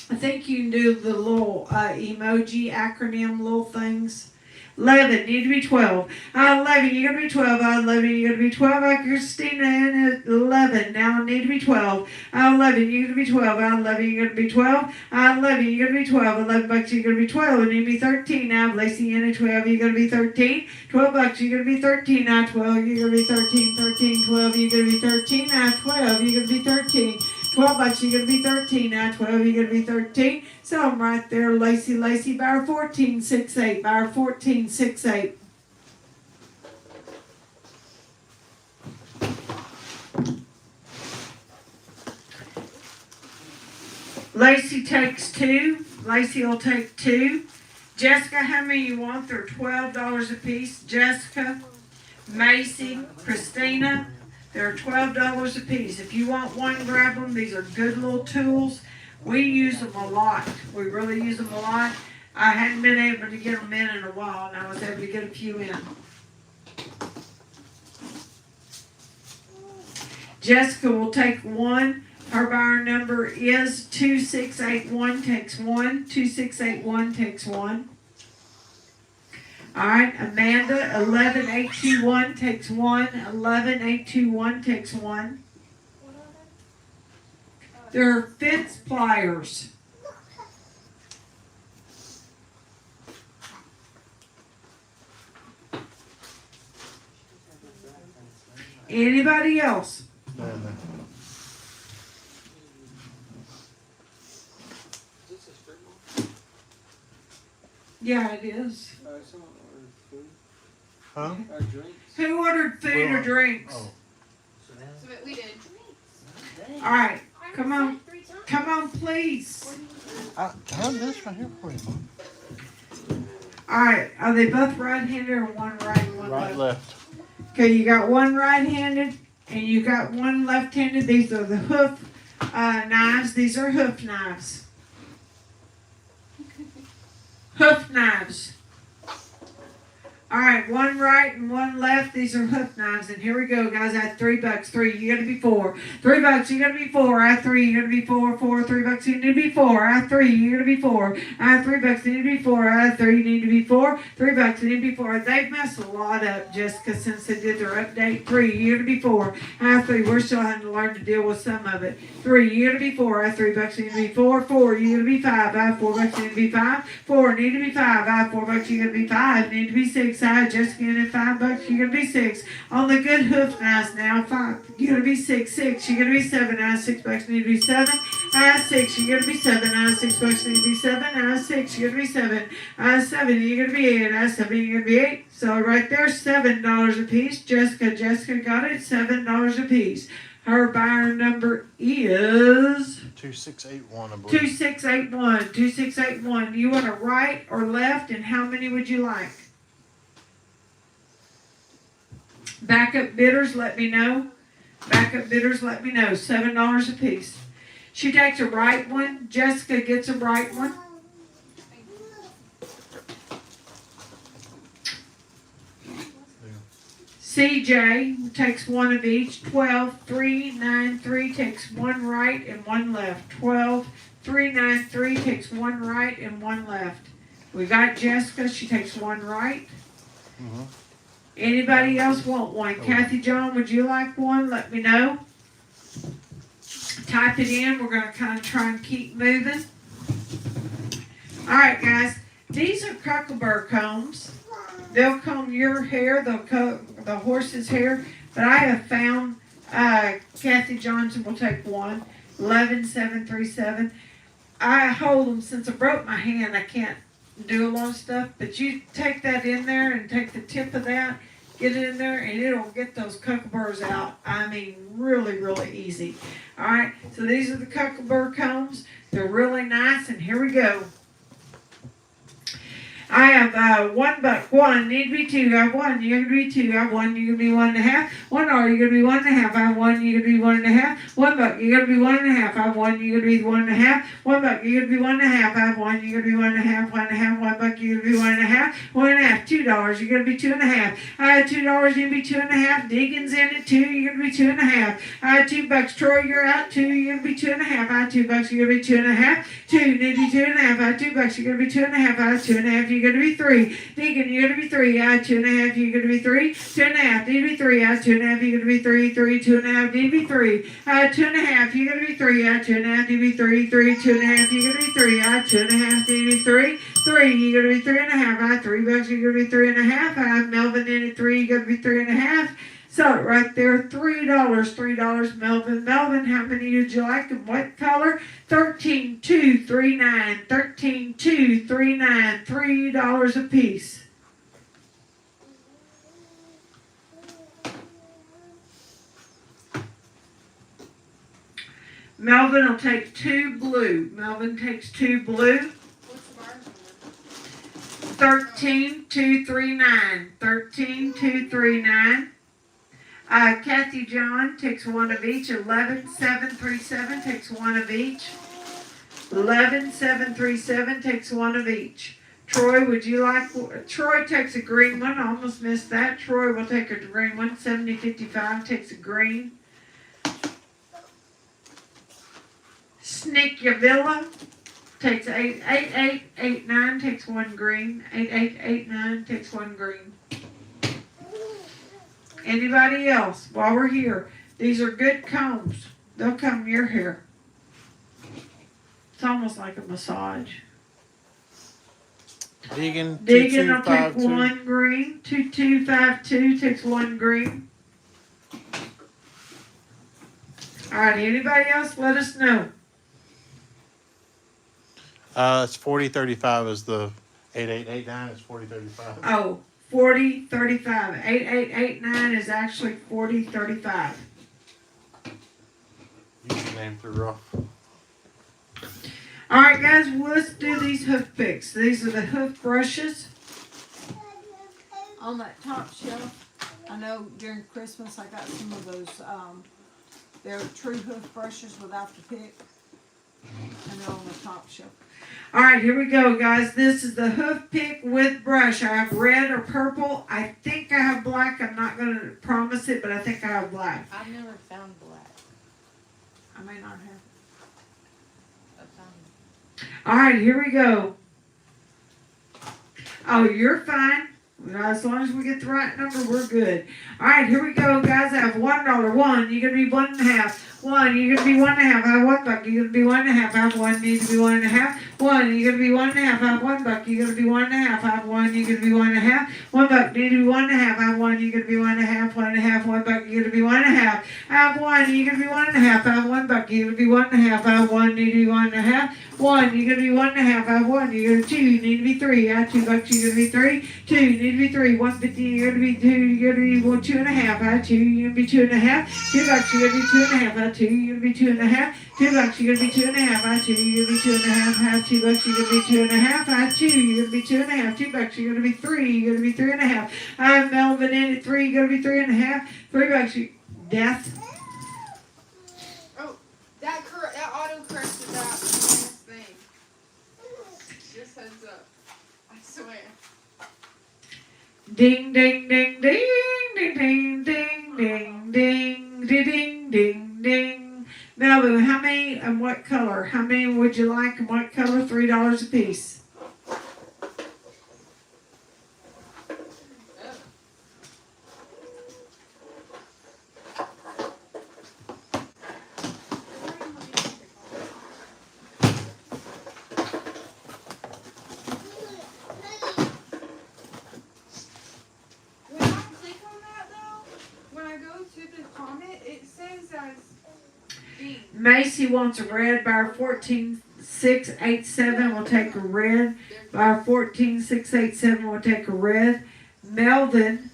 I think you can do the little emoji acronym little things. 11, need to be 12. 11, you gotta be 12. 11, you gotta be 12. Christina in 11. Now I need to be 12. 11, you gotta be 12. 11, you gotta be 12. 11, you gotta be 12. $11, you gotta be 12. You need to be 13. Now Lacey in at 12, you gotta be 13. $12, you gotta be 13. Now 12, you gotta be 13. 13, 12, you gotta be 13. Now 12, you gotta be 13. $12, you gotta be 13. Now 12, you gotta be 13. So I'm right there, Lacey, bar 14, 6, 8, bar 14, 6, 8. Lacey takes 2. Lacey will take 2. Jessica, how many you want? They're $12 a piece. Jessica, Macy, Christina. They're $12 a piece. If you want one, grab them. These are good little tools. We use them a lot. We really use them a lot. I hadn't been able to get them in a while, and I was able to get a few in. Jessica will take 1. Her buyer number is 2681, takes 1. 2681 takes 1. All right, Amanda, 11821 takes 1. 11821 takes 1. They're fence pliers. Anybody else? No. Yeah, it is. Huh? Who ordered food or drinks? Oh. So we did. All right, come on. Come on, please. I have this right here for you, Mom. All right, are they both right-handed or one right and one Right, left? left. Okay, you got one right-handed and you got one left-handed. These are the hoof knives. These are hoof knives. Hoof knives. All right, one right and one left. These are hoof knives. And here we go, guys. I had $3. 3, you gotta be 4. $3, you gotta be 4. I have 3, you gotta be 4. 4, $3, you need to be 4. I have 3, you gotta be 4. I have $3, you need to be 4. I have 3, you need to be 4. $3, you need to be 4. They've messed a lot up, Jessica, since they did their update. 3, you gotta be 4. I have 3. We're still having to learn to deal with some of it. 3, you gotta be 4. I have $3, you need to be 4. 4, you gotta be 5. I have $4, you need to be 5. 4, need to be 5. I have $4, you gotta be 5. Need to be 6. I have just getting it $5, you gotta be 6. On the good hoof knives now, 5, you gotta be 6. 6, you gotta be 7. I have $6, need to be 7. I have 6, you gotta be 7. I have $6, need to be 7. I have 6, you gotta be 7. I have 7, you gotta be 8. I have 7, you gotta be 8. So right there, $7 a piece. Jessica got it, $7 a piece. Her buyer number is 2681, I believe. 2681. 2681. You want a right or left, and how many would you like? Backup bidders, let me know. Backup bidders, let me know. $7 a piece. She takes a right one. Jessica gets a right one. CJ takes one of each. 12, 3, 9, 3 takes one right and one left. 12, 3, 9, 3 takes one right and one left. We got Jessica. She takes one right. Anybody else want one? Kathy John, would you like one? Let me know. Type it in. We're going to kind of try and keep moving. All right, guys. These are Cocklebur combs. They'll comb your hair. They'll comb the horse's hair. But I have found Kathy Johnson will take one. 11737. I hold them since I broke my hand. I can't do a lot of stuff. But you take that in there and take the tip of that, get it in there, and it'll get those Cockleburs out. I mean, really, really easy. All right, so these are the Cocklebur combs. They're really nice, and here we go. I have $1. One, need to be two. I have one. You're gonna be two. I have one. You're gonna be 1.5. $1. You're gonna be 1.5. I have one. You're gonna be 1.5. $1. You're gonna be 1.5. I have one. You're gonna be 1.5. $1. You're gonna be 1.5. I have one. You're gonna be 1.5. 1.5. $1. You're gonna be 1.5. 1.5. $2. You're gonna be 2.5. I have $2. You're gonna be 2.5. Diggins in it 2. You're gonna be 2.5. I have $2. Troy, you're out 2. You're gonna be 2.5. I have $2. You're gonna be 2.5. 2. Need to be 2.5. I have $2. You're gonna be 2.5. I have 2.5. You're gonna be 3. Deacon, you're gonna be 3. I have 2.5. You're gonna be 3. 2.5. Need to be 3. I have 2.5. You're gonna be 3. 3. 2.5. Need to be 3. I have 2.5. You're gonna be 3. I have 2.5. Need to be 3. 3. 2.5. You're gonna be 3. I have 2.5. Need to be 3. 3. You're gonna be 3.5. I have $3. You're gonna be 3.5. I have Melvin in at 3. You're gonna be 3.5. So right there, $3. $3, Melvin. Melvin, how many would you like and what color? 13,239. 13,239. $3 a piece. Melvin will take 2 blue. Melvin takes 2 blue. What's the margin? 13,239. 13,239. Kathy John takes 1 of each. 11,737 takes 1 of each. 11,737 takes 1 of each. Troy, would you like? Troy takes a green one. I almost missed that. Troy will take a green one. 7055 takes a green. Sneakyavilla takes 8889 takes 1 green. 8889 takes 1 green. Anybody else? While we're here, these are good combs. They'll comb your hair. It's almost like a massage. Deegan, Diggin will take 2252. 1 green. 2252 takes 1 green. All right, anybody else? Let us know. It's 4035 is the 8889 is 4035. Oh, 4035. 8889 is actually 4035. Username through rough. All right, guys, well, let's do these hoof picks. These are the hoof brushes. On that top shelf, I know during Christmas I got some of those, they're true hoof brushes without the pick. And they're on the top shelf. All right, here we go, guys. This is the hoof pick with brush. I have red or purple. I think I have black. I'm not going to promise it, but I think I have black. I've never found black. I may not have. I found All right, here we go. Oh, you're fine. As long as we get the right number, we're good. All right, here we go, guys. I have $1. 1. You're going to be 1.5. 1. You're going to be 1.5. I have $1. You're going to be 1.5. I have 1. Need to be 1.5. 1. You're going to be 1.5. I have $1. You're going to be 1.5. I have 1. You're going to be 1.5. $1. Need to be 1.5. I have 1. You're going to be 1.5. 1.5. $1. You're going to be 1.5. I have 1. You're going to be 1.5. I have $1. You're going to be 1.5. I have 1. Need to be 1.5. 1. You're going to be 1.5. I have 1. You're going to be 2. You need to be 3. I have $2. You're going to be 3. 2. You need to be 3. 150. You're going to be 2. You're going to be 2.5. I have 2. You're going to be 2.5. $2. You're going to be 2.5. I have 2. You're going to be 2.5. $2. You're going to be 2.5. I have 2. You're going to be 2.5. I have $2. You're going to be 2.5. I have 2. You're going to be 2.5. $2. You're going to be 3. You're going to be 3.5. I have Melvin in at 3. You're going to be 3.5. $3. Death. Oh, that auto corrected that last thing. Just heads up. I swear. Ding, ding, ding, ding, ding, ding, ding, ding, ding, ding, ding, ding. Melvin, how many and what color? How many would you like and what color? $3 a piece. to the comment, it says as D. Macy wants a red bar 14687. We'll take a red. Bar 14687. We'll take a red. Melvin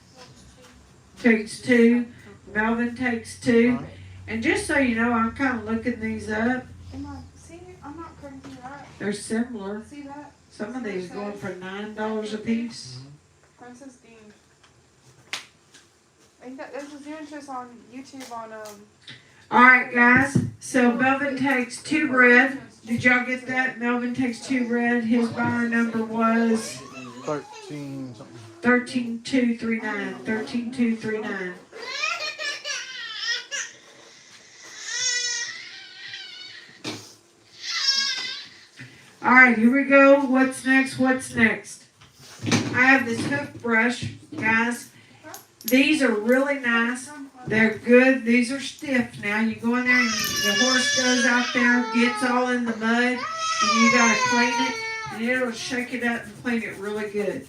takes 2. Melvin takes 2. And just so you know, I'm kind of looking these up. See, I'm not crazy, right? They're similar. See that? Some of these going for $9 a piece. Princess Dean. I think that this was doing this on YouTube on Alright guys, so Melvin takes 2 red. Did y'all get that? Melvin takes 2 red. His buyer number was 13 something. 13239. 13239. Alright, here we go. What's next? What's next? I have this hoof brush, guys. These are really nice. They're good. These are stiff now. You go in there and the horse goes out there, gets all in the mud, and you gotta clean it, and it'll shake it up and clean it really good.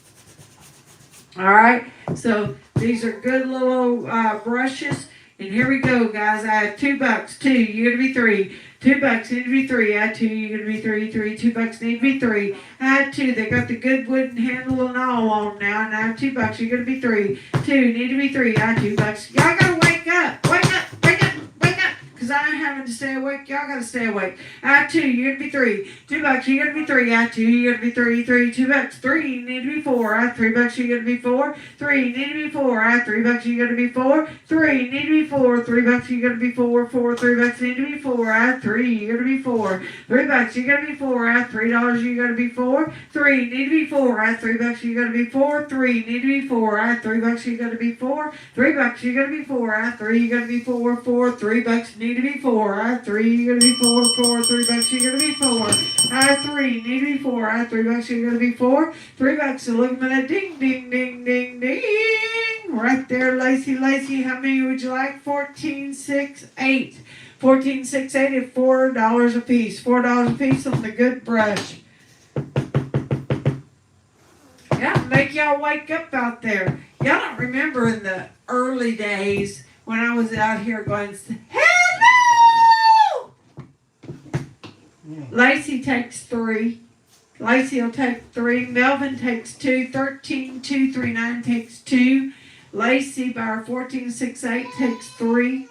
Alright, so these are good little brushes. And here we go, guys. I have $2. 2, you're gonna be 3. $2 need to be 3. I had 2, you're gonna be 3. $2 need to be 3. I had 2. They got the good wooden handle and all on them now. And I have $2. You're gonna be 3. 2 need to be 3. I had $2. Y'all gotta wake up. Wake up. Wake up. Wake up. Cause I'm having to stay awake. Y'all gotta stay awake. I have 2. You're gonna be 3. $2. You're gonna be 3. I have 2. You're gonna be 3. $2. 3 you need to be 4. I have $3. You're gonna be 4. 3 you need to be 4. I have $3. You're gonna be 4. 3 you need to be 4. $3 you're gonna be 4. $3 need to be 4. I have 3. You're gonna be 4. $3 you're gonna be 4. I have $3. You're gonna be 4. 3 need to be 4. I have $3. You're gonna be 4. 3 need to be 4. I have $3. You're gonna be 4. $3 you're gonna be 4. I have 3. You're gonna be 4. $3 need to be 4. I have 3. You're gonna be 4. $3 you're gonna be 4. I have 3. Need to be 4. I have $3. You're gonna be 4. $3. So look at that ding ding ding ding ding right there, Lacey. How many would you like? 14, 6, 8. 14, 6, 8 at $4 a piece. $4 a piece on the good brush. Yeah, make y'all wake up out there. Y'all don't remember in the early days when I was out here going, hello! Lacey takes 3. Lacey will take 3. Melvin takes 2. 13239 takes 2. Lacey by 1468 takes 3.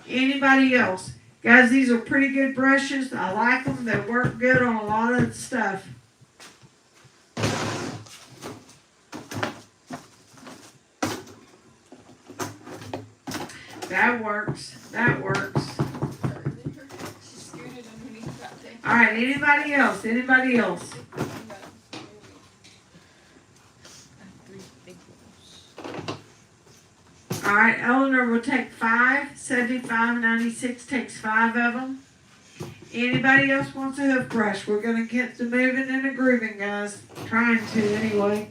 Anybody else? Guys, these are pretty good brushes. I like them. They work good on a lot of stuff. That works. That works. All right, anybody else? Anybody else? All right, Eleanor will take 5. 75.96 takes 5 of them. Anybody else wants a hoof brush? We're going to get to moving and a grooving, guys. Trying to, anyway.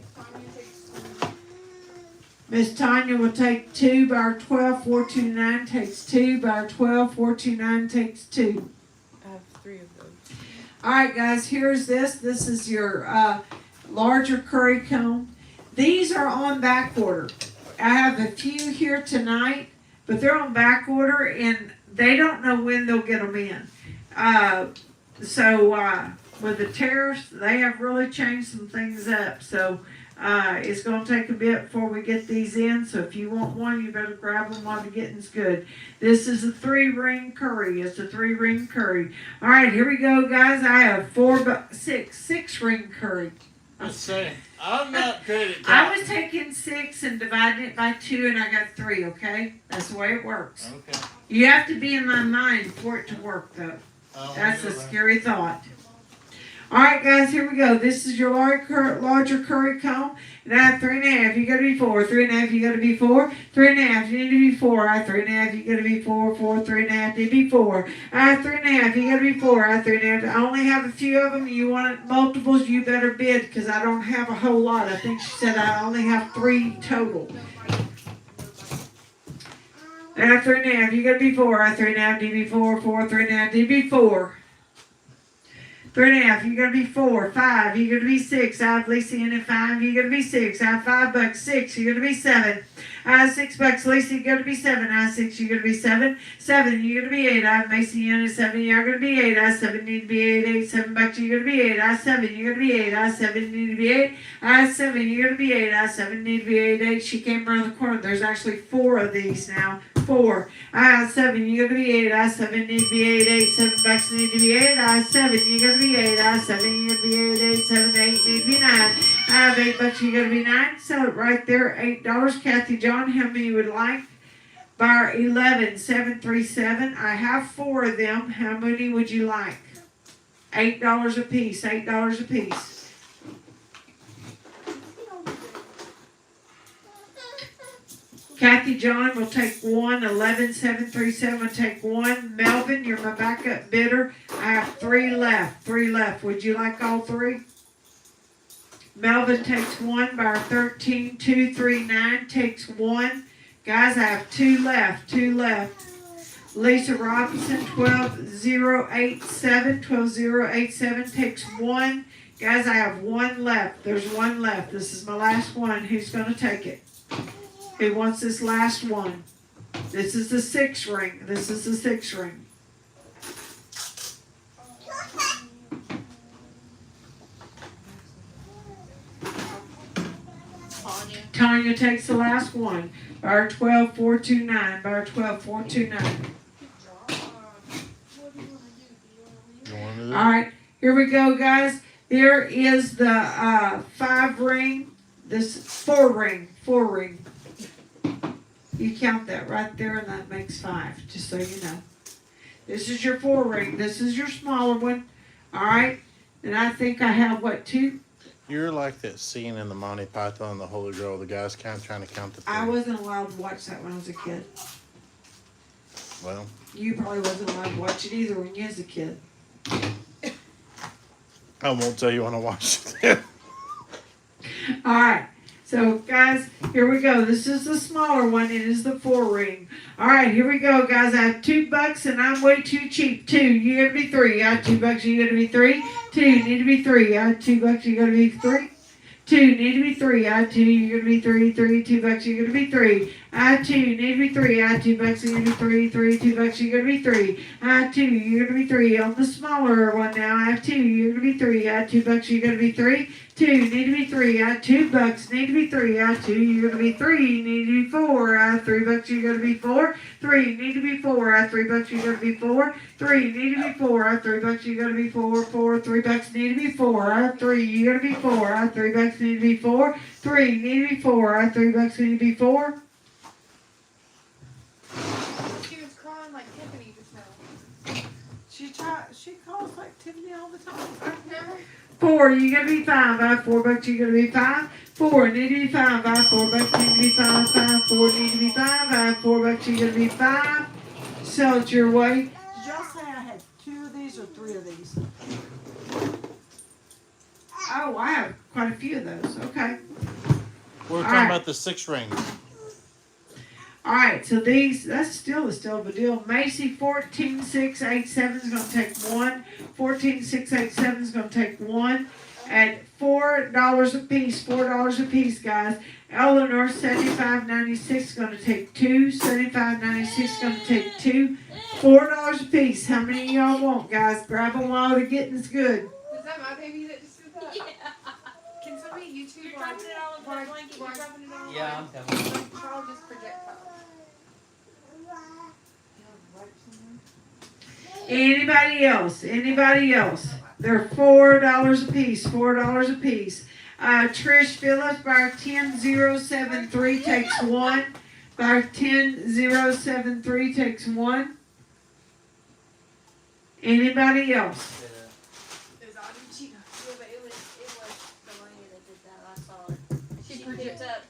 Miss Tanya will take 2. Bar 12, 429 takes 2. Bar 12, 429 takes 2. I have 3 of those. All right, guys, here's this. This is your larger curry comb. These are on back order. I have a few here tonight, but they're on back order, and they don't know when they'll get them in. So with the tariffs, they have really changed some things up. So it's going to take a bit before we get these in. So if you want one, you better grab them while the getting's good. This is a 3-ring curry. It's a 3-ring curry. All right, here we go, guys. I have 6-ring curry. Just saying, I'm not good at I that. was taking 6 and dividing it by 2, and I got 3, okay? That's the way it works. Okay. You have to be in my mind for it to work, though. That's a scary thought. All right, guys, here we go. This is your larger curry comb. And I have 3.5. You got to be 4. 3.5. You got to be 4. 3.5. You need to be 4. I have 3.5. You got to be 4. 4. 3.5. You be 4. I have 3.5. You got to be 4. I have 3.5. I only have a few of them. You want multiples? You better bid because I don't have a whole lot. I think she said I only have 3 total. I have 3.5. You got to be 4. I have 3.5. You be 4. 4. 3.5. You be 4. 3.5, you gotta be 4. 5, you gotta be 6. I have Lacey in at 5, you gotta be 6. I have $5. 6, you gotta be 7. I have $6. Lisa, you're gonna be 7. I have 6, you're gonna be 7. 7, you're gonna be 8. I have Macy, you're gonna be 7, you're gonna be 8. I have 7, need to be 8. 8, $7, you're gonna be 8. I have 7, you're gonna be 8. I have 7, need to be 8. I have 7, you're gonna be 8. I have 7, need to be 8. 8, she came around the corner. There's actually 4 of these now. 4. I have 7, you're gonna be 8. I have 7, need to be 8. 8, $7 need to be 8. I have 7, you're gonna be 8. I have 7, you're gonna be 8. 8, 7, 8 need to be 9. I have $8, you're gonna be 9. Sell it right there, $8. Kathy John, how many would like? Bar 11, 737. I have 4 of them. How many would you like? $8 a piece. $8 a piece. Kathy John will take 1. 11, 737 will take 1. Melvin, you're my backup bidder. I have 3 left. 3 left. Would you like all 3? Melvin takes 1. Bar 13, 239 takes 1. Guys, I have 2 left. 2 left. Lisa Robinson, 12087. 12087 takes 1. Guys, I have 1 left. There's 1 left. This is my last one. Who's going to take it? Who wants this last one? This is the 6 ring. This is the 6 ring. Tanya takes the last one. Bar 12429. Bar 12429. All right, here we go, guys. There is the 5 ring. This 4 ring. 4 ring. You count that right there, and that makes 5. Just so you know. This is your 4 ring. This is your smaller one. All right, and I think I have what, 2? You're like that scene in the Monty Python and the Holy Grail. The guy's trying to count the. I wasn't allowed to watch that when I was a kid. Well, You probably wasn't allowed to watch it either when you was a kid. I won't tell you when I watch it. All right. So, guys, here we go. This is the smaller one. It is the 4 ring. All right, here we go, guys. I have $2, and I'm way too cheap. 2. You gotta be 3. I have $2. You gotta be 3. 2. Need to be 3. I have $2. You gotta be 3. 2. Need to be 3. I have 2. You gotta be 3. 3. $2. You gotta be 3. I have 2. Need to be 3. I have $2. You gotta be 3. 3. $2. You gotta be 3. I have 2. You gotta be 3. On the smaller one now, I have 2. You gotta be 3. I have $2. You gotta be 3. 2, need to be 3. I have $2. Need to be 3. I have 2. You're gonna be 3. Need to be 4. I have $3. You're gonna be 4. 3. Need to be 4. I have $3. You're gonna be 4. 3. Need to be 4. I have $3. You're gonna be 4. 4. $3. Need to be 4. I have 3. You're gonna be 4. I have $3. Need to be 4. 3. Need to be 4. I have $3. Need to be 4. She was crying like Tiffany just now. She calls like Tiffany all the time. 4, you gotta be 5. I have $4. You gotta be 5. 4, need to be 5. I have $4. Need to be 5. 5. 4, need to be 5. I have $4. You gotta be 5. Sell it your way. Did y'all say I had 2 of these or 3 of these? Oh, I have quite a few of those. Okay. We're talking right. about the 6 ring. All right, so these, that's still of a deal. Macy 14687 is going to take 1. 14687 is going to take 1 at $4 a piece. $4 a piece, guys. Eleanor 7596 is going to take 2. 7596 is going to take 2. $4 a piece. How many of y'all want, guys? Grab them while the getting's good. Was that my baby that just did that? Yeah. Can somebody YouTube You're dropping it all over the blanket. You're dropping it all Yeah, I'm coming. Charles just projectile. Anybody else? Anybody else? They're $4 a piece. $4 a piece. Trish Phillips, bar 10073 takes 1. Bar 10073 takes 1. Anybody else? It was Audrey. Yeah, but it was Delaney that did that. I saw it. She picked up.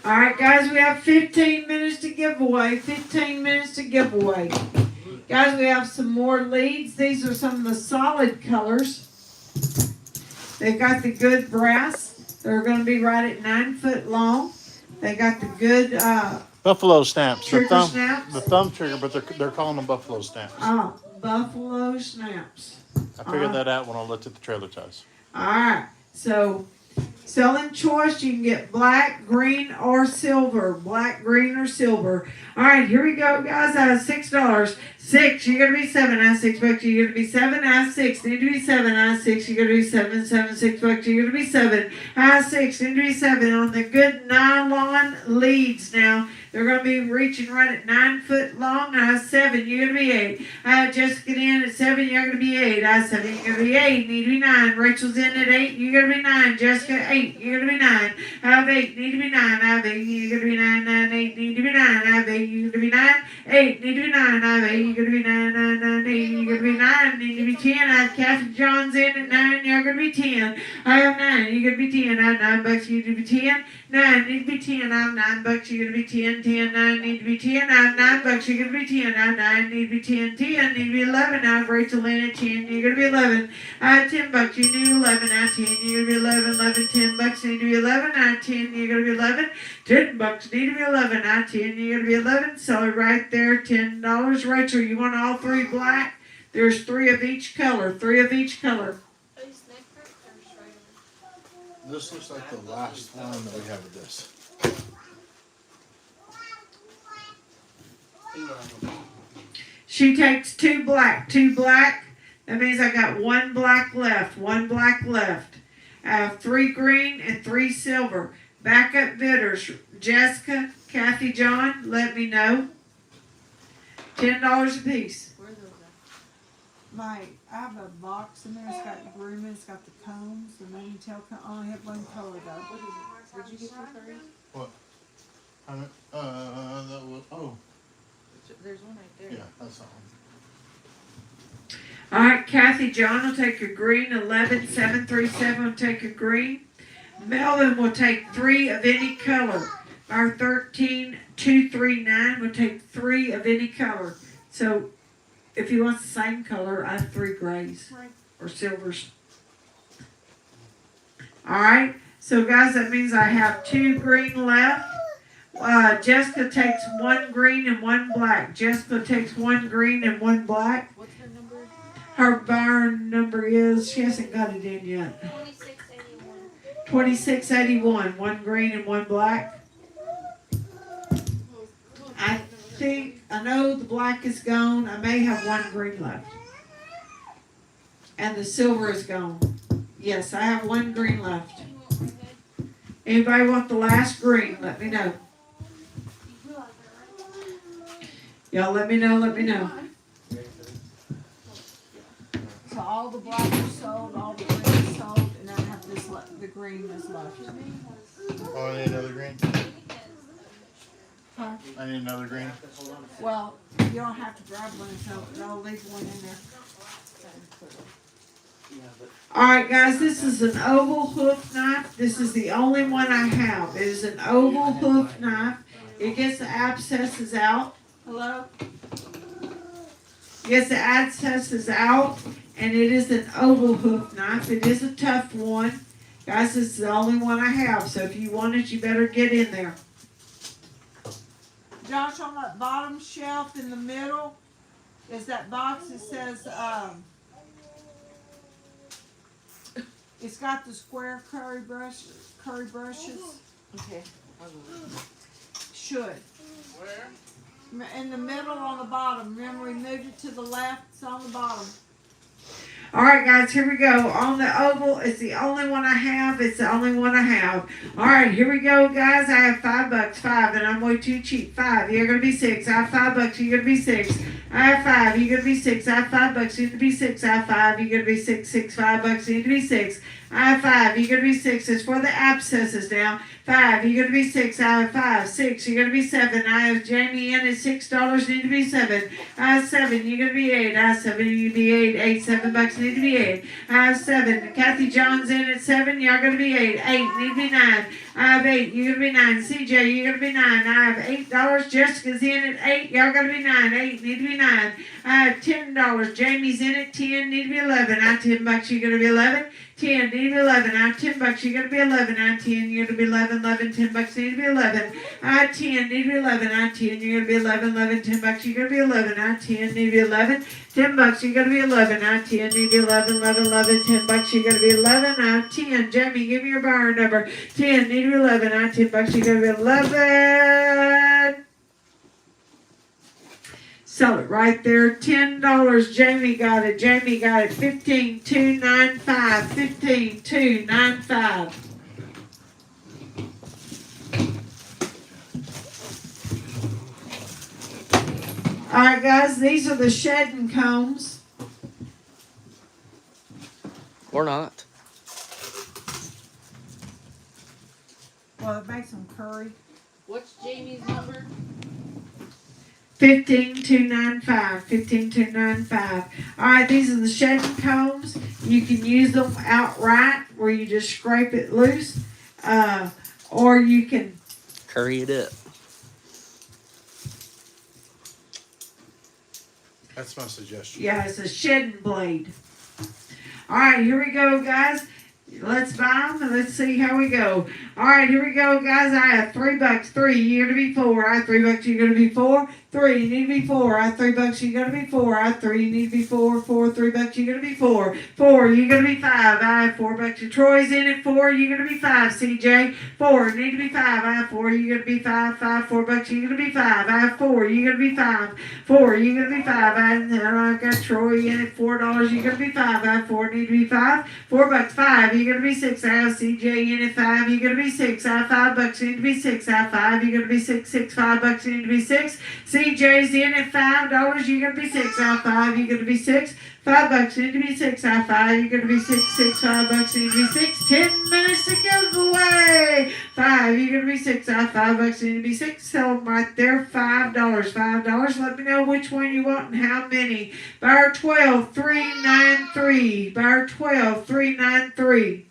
All right, guys, we have 15 minutes to give away. 15 minutes to give away. Guys, we have some more leads. These are some of the solid colors. They've got the good brass. They're going to be right at 9 foot long. They got the good Buffalo stamps. trigger snaps. The thumb trigger, but they're calling them buffalo stamps. Buffalo snaps. I figured that out when I looked at the trailer ties. All right, so Selling choice, you can get black, green, or silver. Black, green, or silver. All right, here we go, guys. I have $6. 6, you're gonna be 7. I have $6. You're gonna be 7. I have 6. Need to be 7. I have 6. You're gonna be 7. 7, $6. You're gonna be 7. I have 6. Need to be 7 on the good nylon leads now. They're going to be reaching right at 9 foot long. I have 7. You're going to be 8. I have Jessica in at 7. You're going to be 8. I have 7. You're going to be 8. Need to be 9. Rachel's in at 8. You're going to be 9. Jessica 8. You're going to be 9. I have 8. Need to be 9. I have 8. You're going to be 9. 9. 8. Need to be 9. I have 8. You're going to be 9. 8. Need to be 9. I have 8. You're going to be 9. 9. 9. 8. You're going to be 9. Need to be 10. I have Kathy John's in at 9. You're going to be 10. I have 9. You're going to be 10. I have $9. You're going to be 10. 9. Need to be 10. I have $9. You're going to be 10. 10. 9. Need to be 10. I have $9. You're going to be 10. I have 9. Need to be 10. 10. Need to be 11. I have Rachel in at 10. You're going to be 11. I have $10. You need 11. I have 10. You're going to be 11. 11. $10. Need to be 11. I have 10. You're going to be 11. $10. Need to be 11. I have 10. You're going to be 11. So right there, $10. Rachel, you want all 3 black? There's 3 of each color. 3 of each color. This looks like the last one that we have of this. She takes 2 black. 2 black. That means I got 1 black left. 1 black left. I have 3 green and 3 silver. Backup bidders. Jessica, Kathy, John, let me know. $10 a piece. Where are those I have a box in there, it's got the grooming, it's got the combs, the mane and tail comb, I only have one color though. at? Where'd you get the 3? That was, oh, There's one right there. yeah, that's all. Alright, Kathy, John will take a green. 11737 will take a green. Melvin will take 3 of any color. Our 13239 will take 3 of any color. So if he wants the same color, I have 3 grays or silvers. Alright, so guys, that means I have 2 green left. Jessica takes 1 green and 1 black. Jessica takes 1 green and 1 black. What's her number? Her barn number is, she hasn't got it in yet. 2681. 2681. 1 green and 1 black. I know the black is gone. I may have 1 green left. And the silver is gone. Yes, I have 1 green left. Anybody want the last green? Let me know. Y'all let me know, let me know. So all the black are sold, all the green is sold, and I have this the green is left. Oh, I need another green? Huh? I need another green? Well, you don't have to grab one, so I'll leave one in there. Alright guys, this is an oval hoof knife. This is the only one I have. It is an oval hoof knife. It gets the abscesses out. Hello? Gets the abscesses out, and it is an oval hoof knife. It is a tough one. Guys, this is the only one I have, so if you want it, you better get in there. Josh, on that bottom shelf in the middle is that box that says, it's got the square curry brushes. Okay. Should. Where? In the middle on the bottom. Remember we moved it to the left? It's on the bottom. Alright guys, here we go. On the oval, it's the only one I have. It's the only one I have. Alright, here we go guys. I have $5. 5, and I'm way too cheap. 5, you're gonna be 6. I have $5, you're gonna be 6. I have 5, you're gonna be 6. I have $5, you're gonna be 6. I have 5, you're gonna be 6. $5, you're gonna be 6. I have 5, you're gonna be 6. It's for the abscesses now. 5, you're gonna be 6. I have 5. 6, you're gonna be 7. I have Jamie in at $6, need to be 7. I have 7, you're gonna be 8. I have 7, you're gonna be 8. 8, $7 need to be 8. I have 7. Kathy John's in at 7, you're gonna be 8. 8, need to be 9. I have 8, you're gonna be 9. CJ, you're gonna be 9. I have $8. Jessica's in at 8, y'all gonna be 9. 8, need to be 9. I have $10. Jamie's in at 10, need to be 11. I have $10, you're gonna be 11. 10, need to be 11. I have $10, you gotta be 11. I have 10, you gotta be 11, 11, $10, need to be 11. I have 10, need to be 11. I have 10, you gotta be 11, 11, $10, you gotta be 11. I have 10, need to be 11. $10, you gotta be 11. I have 10, need to be 11, 11, 11, $10, you gotta be 11. I have 10. Jamie, give me your bar number. 10, need to be 11. I have $10, you gotta be 11. Sell it right there. $10. Jamie got it. Jamie got it. 15,295. 15,295. All right, guys. These are the shedding combs. Or not. Well, it makes them curry. What's Jamie's number? 15,295. 15,295. All right, these are the shedding combs. You can use them outright where you just scrape it loose, or you can Curry it up. That's my suggestion. Yeah, it's a shedding blade. All right, here we go, guys. Let's buy them and let's see how we go. All right, here we go, guys. I have $3. 3, you're gonna be 4. I have $3, you're gonna be 4. 3, you need to be 4. I have $3, you gotta be 4. I have 3, you need to be 4. 4, $3, you gotta be 4. 4, you gotta be 5. I have $4. Troy's in at 4, you gotta be 5. CJ, 4, you need to be 5. I have 4, you gotta be 5. 5, $4, you gotta be 5. I have 4, you gotta be 5. 4, you gotta be 5. I've got Troy in at $4, you gotta be 5. I have 4, need to be 5. $4, 5, you gotta be 6. I have CJ in at 5, you gotta be 6. I have $5, you need to be 6. I have 5, you gotta be 6. $5, you need to be 6. CJ's in at $5, you gotta be 6. I have 5, you gotta be 6. $5, you need to be 6. I have 5, you gotta be 6. $5, you need to be 6. 10 minutes to give away. 5, you gotta be 6. I have $5, you need to be 6. Sell them right there. $5. $5. Let me know which one you want and how many. Bar 12, 393. Bar 12, 393.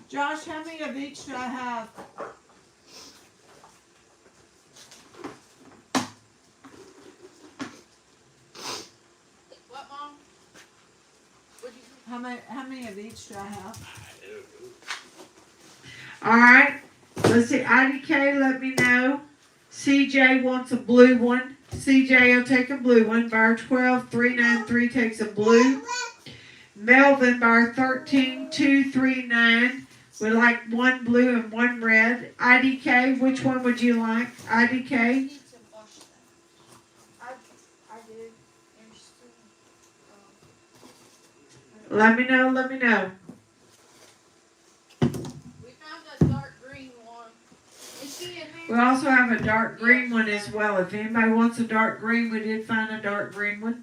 Josh, how many of each do I have? What, Mom? What'd you say? How many of each do I have? All right. Let's see. IDK, let me know. CJ wants a blue one. CJ will take a blue one. Bar 12, 393 takes a blue. Melvin, bar 13, 239. We like one blue and one red. IDK, which one would you like? IDK? I need to wash that. I did. There's still, Let me know, let me know. We found that dark green one. Is she in We there? also have a dark green one as well. If anybody wants a dark green, we did find a dark green one.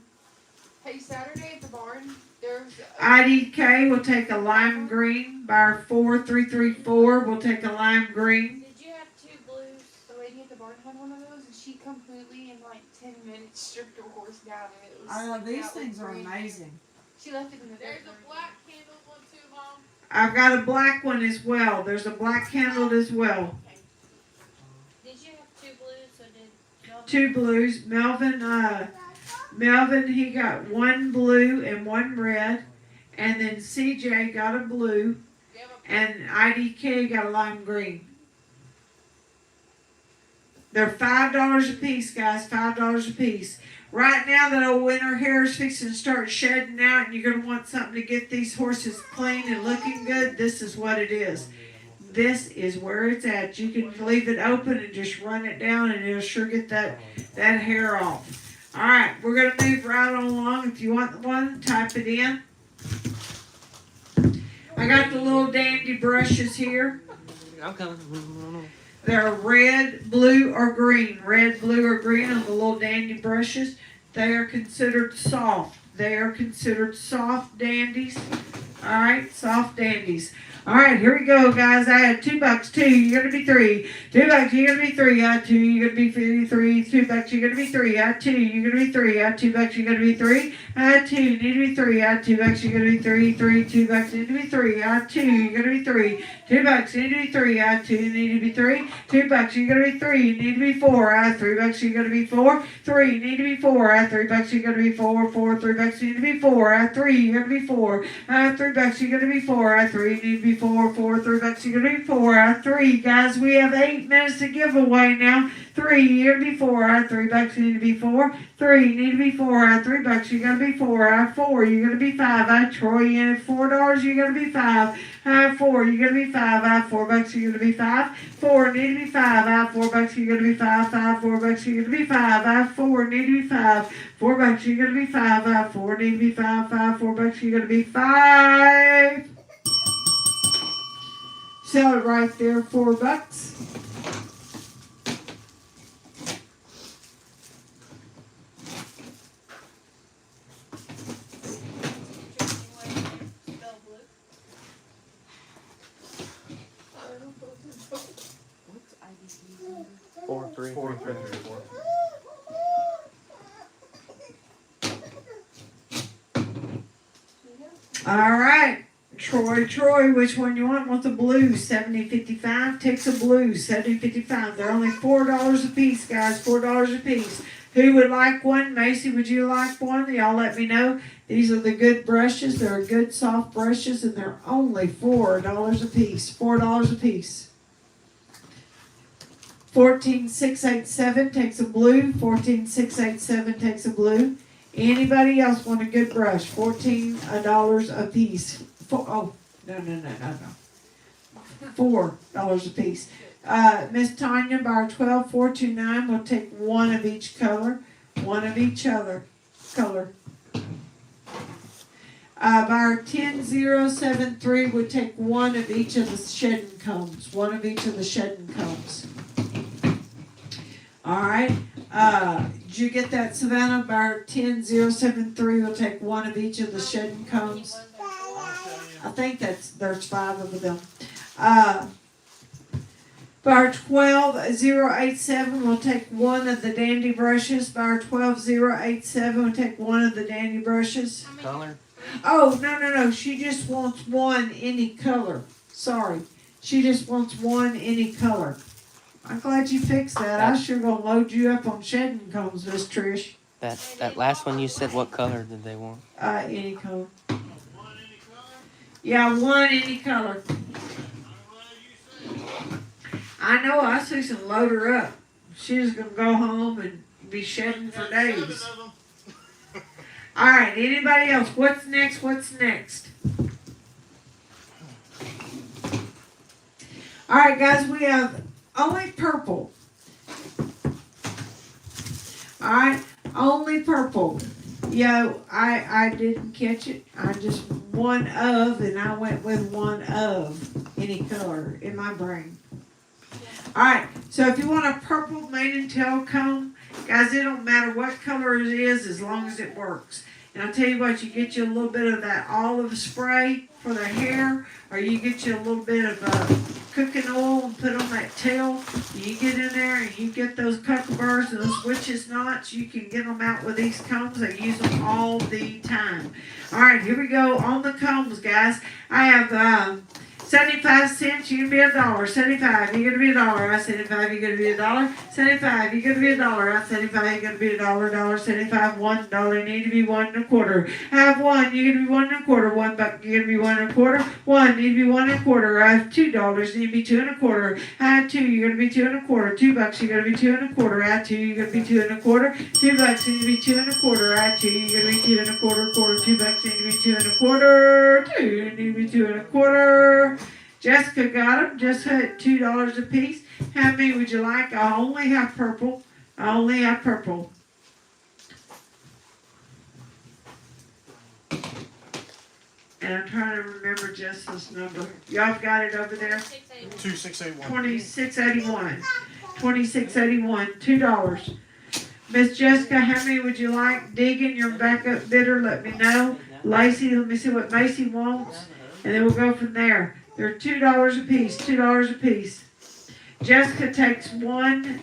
Hey, Saturday at the barn, there's IDK will take a lime green. Bar 4334 will take a lime green. Did you have 2 blues? The lady at the barn had one of those, and she completely in like 10 minutes stripped her horse down, and it was. I know these that was things are brand new. amazing. She left it in the. There's a black candle one too, Mom. I've got a black one as well. There's a black candle as well. Okay. did you have 2 blues or did y'all? 2 blues. Melvin, he got 1 blue and 1 red. And then CJ got a blue. And IDK got a lime green. They're $5 a piece, guys. $5 a piece. Right now, that old winter hair is fixing to start shedding out, and you're going to want something to get these horses clean and looking good. This is what it is. This is where it's at. You can leave it open and just run it down, and it'll sure get that hair off. All right, we're going to move right on along. If you want one, type it in. I got the little dandy brushes here. I'm coming. They're red, blue, or green. Red, blue, or green on the little dandy brushes. They are considered soft. They are considered soft dandies. All right, soft dandies. All right, here we go, guys. I had $2, 2, you're gonna be 3. $2, you're gonna be 3. I had 2, you're gonna be 3. $2, you're gonna be 3. I had 2, you're gonna be 3. I had $2, you're gonna be 3. I had 2, you need to be 3. I had $2, you're gonna be 3. $2, you need to be 3. I had 2, you're gonna be 3. $2, you need to be 3. I had 2, you need to be 3. $2, you're gonna be 3. You need to be 4. I had $3, you're gonna be 4. 3, you need to be 4. I had $3, you're gonna be 4. $3, you need to be 4. I had 3, you're gonna be 4. I had $3, $3, you're gonna be 4. I have 3, you need to be 4. $3, you're gonna be 4. I have 3. Guys, we have 8 minutes to give away now. 3, you're gonna be 4. I have $3, you need to be 4. 3, you need to be 4. I have $3, you're gonna be 4. I have 4, you're gonna be 5. I have Troy, you have $4, you're gonna be 5. I have 4, you're gonna be 5. I have $4, you're gonna be 5. 4, need to be 5. I have $4, you're gonna be 5. 5, $4, you're gonna be 5. I have 4, need to be 5. $4, you're gonna be 5. I have 4, need to be 5. 5, $4, you're gonna be 5. Sell it right there, $4. Four, three, four, three. All right. Troy, which one you want? Want the blue? 70.55. Takes a blue. 70.55. They're only $4 a piece, guys. $4 a piece. Who would like one? Macy, would you like one? Y'all let me know. These are the good brushes. They're good soft brushes, and they're only $4 a piece. $4 a piece. 14687 takes a blue. 14687 takes a blue. Anybody else want a good brush? $14 a piece. No. $4 a piece. Miss Tanya, bar 12429 will take one of each color. One of each other color. Bar 10073 would take one of each of the shedding combs. One of each of the shedding combs. All right. Did you get that, Savannah? Bar 10073 will take one of each of the shedding combs. I think there's 5 of them. Bar 12087 will take one of the dandy brushes. Bar 12087 will take one of the dandy brushes. Color? Oh, no. She just wants one any color. Sorry. She just wants one any color. I'm glad you fixed that. I sure gonna load you up on shedding combs, Miss Trish. That last one you said, what color did they want? Any color. Yeah, one any color. I know, I see some load her up. She's gonna go home and be shedding for days. Alright, anybody else? What's next? Alright, guys, we have only purple. Alright, only purple. Yo, I didn't catch it. I just one of, and I went with one of any color in my brain. Alright, so if you want a purple mane and tail comb, guys, it don't matter what color it is as long as it works. And I'll tell you what, you get you a little bit of that olive spray for the hair, or you get you a little bit of cooking oil and put on that tail. You get in there and you get those cucumber's and those witches knots. You can get them out with these combs. I use them all the time. All right, here we go on the combs, guys. I have 75 cents, you can be $1. 75, you're gonna be $1. I 75, you're gonna be $1. 75, you're gonna be $1. I 75, you're gonna be $1. 75, $1. You need to be 1 1/4. I have 1, you're gonna be 1 1/4. $1, you're gonna be 1 1/4. 1, you need to be 1 1/4. I have $2, you need to be 2 1/4. I have 2, you're gonna be 2 1/4. $2, you're gonna be 2 1/4. I have 2, you're gonna be 2 1/4. $2, you need to be 2 1/4. I have 2, you're gonna be 2 1/4. $2, you need to be 2 1/4. 2, you need to be 2 1/4. Jessica got them, just at $2 a piece. How many would you like? I only have purple. And I'm trying to remember Jessica's number. Y'all got it over there? 2681. 2681. 2681. $2. Miss Jessica, how many would you like? Digging your backup bidder, let me know. Lacey, let me see what Macy wants. And then we'll go from there. They're $2 a piece. $2 a piece. Jessica takes 1.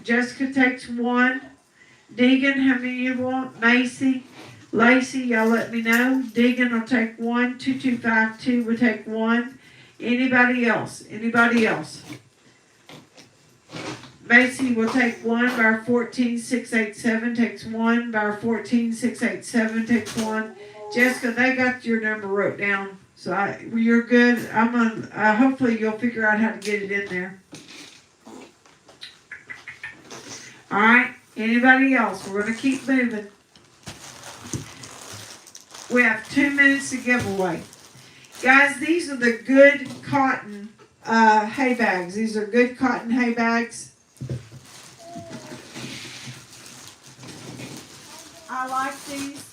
Deegan, how many you want? Macy, Lacey, y'all let me know. Deegan will take 1. 2252 will take 1. Anybody else? Macy will take 1. Bar 14687 takes 1. Bar 14687 takes 1. Jessica, they got your number wrote down. So you're good. I'm gonna, hopefully you'll figure out how to get it in there. All right. Anybody else? We're gonna keep moving. We have 2 minutes to give away. Guys, these are the good cotton hay bags. These are good cotton hay bags. I like these.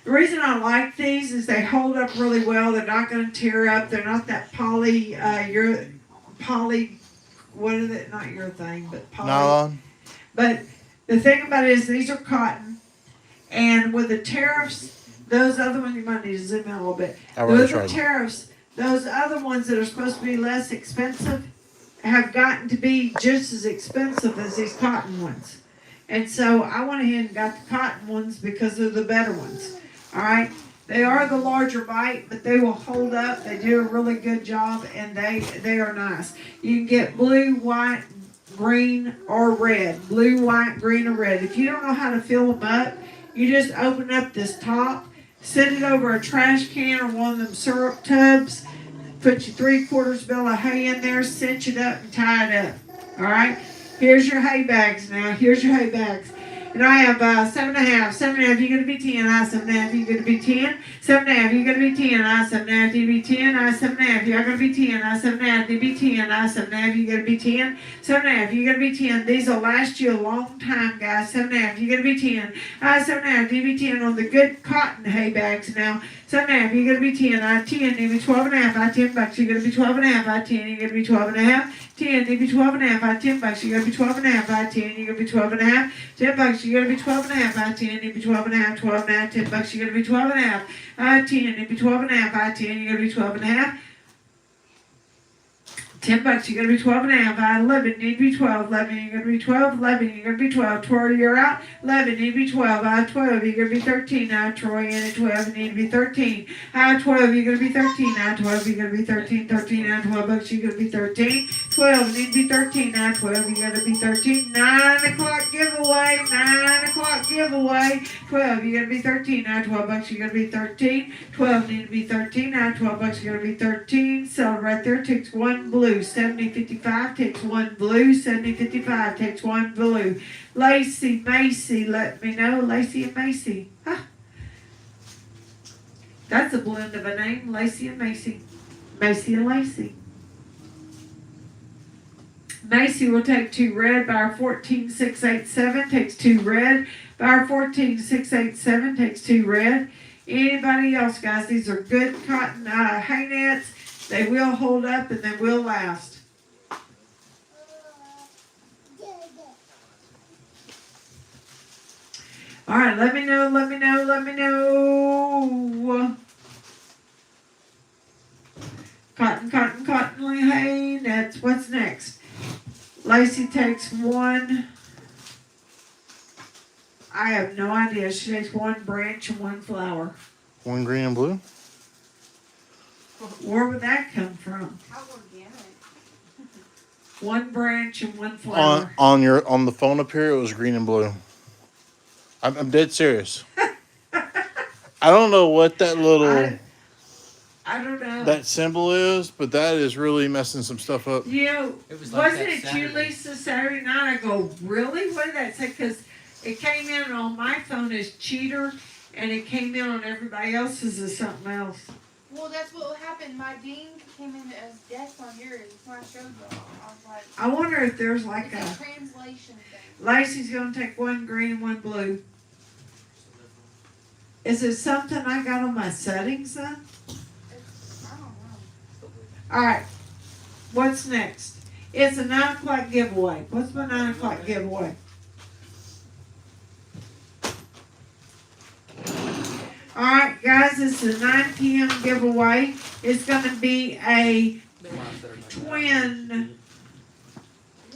The reason I like these is they hold up really well. They're not going to tear up. They're not that poly, what is it? Not urethane, but poly. Nylon. But the thing about it is these are cotton. And with the tariffs, those other ones, you might need to zoom in a little bit. With the tariffs, those other ones that are supposed to be less expensive have gotten to be just as expensive as these cotton ones. And so I went ahead and got the cotton ones because they're the better ones. All right, they are the larger bite, but they will hold up. They do a really good job, and they are nice. You can get blue, white, green, or red. Blue, white, green, or red. If you don't know how to fill them up, you just open up this top, set it over a trash can or one of them syrup tubs, put your 3/4 bale of hay in there, cinch it up, and tie it up. All right. Here's your hay bags now. Here's your hay bags. And I have 7.5. 7.5, you're going to be 10. I 7.5, you're going to be 10. 7.5, you're going to be 10. I 7.5, you're going to be 10. I 7.5, you're going to be 10. I 7.5, you're going to be 10. I 7.5, you're going to be 10. 7.5, you're going to be 10. These will last you a long time, guys. 7.5, you're going to be 10. I 7.5, you're going to be 10 on the good cotton hay bags now. 7.5, you're going to be 10. I 10, you're going to be 12.5. I $10, you're going to be 12.5. I 10, you're going to be 12.5. 10, you're going to be 12.5. I $10, you're going to be 12.5. I 10, you're going to be 12.5. $10, you're going to be 12.5. I 10, you're going to be 12.5. 12.5. $10, you're going to be 12.5. I 10, you're going to be 12.5. I 10, you're going to be 12.5. $10, you're going to be 12.5. I 11, you need to be 12. 11, you're going to be 12. 11, you're going to be 12. 12, you're out. 11, you need to be 12. I 12, you're going to be 13. I Troy in at 12, you need to be 13. I 12, you're going to be 13. I 12, you're going to be 13. 13, I $12, you're going to be 13. 12, you need to be 13. I 12, you're going to be 13. 9 o'clock giveaway. 9 o'clock giveaway. 12, you're going to be 13. I $12, you're going to be 13. 12, need to be 13. I $12, you're going to be 13. So right there takes one blue. 70.55 takes one blue. 70.55 takes one blue. Lacey, Macy, let me know. Lacey and Macy. Huh. That's a blend of a name. Lacey and Macy. Macy and Lacey. Macy will take 2 red by our 14,687. Takes 2 red by our 14,687. Takes 2 red. Anybody else, guys? These are good cotton hay nets. They will hold up and they will last. All right, let me know, let me know, let me know. Cotton, cotton, cotton hay nets. What's next? Lacey takes 1. I have no idea. She takes 1 branch and 1 flower. 1 green and blue. Where would that come from? How organic. 1 branch and 1 flower. On the phone up here, it was green and blue. I'm dead serious. I don't know what that little I don't know. that symbol is, but that is really messing some stuff up. You know, It was like wasn't that it you, Saturday. Lisa, Saturday night? I go, really? What did that say? Because it came in on my phone as cheater, and it came in on everybody else's as something else. Well, that's what happened. My ding came in as death on yours. When I showed you, I was like, I wonder if there's like it's a... a translation thing. Lacey's going to take 1 green and 1 blue. Is it something I got on my settings then? I don't know. All right. What's next? It's a 9 o'clock giveaway. What's my 9 o'clock giveaway? All right, guys, it's a 9 p.m. giveaway. It's going to be a twin.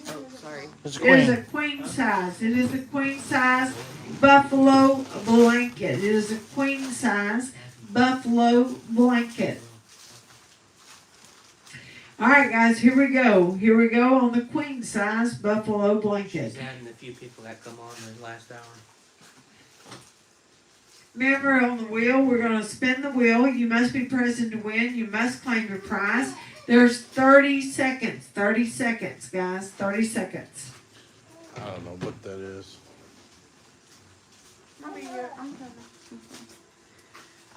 Oh, sorry. It's a It is queen. a queen size. It is a queen size buffalo blanket. It is a queen size buffalo blanket. All right, guys, here we go. Here we go on the queen size buffalo blanket. She's adding a few people that come on the last hour. Remember, on the wheel, we're going to spin the wheel. You must be present to win. You must claim your prize. There's 30 seconds. 30 seconds, guys. 30 seconds. I don't know what that is. I'm coming.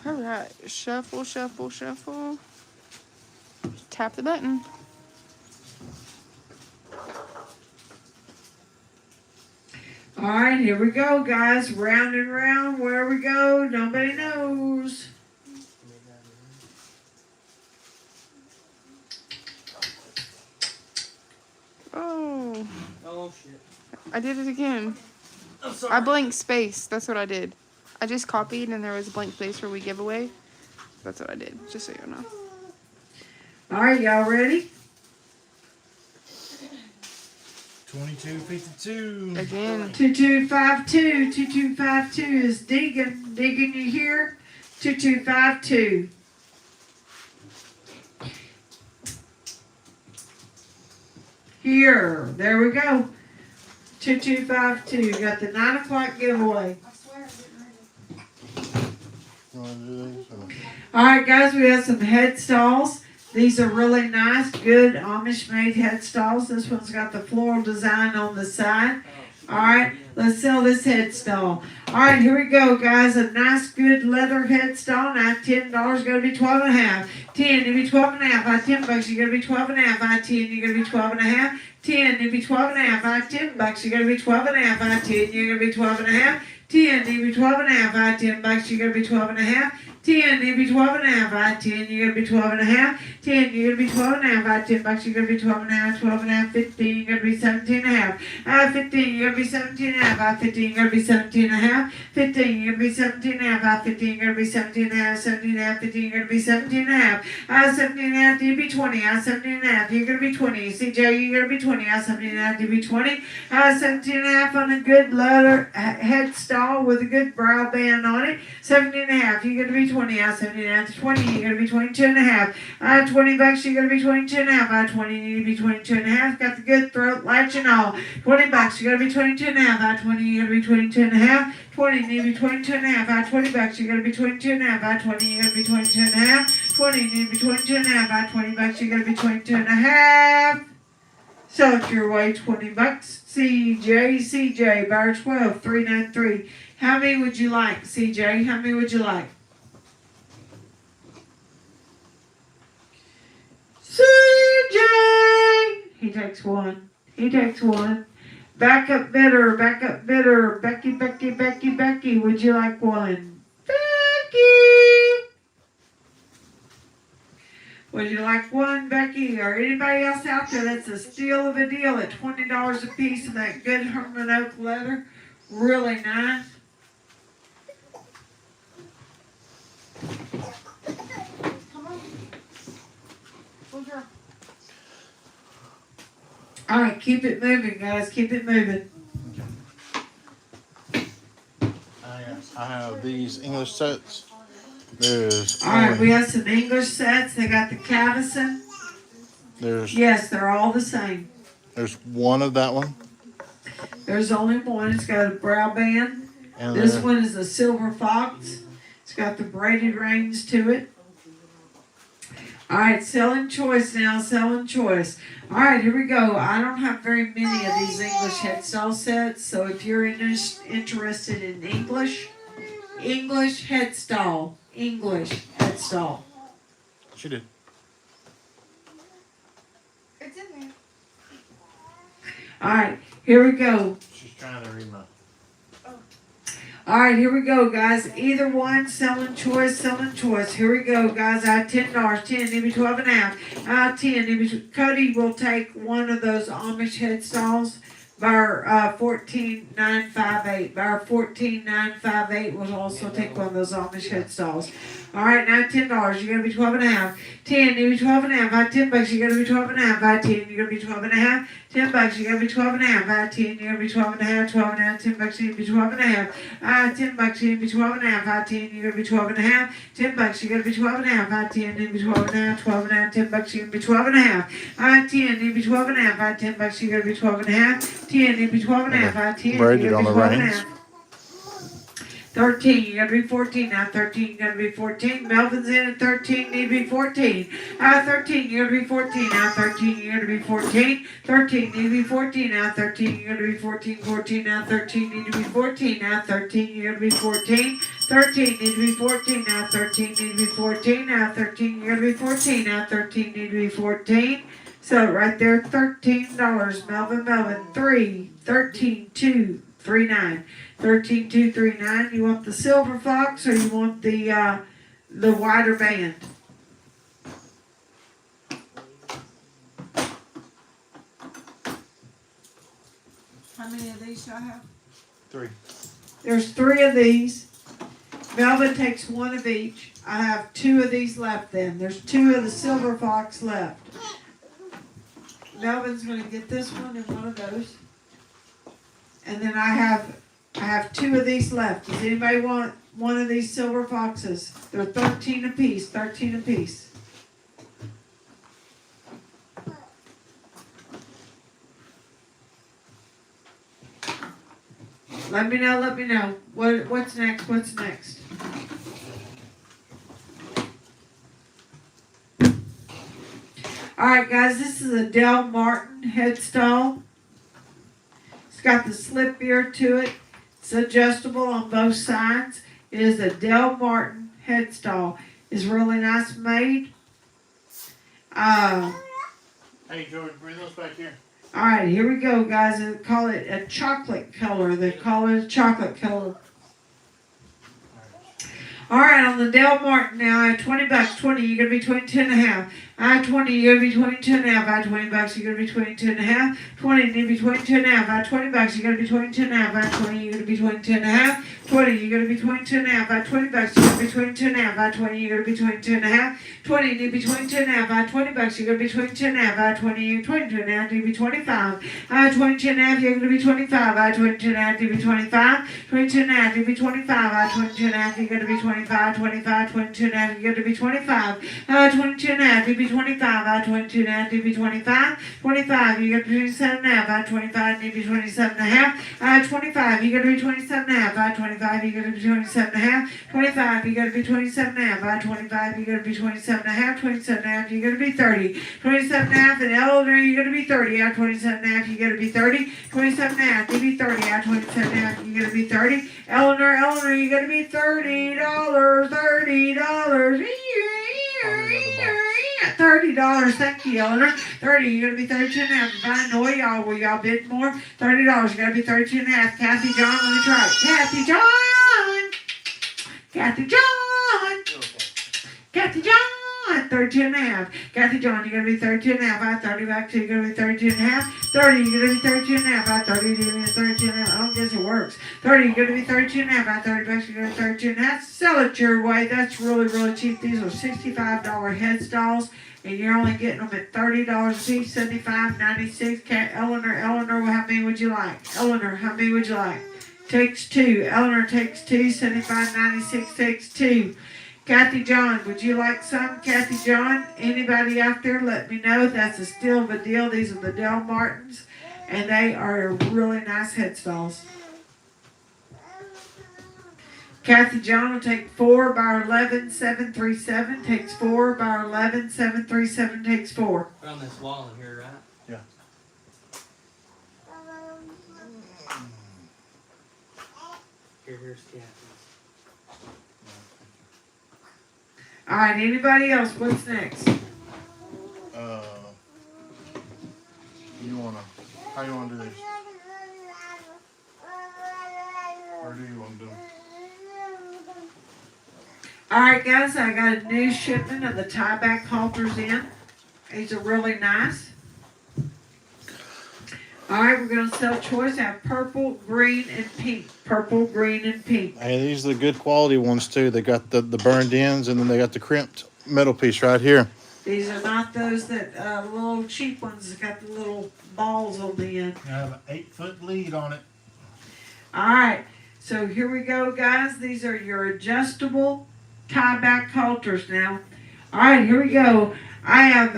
All right, shuffle, shuffle, shuffle. Tap the button. All right, here we go, guys. Round and round. Where we go, nobody knows. Oh, Oh shit. I did it again. I'm sorry. I blanked space. That's what I did. I just copied and there was a blank space for we giveaway. That's what I did, just so you know. All right, y'all ready? 2252. Again. 2252. 2252 is Deegan. Deegan, you here? 2252. Here. There we go. 2252. Got the 9 o'clock giveaway. I swear I didn't read it. You want to do these? All right, guys, we have some head stalls. These are really nice, good Amish-made head stalls. This one's got the floral design on the side. All right, let's sell this head stall. All right, here we go, guys. A nice, good leather head stall. Now, $10 going to be 12 and a half. 10, it'll be 12 and a half. $10, you're going to be 12 and a half. 10, you're going to be 12 and a half. 10, it'll be 12 and a half. $10, you're going to be 12 and a half. 10, you're going to be 12 and a half. 10, it'll be 12 and a half. $10, you're going to be 12 and a half. 10, you'll be 12 and a half. 10, you're going to be 12 and a half. 10, you're going to be 12 and a half. $10, you're going to be 12 and a half. 12 and a half. 15, you're going to be 17 and a half. 15, you're going to be 17 and a half. 15, you're going to be 17 and a half. 15, you're going to be 17 and a half. 15, you're going to be 17 and a half. 17 and a half. 15, you're going to be 17 and a half. 17 and a half, you'll be 20. 17 and a half, you're going to be 20. CJ, you're going to be 20. 17 and a half, you'll be 20. 17 and a half on a good leather head stall with a good brow band on it. 17 and a half, you're going to be 20. 17 and a half, 20, you're going to be 22 and a half. $20, you're going to be 22 and a half. 20, you need to be 22 and a half. Got the good throat latch and all. $20, you're going to be 22 and a half. 20, you're going to be 22 and a half. 20, you need to be 22 and a half. $20, you're going to be 22 and a half. 20, you're going to be 22 and a half. 20, you need to be 22 and a half. $20, you're going to be 22 and a half. Sell it your way, $20. CJ, bar 12, 393. How many would you like, CJ? How many would you like? CJ! He takes one. He takes one. Back up bidder. Becky, would you like one? Becky! Would you like one, Becky? Or anybody else out there that's a steal of a deal at $20 a piece of that good Herman Oak leather? Really nice. All right, keep it moving, guys. Keep it moving. I have these English sets. There's All right, we have some English sets. They got the Cavison. Yes, they're all the same. There's one of that one. There's only one. It's got a brow band. And This one is a silver fox. It's got the braided reins to it. All right, selling choice now, selling choice. All right, here we go. I don't have very many of these English headstall sets, so if you're interested in English headstall. She did. It's in there. All right, here we go. She's trying to read my. All right, here we go, guys. Either one, selling choice. Here we go, guys. I have $10. 10, maybe 12 and a half. 10, maybe Cody will take one of those Amish headstalls. Bar 14958. Bar 14958 will also take one of those Amish headstalls. All right, now $10. You're gonna be 12 and a half. 10, maybe 12 and a half. $10. You're gonna be 12 and a half. 10, you're gonna be 12 and a half. $10. You're gonna be 12 and a half. 10, you're gonna be 12 and a half. 12 and a half. $10. You're gonna be 12 and a half. $10. You're gonna be 12 and a half. 10, you're gonna be 12 and a half. $10. You're gonna be 12 and a half. 10, you're gonna be 12 and a half. 12 and a half. $10. You're gonna be 12 and a half. 10, you're gonna be 12 and a half. $10. You're gonna be 12 and a half. 10, you're gonna be 12 and a half. 10, you're Braided gonna on be the 12 and a reins. half. 13, you gotta be 14 now. 13, you gotta be 14. Melvin's in at 13, need to be 14. 13, you gotta be 14 now. 13, you gotta be 14. 13, need to be 14 now. 13, you gotta be 14. 14 now. 13, need to be 14 now. 13, you gotta be 14. 13, need to be 14 now. 13, need to be 14 now. 13, you gotta be 14 now. 13, need to be 14. So right there, $13. Melvin, 3, 13, 2, 3, 9. 13, 2, 3, 9. You want the silver fox or you want the wider band? How many of these do I have? 3. There's 3 of these. Melvin takes 1 of each. I have 2 of these left then. There's 2 of the silver fox left. Melvin's going to get this one and 1 of those. And then I have 2 of these left. Does anybody want 1 of these silver foxes? They're 13 apiece. 13 apiece. Let me know. What's next? Alright guys, this is a Del Martin headstall. It's got the slip ear to it. It's adjustable on both sides. It is a Del Martin headstall. It's really nice made. Hey, George, bring those back here. Alright, here we go guys. They call it a chocolate color. They call it a chocolate color. Alright, on the Del Martin now, I have $20. 20, you're going to be 22 and a half. I have 20, you're going to be 22 and a half. I have $20, you're going to be 22 and a half. 20, you're going to be 22 and a half. I have $20, you're going to be 22 and a half. I have 20, you're going to be 22 and a half. 20, you're going to be 22 and a half. I have $20, you're going to be 22 and a half. I have 20, you're going to be 22 and a half. 20, you need to be 22 and a half. I have $20, you're going to be 22 and a half. I have 20, you're 22 and a half. You're going to be 25. I have 22 and a half, you're going to be 25. I have 22 and a half, you're going to be 25. 22 and a half, you're going to be 25. I have 22 and a half, you're going to be 25. 25, 22 and a half, you're going to be 25. 22 and a half, you'll be 25. 22 and a half, you'll be 25. 25, you're going to be 27 and a half. 25, you'll be 27 and a half. 25, you're going to be 27 and a half. 25, you're going to be 27 and a half. 25, you're going to be 27 and a half. 25, you're going to be 27 and a half. 27 and a half, you're going to be 30. 27 and a half, and Eleanor, you're going to be 30. 27 and a half, you're going to be 30. 27 and a half, you'll be 30. 27 and a half, you're going to be 30. Eleanor, you're going to be $30. $30. $30. Thank you, Eleanor. 30. You're gonna be 32 and a half. If I annoy y'all, will y'all bid more? $30. You gotta be 32 and a half. Kathy John, let me try it. Kathy John. Kathy John. Kathy John. 32 and a half. Kathy John, you're gonna be 32 and a half. I have 30 back to you. You're gonna be 32 and a half. 30, you're gonna be 32 and a half. I have 30, you're gonna be 32 and a half. I don't guess it works. 30, you're gonna be 32 and a half. I have 30 bucks, you're gonna be 32 and a half. Sell it your way. That's really, really cheap. These are $65 headstalls, and you're only getting them at $30 a piece, $75.96. Eleanor, how many would you like? Eleanor, how many would you like? Takes 2. Eleanor takes 2. $75.96 takes 2. Kathy John, would you like some? Kathy John, anybody out there, let me know. That's a steal of a deal. These are the Del Martins, and they are really nice headstalls. Kathy John will take 4 by 11, 737. Takes 4 by 11, 737. Takes 4. Put on this wall in here, right? Yeah. Here's Kathy. All right, anybody else? What's next? How you wanna do this? Or do you wanna do them? All right, guys, I got a new shipment of the tie-back halters in. These are really nice. All right, we're going to sell choice. I have purple, green, and pink. Purple, green, and pink. Hey, these are the good quality ones too. They got the burned ends, and then they got the crimped metal piece right here. These are not those that little cheap ones that got the little balls on the end. I have an 8-foot lead on it. All right, so here we go, guys. These are your adjustable tie-back halters now. All right, here we go. I have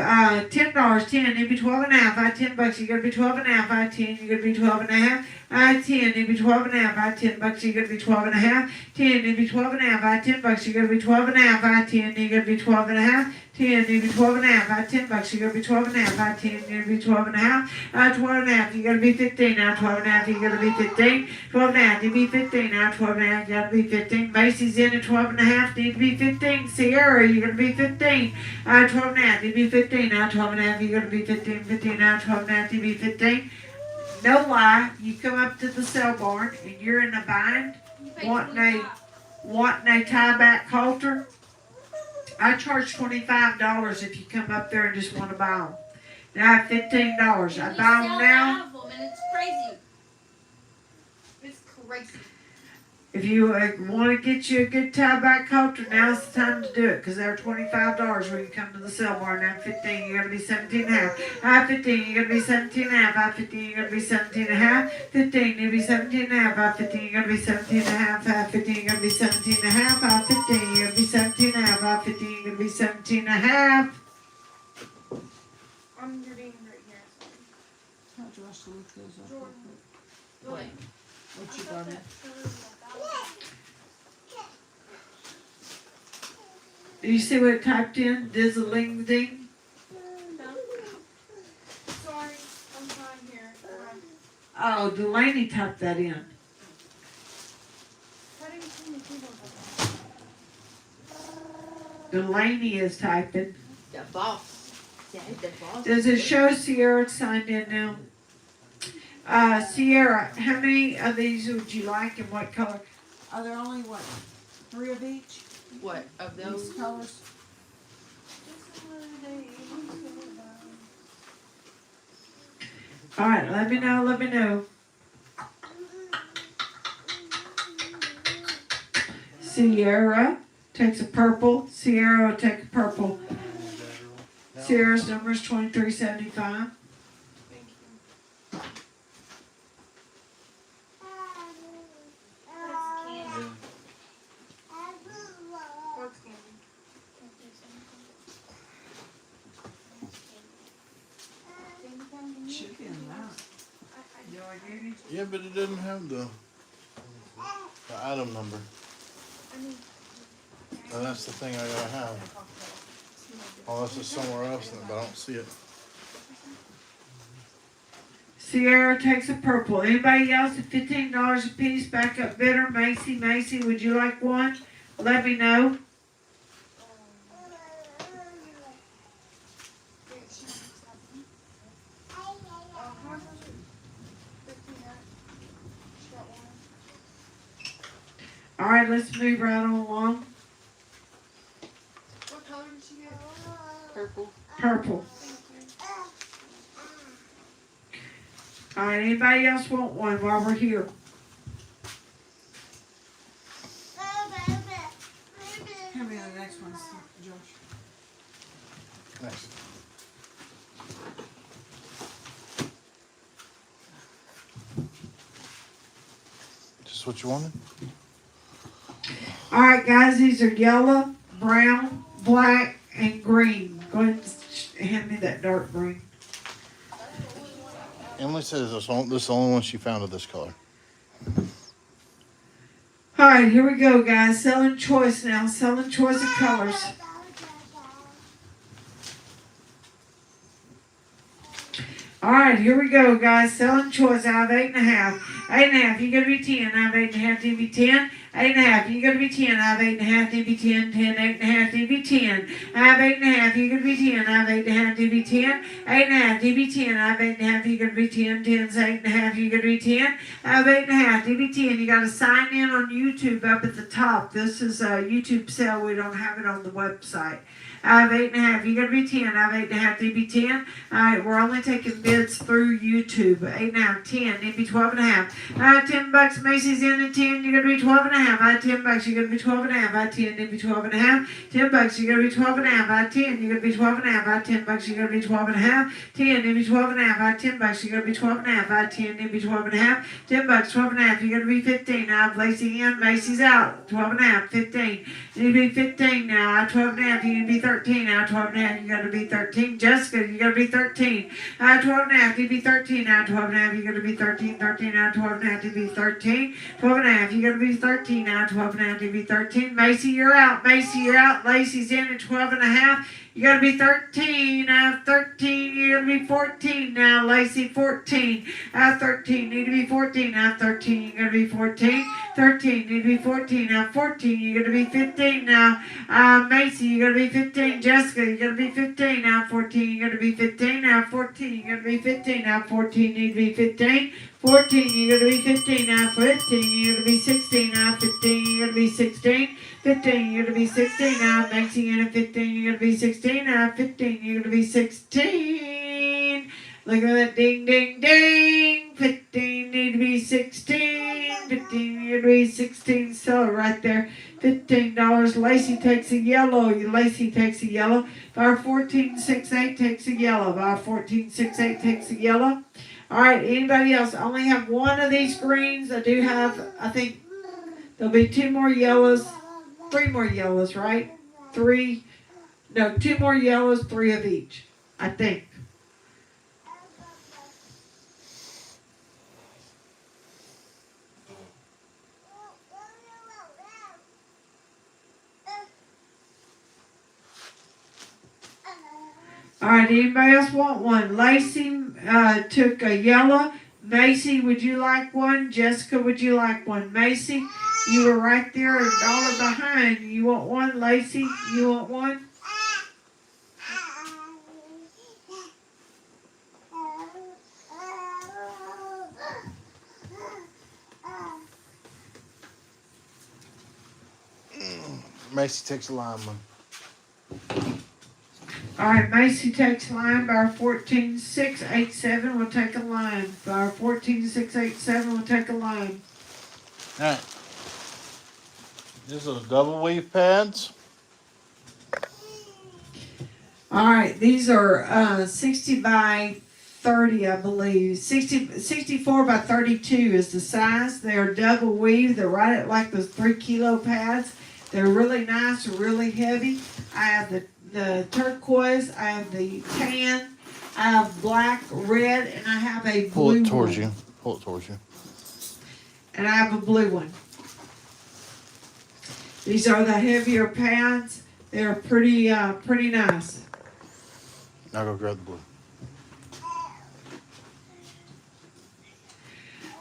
$10, 10, it'd be 12 and a half. I have $10, you're gonna be 12 and a half. I have 10, you're gonna be 12 and a half. I have 10, it'd be 12 and a half. I have $10, you're gonna be 12 and a half. 10, it'd be 12 and a half. I have $10, you're gonna be 12 and a half. I have 10, you're gonna be 12 and a half. 10, it'd be 12 and a half. I have $10, you're gonna be 12 and a half. I have 10, you're gonna be 12 and a half. I have 12 and a half, you're gonna be 15. Now 12 and a half, you're gonna be 15. 12 and a half, you'd be 15. Now 12 and a half, you gotta be 15. Macy's in at 12 and a half, need to be 15. Sierra, you're gonna be 15. 12 and a half, you'd be 15. Now 12 and a half, you're gonna be 15. 15. Now 12 and a half, you'd be 15. No lie, you come up to the sale barn and you're in a bind, wanting a tie-back halter. I charge $25 if you come up there and just want to buy them. Now I have $15. I buy them now. And it's crazy. It's crazy. If you want to get you a good tie-back halter, now's the time to do it because they're $25 when you come to the sale barn. Now 15, you're going to be 17 and a half. I have 15, you're going to be 17 and a half. I have 15, you're going to be 17 and a half. 15, you'll be 17 and a half. I have 15, you're going to be 17 and a half. I have 15, you're going to be 17 and a half. I have 15, you're going to be 17 and a half. I have 15, you're going to be 17 and a half. I'm reading right here. Tell Josh to look those up real quick. What? What you got it? Do you see what it typed in? Dizzling ding. Sorry, I'm fine here. Oh, Delaney typed that in. How do you turn the keyboard on? Delaney is typing. The boss. Yeah, the boss. Does it show Sierra signed in now? Sierra, how many of these would you like and what color? Are there only, what, 3 of each? What of those? These colors? All right, let me know. Sierra takes a purple. Sierra will take a purple. Sierra's number is 2375. Thank you. What's candy? Should be in that. Yeah, but it doesn't have the item number. And that's the thing I gotta have. Unless it's somewhere else, but I don't see it. Sierra takes a purple. Anybody else at $15 a piece? Backup bidder, Macy. Macy, would you like one? Let me know. All right, let's move right on along. What color did she get? Purple. Purple. All right, anybody else want one while we're here? Hand me the next one, Josh. Next. Just what you wanted? All right, guys, these are yellow, brown, black, and green. Go ahead and hand me that dark green. Emily says this is the only one she found of this color. All right, here we go, guys. Selling choice now. Selling choice of colors. All right, here we go, guys. Selling choice. I have 8.5. 8.5. You're gonna be 10. I have 8.5. You be 10. 8.5. You're gonna be 10. I have 8.5. You be 10. 10. 8.5. You be 10. I have 8.5. You're gonna be 10. I have 8.5. You be 10. 8.5. You be 10. I have 8.5. You're gonna be 10. 10's 8.5. You're gonna be 10. I have 8.5. You be 10. You gotta sign in on YouTube up at the top. This is a YouTube sale. We don't have it on the website. I have 8.5. You're gonna be 10. I have 8.5. You be 10. All right, we're only taking bids through YouTube. 8.5. 10. You'd be 12.5. I have $10. Macy's in at 10. You're gonna be 12.5. I have $10. You're gonna be 12.5. I have 10. You'd be 12.5. $10. You're gonna be 12.5. I have 10. You're gonna be 12.5. I have $10. You're gonna be 12.5. 10. You'd be 12.5. I have $10. You're gonna be 12.5. I have 10. You'd be 12.5. $10. 12.5. You're gonna be 15. I have Lacey in. Macy's out. 12.5. 15. You'd be 15 now. I have 12.5. You'd be 13. Out 12 and a half, you gotta be 13. Jessica, you gotta be 13. Out 12 and a half, you be 13. Out 12 and a half, you gotta be 13. 13. Out 12 and a half, you be 13. 12 and a half, you gotta be 13. Out 12 and a half, you be 13. Macy, you're out. Macy, you're out. Lacey's in at 12 and a half. You gotta be 13. Out 13, you gotta be 14. Now, Lacey, 14. Out 13, need to be 14. Out 13, you gotta be 14. 13, need to be 14. Out 14, you gotta be 15. Now, Macy, you gotta be 15. Jessica, you gotta be 15. Out 14, you gotta be 15. Out 14, you gotta be 15. Out 14, need to be 15. 14, you gotta be 15. Out 15, you gotta be 16. Out 15, you gotta be 16. 15, you're gonna be 16 now. Maxing in at 15, you're gonna be 16 now. 15, you're gonna be 16. Look at that ding, ding, ding. 15, need to be 16. 15, you're gonna be 16. So right there, $15. Lacey takes a yellow. Lacey takes a yellow. Bar 1468 takes a yellow. Bar 1468 takes a yellow. All right, anybody else? I only have one of these greens. I do have, I think there'll be 2 more yellows. 3 more yellows, right? 2 more yellows, 3 of each, I think. All right, anybody else want one? Lacey took a yellow. Macy, would you like one? Jessica, would you like one? Macy, you were right there, a dollar behind. You want one, Lacey? You want one? Macy takes a lime one. All right, Macy takes lime. Bar 14687 will take a lime. Bar 14687 will take a lime. Alright. These are the double weave pads. All right, these are 60 by 30, I believe. 64 by 32 is the size. They are double weave. They're right at like those 3 kilo pads. They're really nice, really heavy. I have the turquoise, I have the tan, I have black, red, and I have a blue Pull it towards one. you. Pull it towards you. And I have a blue one. These are the heavier pads. They're pretty nice. Now go grab the blue.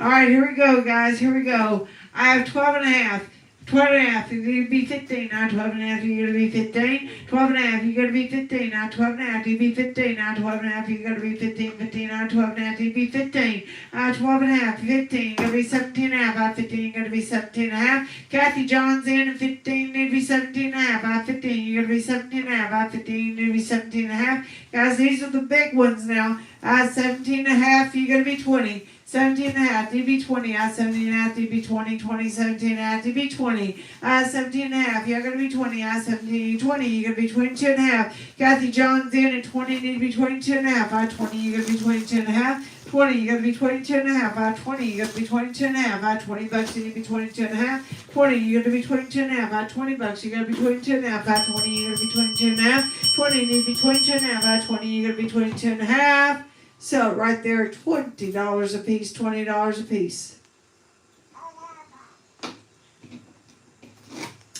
All right, here we go, guys. Here we go. I have 12 and a half. 12 and a half, you're going to be 15. Now 12 and a half, you're going to be 15. 12 and a half, you're going to be 15. Now 12 and a half, you'll be 15. Now 12 and a half, you're going to be 15. 15. Now 12 and a half, you'll be 15. 12 and a half, 15. You're going to be 17 and a half. Out 15, you're going to be 17 and a half. Kathy John's in at 15, need to be 17 and a half. Out 15, you're going to be 17 and a half. Out 15, you need to be 17 and a half. Guys, these are the big ones now. 17 and a half, you're going to be 20. 17 and a half, DB 20, 17 and a half, DB 20, 20, 17 and a half, DB 20, 17 and a half, you're going to be 20, 17, 20, you're going to be 22 and a half. Kathy John's in at 20, need to be 22 and a half, 20, you're going to be 22 and a half, 20, you're going to be 22 and a half, 20, you're going to be 22 and a half, 20 bucks, you need to be 22 and a half, 20, you're going to be 22 and a half, 20 bucks, you're going to be 22 and a half, 20, you're going to be 22 and a half, 20, you need to be 22 and a half, 20, you're going to be 22 and a half. So right there, $20 a piece, $20 a piece.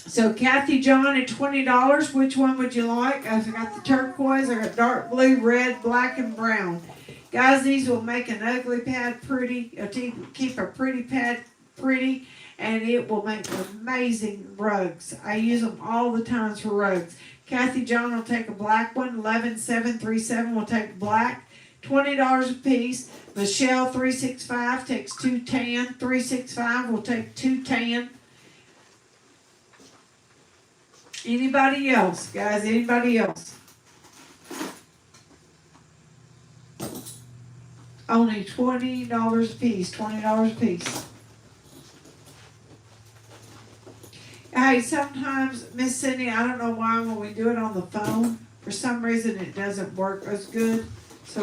So Kathy John at $20. Which one would you like? I've got the turquoise, I got dark blue, red, black, and brown. Guys, these will make an ugly pad pretty. It'll keep a pretty pad pretty, and it will make amazing rugs. I use them all the time for rugs. Kathy John will take a black one. 11737 will take black. $20 a piece. Michelle 365 takes 2 tan. 365 will take 2 tan. Anybody else, guys? Anybody else? Only $20 a piece. $20 a piece. Hey, sometimes, Miss Cindy, I don't know why when we do it on the phone, for some reason it doesn't work as good. So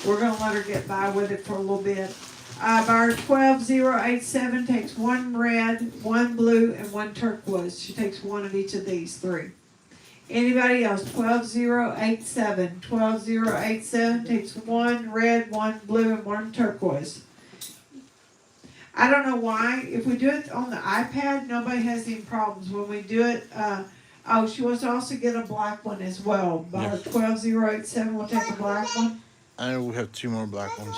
we're going to let her get by with it for a little bit. Bar 12087 takes 1 red, 1 blue, and 1 turquoise. She takes 1 of each of these 3. Anybody else? 12087. 12087 takes one red, one blue, and one turquoise. I don't know why. If we do it on the iPad, nobody has any problems. When we do it, she wants to also get a black one as well. By Yes. 12087, we'll take a black one. I know we have 2 more black ones.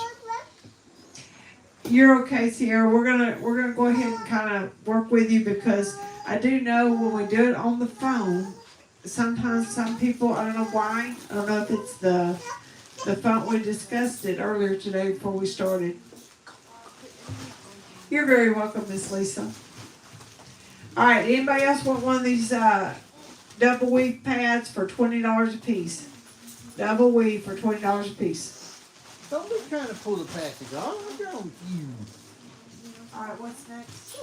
You're okay, Sierra. We're gonna go ahead and kind of work with you because I do know when we do it on the phone, sometimes some people, I don't know why. I don't know if it's the phone. We discussed it earlier today before we started. You're very welcome, Miss Lisa. All right. Anybody else want one of these double weave pads for $20 a piece? Double weave for $20 a piece. Don't be trying to pull the package off. What's wrong with you? All right. What's next?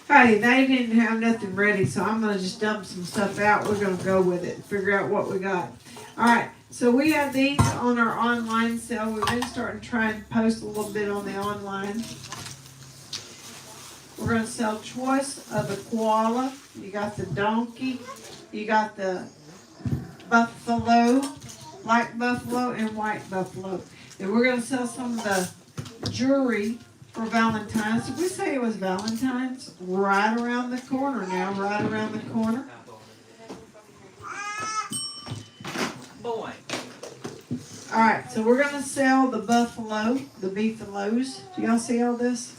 Hey, they didn't have nothing ready, so I'm gonna just dump some stuff out. We're gonna go with it, figure out what we got. All right, so we have these on our online sale. We've been starting to try and post a little bit on the online. We're gonna sell choice of the koala. You got the donkey, you got the buffalo, light buffalo and white buffalo. And we're gonna sell some of the jewelry for Valentines. Did we say it was Valentines? Right around the corner now, right around the corner. Boy. All right, so we're gonna sell the buffalo, the beefaloes. Do y'all see all this?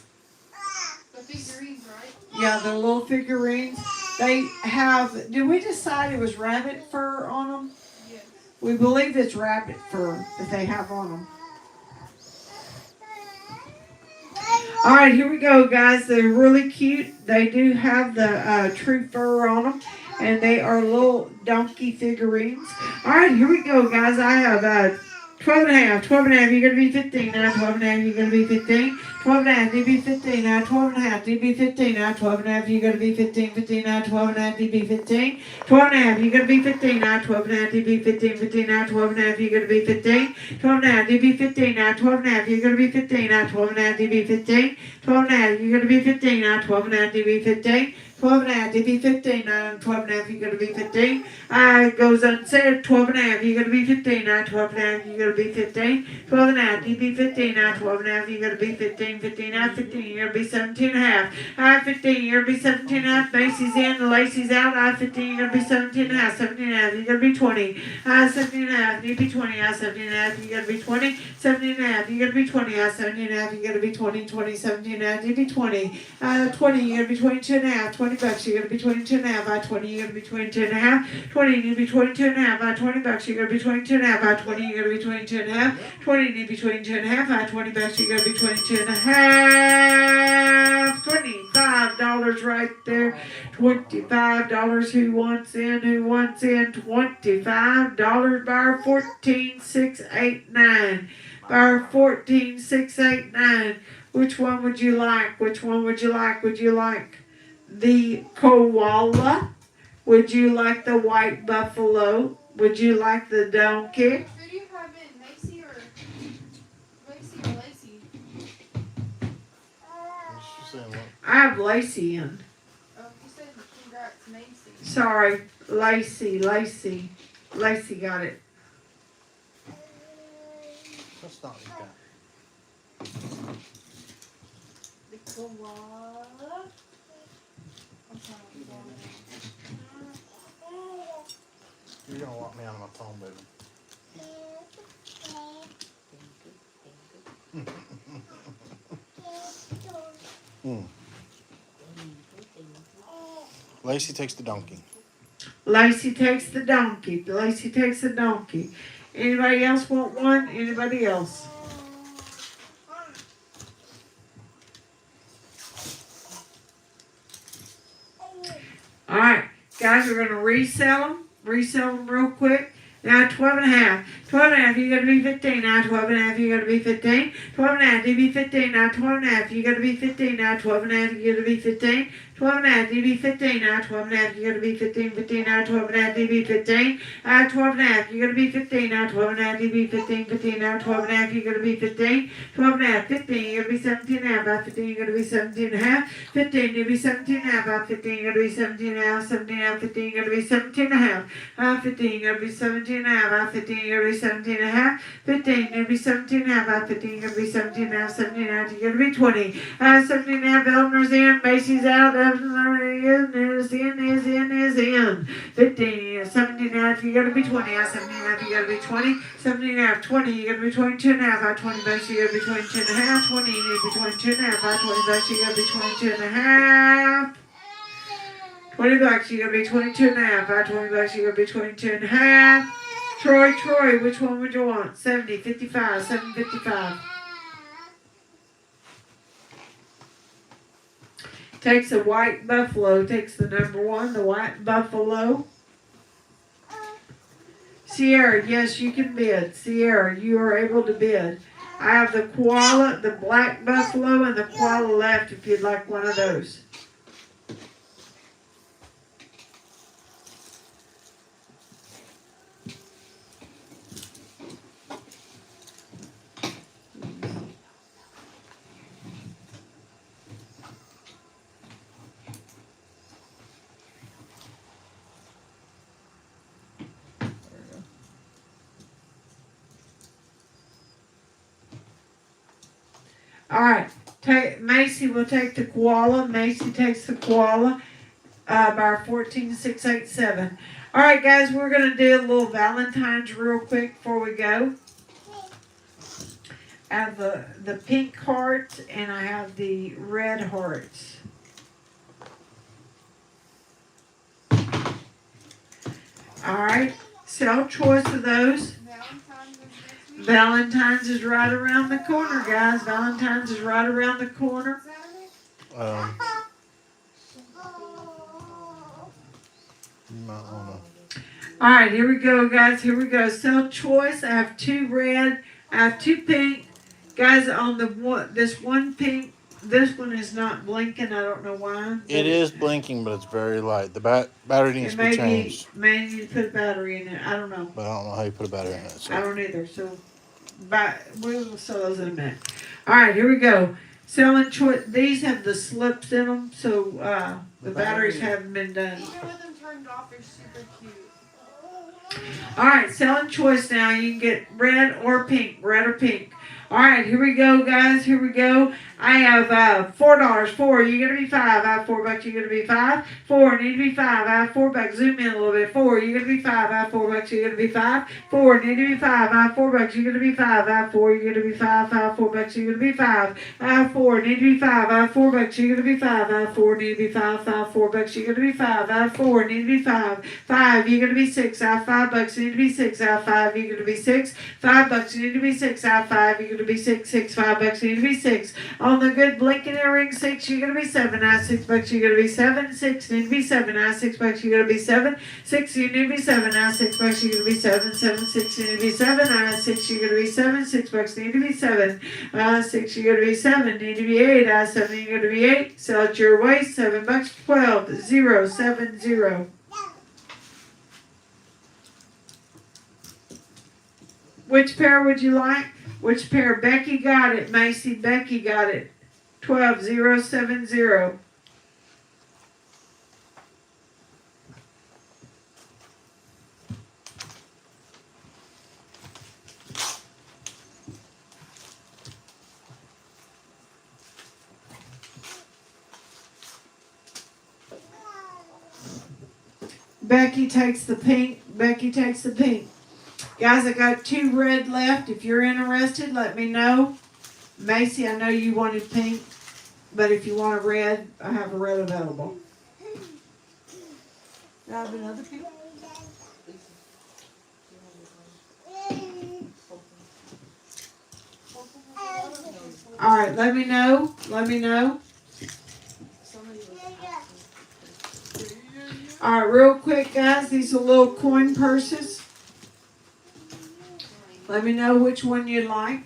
The figurines, right? Yeah, the little figurines. They have, did we decide it was rabbit fur on them? Yes. We believe it's rabbit fur that they have on them. All right, here we go, guys. They're really cute. They do have the true fur on them, and they are little donkey figurines. All right, here we go, guys. I have 12 and a half. 12 and a half, you're going to be 15 now. 12 and a half, you're going to be 15. 12 and a half, you'll be 15 now. 12 and a half, you'll be 15 now. 12 and a half, you're going to be 15. 15 now. 12 and a half, you'll be 15. 12 and a half, you're going to be 15 now. 12 and a half, you'll be 15. 15 now. 12 and a half, you're going to be 15. 12 and a half, you'll be 15 now. 12 and a half, you're going to be 15 now. 12 and a half, you'll be 15. 12 and a half, you're going to be 15 now. 12 and a half, you'll be 15. 12 and a half, you'll be 15 now. 12 and a half, you're going to be 15. It goes unsaid. 12 and a half, you're going to be 15 now. 12 and a half, you're going to be 15. 12 and a half, you'll be 15 now. 12 and a half, you're going to be 15. 15 now. 15, you're going to be 17 and a half. 15, you're going to be 17 and a half. Macy's in, Lacey's out. 15, you're going to be 17 and a half. 17 and a half, you're going to be 20. 17 and a half, you'll be 20. 17 and a half, you're going to be 20. 17 and a half, you're going to be 20. 17 and a half, you're going to be 20. 20, 17 and a half, you'll be 20. 20, you're going to be 22 and a half. 20 bucks, you're going to be 22 and a half. 20, you're going to be 22 and a half. 20, you're going to be 22 and a half. 20 bucks, you're going to be 22 and a half. 20, you're going to be 22 and a half. 20, you're going to be 22 and a half. 20 bucks, you're going to be 22 and a half. $25 right there. $25. Who wants in? Who wants in? $25. Bar 14689. Bar 14689. Which one would you like? Which one would you like? Would you like the koala? Would you like the white buffalo? Would you like the donkey? Who do you have in? Macy or Lacey? She's saying what? I have Lacey in. Oh, you said congrats, Macy. Sorry, Lacey. Lacey got it. Let's not eat that. The koala. I'm trying to get on You're gonna lock me out of my phone, baby. Lacey takes the donkey. Lacey takes the donkey. Lacey takes the donkey. Anybody else want one? Anybody else? All right, guys, we're going to resell them. Resell them real quick. Now 12 and a half. 12 and a half, you're going to be 15 now. 12 and a half, you're going to be 15. 12 and a half, you be 15 now. 12 and a half, you're going to be 15 now. 12 and a half, you're going to be 15. 12 and a half, DB 15, 12 and a half, you're gonna be 15, 15, 12 and a half, DB 15, 12 and a half, you're gonna be 15, 12 and a half, DB 15, 15, 12 and a half, you're gonna be 15, 12 and a half, 15, you're gonna be 17 and a half, 15, you're gonna be 17 and a half, 15, you'll be 17 and a half, 15, you're gonna be 17 and a half, 17 and a half, 15, you're gonna be 17 and a half, 15, you're gonna be 17 and a half, 15, you're gonna be 17 and a half, 15, you're gonna be 17 and a half, 15, you're gonna be 17 and a half, 17 and a half, you're gonna be 20, 17 and a half, Eleanor's in, Macy's out, is in. 15, 17 and a half, you gotta be 20, 17 and a half, you gotta be 20, 17 and a half, 20, you gotta be 22 and a half, 20 bucks, you gotta be 22 and a half, 20, you need to be 22 and a half, 20 bucks, you gotta be 22 and a half. 20 bucks, you gotta be 22 and a half, 20 bucks, you gotta be 22 and a half. Troy, which one would you want? 70, 55, 755. Takes a white buffalo, takes the number 1, the white buffalo. Sierra, yes, you can bid. Sierra, you are able to bid. I have the koala, the black buffalo, and the koala left if you'd like one of those. All right, Macy will take the koala. Macy takes the koala by 14687. All right, guys, we're going to do a little Valentine's real quick before we go. I have the pink heart and I have the red hearts. All right, sell choice of those. Valentine's is right around the corner, guys. Valentine's is right around the corner. You might wanna. All right, here we go, guys. Here we go. Sell choice. I have 2 red. I have 2 pink. Guys, on the one, this one pink, this one is not blinking. I don't know why. It is blinking, but it's very light. The battery needs to be changed. Maybe you put a battery in it. I don't know. But I don't know how you put a battery in it. So. I don't either. So, we'll sell those in a minute. All right, here we go. Selling choice. These have the slips in them, so the batteries haven't been done. Even with them turned off, they're super cute. All right, selling choice now. You can get red or pink. Red or pink. All right, here we go, guys. Here we go. I have $4. 4. You're gonna be 5. I have $4. You're gonna be 5. 4. Need to be 5. I have $4. Zoom in a little bit. 4. You're gonna be 5. I have $4. You're gonna be 5. 4. Need to be 5. I have $4. You're gonna be 5. I have 4. You're gonna be 5. I have $4. You're gonna be 5. I have 4. Need to be 5. I have $4. You're gonna be 5. I have 4. Need to be 5. I have $4. You're gonna be 5. I have 4. Need to be 5. 5. You're gonna be 6. I have $5. Need to be 6. I have 5. You're gonna be 6. $5. You need to be 6. I have 5. You're gonna be 6. $5. You need to be 6. On the good blinking earring, 6. You're gonna be 7. I have $6. You're gonna be 7. 6. Need to be 7. I have $6. You're gonna be 7. 6. You need to be 7. I have $6. You're gonna be 7. 7. 6. You need to be 7. I have 6. You're gonna be 7. $6. Need to be 7. 6. You're gonna be 7. Need to be 8. I have 7. You're gonna be 8. Sell it your way. $7. 12. 0. 7. 0. Which pair would you like? Which pair? Becky got it. Macy, Becky got it. 12. 0. 7. 0. Becky takes the pink. Becky takes the pink. Guys, I got 2 red left. If you're interested, let me know. Macy, I know you wanted pink, but if you want a red, I have a red available. Do I have another pink? All right, let me know. Let me know. All right, real quick, guys. These are little coin purses. Let me know which one you like.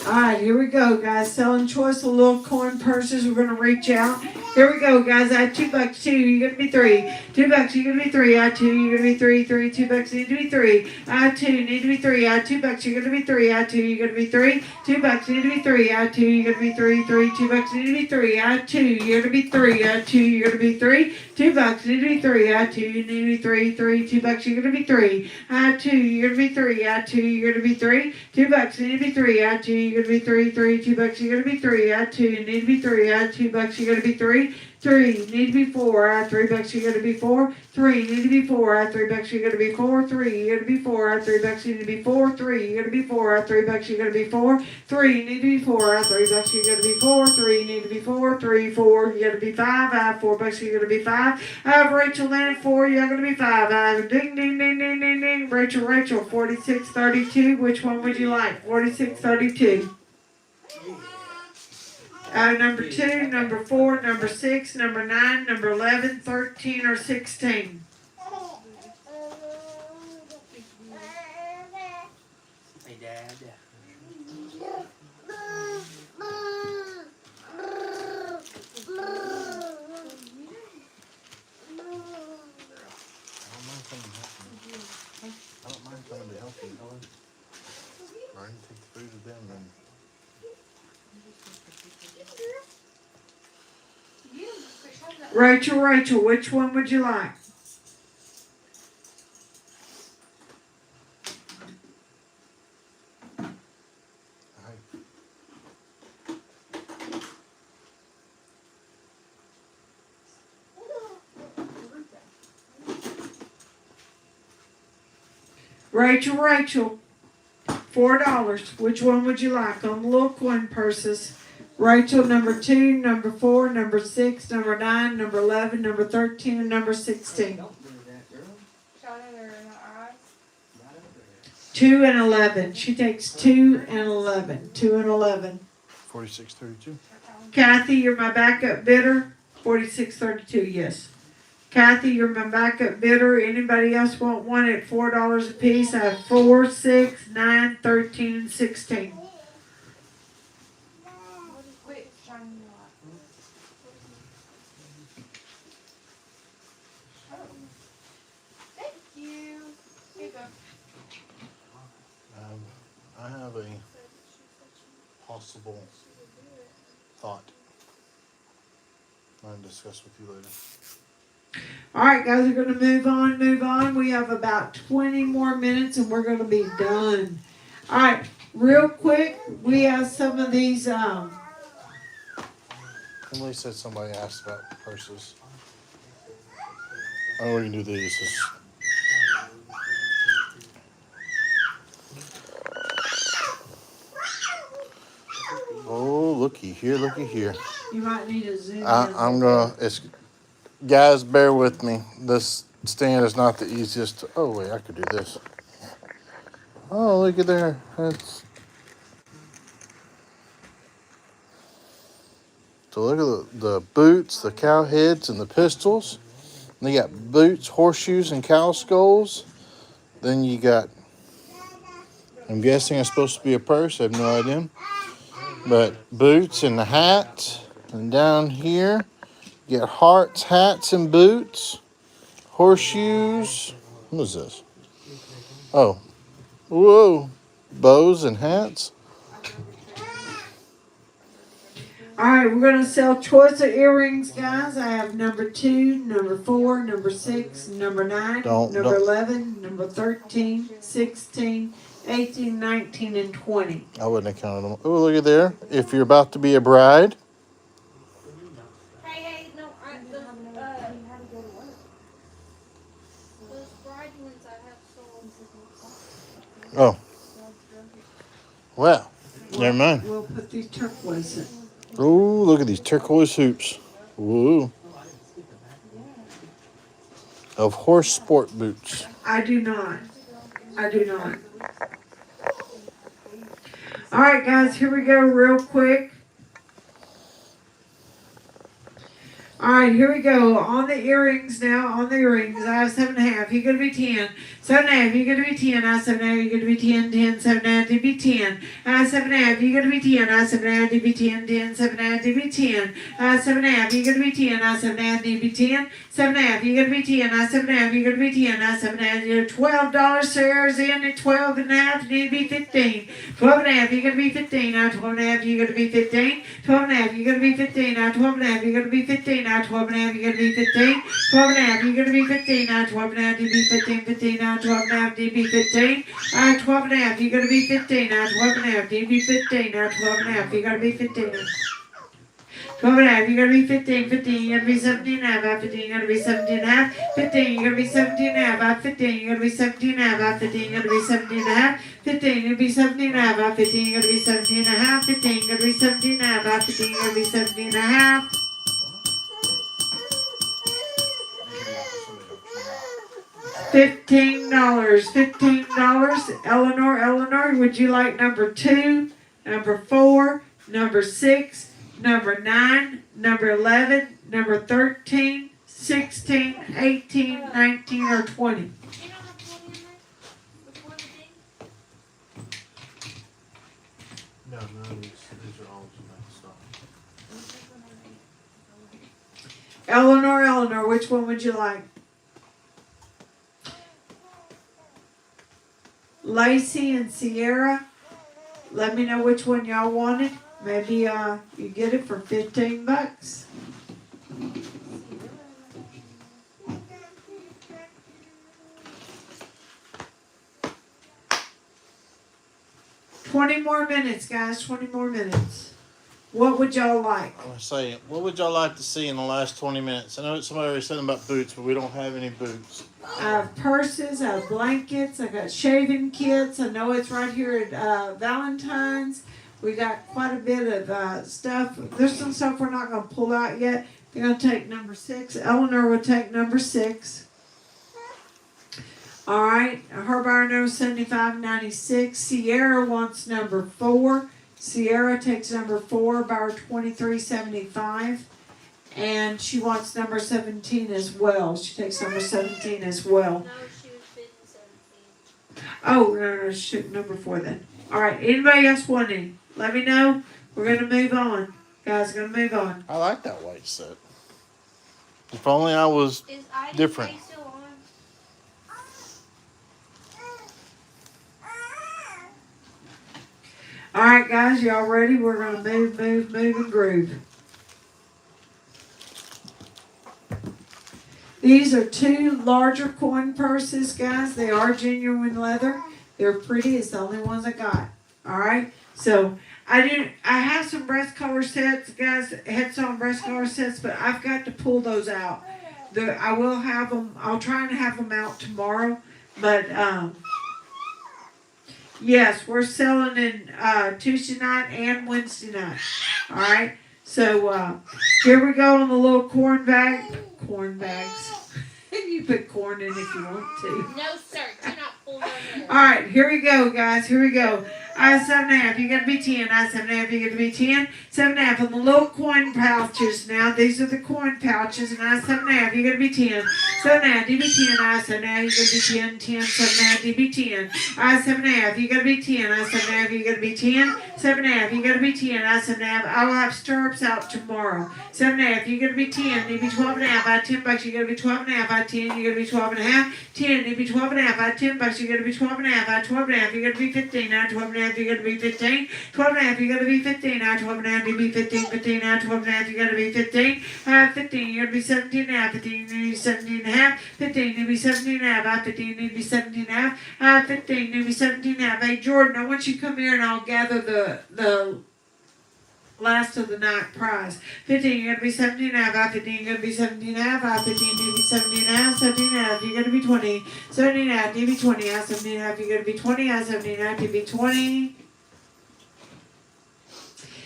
Alright, here we go, guys. Selling choice of little coin purses. We're gonna reach out. Here we go, guys. I had $2, 2, you're gonna be 3. $2, you're gonna be 3. I had 2, you're gonna be 3, 3, $2, need to be 3. I had 2, need to be 3. I had $2, you're gonna be 3. I had 2, you're gonna be 3. $2, need to be 3. I had 2, you're gonna be 3, 3, $2, need to be 3. I had 2, you're gonna be 3. I had 2, you're gonna be 3. $2, need to be 3. I had 2, you need to be 3, 3, $2, you're gonna be 3. I had 2, you're gonna be 3. I had 2, you're gonna be 3. $2, need to be 3. I had 2, you're gonna be 3, 3, $2, you're gonna be 3. I had 2, you need to be 3. I had $2, you're gonna be 3. 3, need to be 4. I had $3, you're gonna be 4. 3, need to be 4. I had $3, you're gonna be 4. 3, you're gonna be 4. I had $3, you need to be 4. 3, you're gonna be 4. I had $3, you're gonna be 4. 3, need to be 4. I had $3, you're gonna be 4. 3, need to be 4. 3, 4, you gotta be 5. I have $4, you're gonna be 5. I have Rachel then at 4, you're gonna be 5. I have ding, ding, ding, ding, ding, ding. Rachel, 4632. Which one would you like? 4632. Number 2, number 4, number 6, number 9, number 11, 13, or 16. Hey, Dad. I don't mind coming to help you. Ryan, take the food to them and Rachel, which one would you like? Rachel, $4. Which one would you like on the little coin purses? Rachel, number 2, number 4, number 6, number 9, number 11, number 13, and number 16. Shot in her eyes. 2 and 11. She takes 2 and 11. 2 and 11. 4632. Kathy, you're my backup bidder. 4632, yes. Kathy, you're my backup bidder. Anybody else want one at $4 a piece? I have 4, 6, 9, 13, and 16. Quit shining your light. Oh. Thank you. Here you go. I have a possible thought I'm going to discuss with you later. Alright guys, we're going to move on. We have about 20 more minutes and we're going to be done. Alright, real quick, we have some of these, Emily said somebody asked about purses. Oh, we can do these. Oh, looky here. you might need a zoom in. I'm gonna, guys, bear with me. This stand is not the easiest. Oh, wait, I could do this. Oh, look at there. So look at the boots, the cow heads, and the pistols. And you got boots, horseshoes, and cow skulls. Then you got, I'm guessing it's supposed to be a purse. I have no idea. But boots and the hat. And down here, you got hearts, hats, and boots. Horseshoes. What is this? Oh. Whoa. Bows and hats. Alright, we're going to sell choice of earrings, guys. I have number 2, number 4, number 6, number 9, number 11, number 13, 16, 18, 19, and 20. I wouldn't have counted them. Oh, look at there. If you're about to be a bride. Hey, no, those bride ones I have sold. Oh. Well, never mind. We'll put these turquoise in. Oh, look at these turquoise hoops. Woo. Of horse sport boots. I do not. Alright guys, here we go real quick. Alright, here we go. On the earrings now. On the earrings. I have 7.5. You're gonna be 10. 7.5. You're gonna be 10. I have 7.5. You're gonna be 10. 10. 7.5. You be 10. I have 7.5. You're gonna be 10. I have 7.5. You be 10. 10. 7.5. You be 10. I have 7.5. You're gonna be 10. I have 7.5. You be 10. 7.5. You're gonna be 10. I have 7.5. You're gonna be 10. I have 7.5. You're $12. Sarah's in at 12.5. You need to be 15. 12.5. You're gonna be 15. I have 12.5. You're gonna be 15. 12.5. You're gonna be 15. I have 12.5. You're gonna be 15. Now 12.5, you're gonna be 15. 12.5, you're gonna be 15. Now 12.5, you be 15. 15. Now 12.5, you be 15. 12.5, you're gonna be 15. Now 12.5, you be 15. Now 12.5, you're gonna be 15. 12.5, you're gonna be 15. 15, you're gonna be 17.5. 15, you're gonna be 17.5. 15, you're gonna be 17.5. 15, you're gonna be 17.5. 15, you're gonna be 17.5. 15, you're gonna be 17.5. 15, you're gonna be 17.5. 15, you're gonna be 17.5. 15, you're gonna be 17.5. $15. $15. Eleanor, would you like number 2, number 4, number 6, number 9, number 11, number 13, 16, 18, 19, or 20? You don't have 20 in there? Before the thing? No, these are all stuff. Eleanor, which one would you like? Lacey and Sierra, let me know which one y'all wanted. Maybe you get it for $15. $20 more minutes, guys. 20 more minutes. What would y'all like? I was saying, what would y'all like to see in the last 20 minutes? I know somebody already said about boots, but we don't have any boots. I have purses, I have blankets, I got shaving kits. I know it's right here at Valentines. We got quite a bit of stuff. There's some stuff we're not going to pull out yet. They're going to take number 6. Eleanor will take number 6. All right. Her bar knows $75.96. Sierra wants number 4. Sierra takes number 4, bar $23.75. And she wants number 17 as well. She takes number 17 as well. No, she was fitting 17. Oh, no, shoot, number 4 then. All right, anybody else want any? Let me know. We're going to move on. Guys, going to move on. I like that white set. If only I was Is Ida's different. face still on? All right, guys, y'all ready? We're going to move, and groove. These are 2 larger coin purses, guys. They are genuine leather. They're pretty. It's the only ones I got. All right. So I have some breast collar sets, guys. Headstone breast collar sets, but I've got to pull those out. I will have them. I'll try and have them out tomorrow. But yes, we're selling in Tuesday night and Wednesday night. All right. So here we go on the little corn bags. You put corn in if you want to. No, sir. Do not pull them in. All right, here we go, guys. Here we go. I have 7.5. You're gonna be 10. I have 7.5. You're gonna be 10. 7.5 on the little coin pouches. Now these are the coin pouches, and I have 7.5. You're gonna be 10. 7.5. You be 10. I have 7.5. You're gonna be 10. 10. 7.5. You be 10. I have 7.5. You're gonna be 10. I have 7.5. You're gonna be 10. 7.5. You're gonna be 10. I have 7.5. I will have stirrups out tomorrow. 7.5. You're gonna be 10. You be 12.5. I have $10. You're gonna be 12.5. I have 10. You're gonna be 12.5. 10. You be 12.5. I have $10. You're gonna be 12.5. I have 12.5. You're gonna be 15. I have 12.5. You're gonna be 15. 12.5. You're gonna be 15. I have 12.5. You be 15. 15. I have 12.5. You're gonna be 15. I have 15. You're gonna be 17.5. 15. You're gonna be 17.5. 15. You'll be 17.5. I have 15. You'll be 17.5. I have 15. You'll be 17.5. Hey Jordan, I want you to come here and I'll gather the last of the night prize. 15, you're gonna be 17.5. I have 15, you're gonna be 17.5. I have 15, you'll be 17.5. 17.5, you're gonna be 20. 17.5, you'll be 20. I have 17.5, you're gonna be 20. I have 17.5, you'll be 20.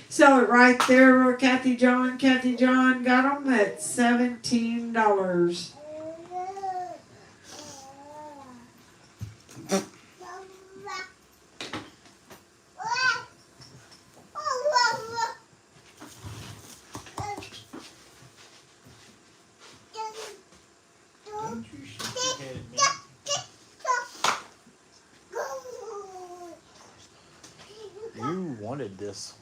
Sell it right there, Kathy John. Kathy John got them at $17. wanted this.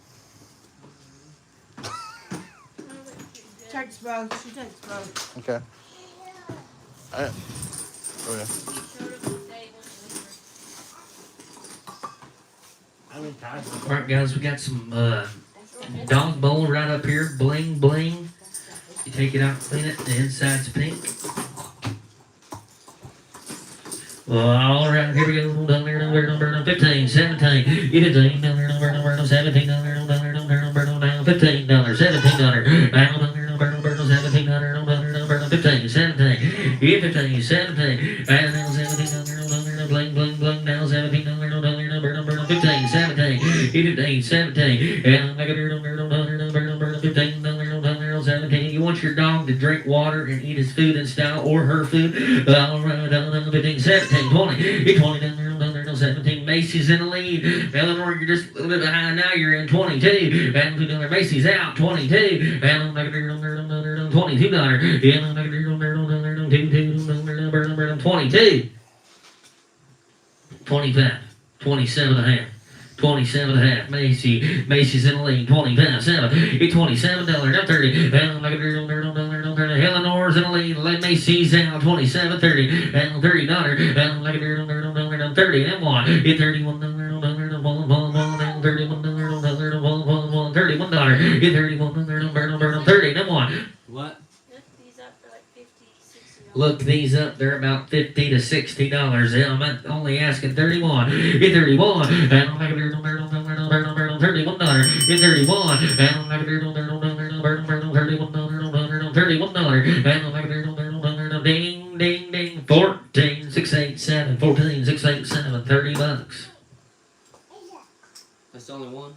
Takes both. She takes both. Okay. Oh yeah. Alright guys, we got some dog bowl right up here, bling bling. You take it out, clean it, the inside's pink. Alright, here we go. $15, 17, $15, $17, $17, $17, $17, $17, $17, bling bling bling now $17, $15, $17, $15, $17, $17. You want your dog to drink water and eat his food in style or her food? Alright, $15, $17, $20, $20, $17. Macy's in the lead. Eleanor, you're just a little bit behind now. You're in 22. Macy's out 22. $22. 22. 25, 27 and a half, 27 and a half. Macy's in the lead, 25, 7, it's $27, now 30. Eleanor's in the lead, Macy's out, 27, 30, and $30, $30, and one, it's $31, $31, it's $31, $30, and one. What? Look these up, they're about $50 to $60. I'm only asking 31. It's 31. $31. It's 31. $31. Ding, ding, ding. 14, 687. 14, 687. $30. That's the only one?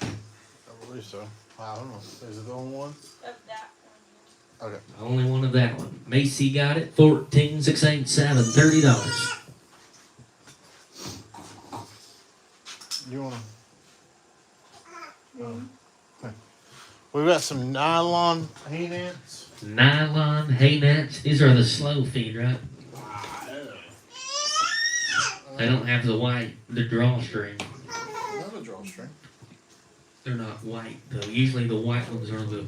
I believe so. I don't know. Is it the only one? Okay. Only one of that one. Macy got it. 14, 687. $30. You wanna? Okay. We've got some nylon hay nets. Nylon hay nets. These are the slow feed, right? They don't have the drawstring. Not a drawstring. They're not white though. Usually the white ones are the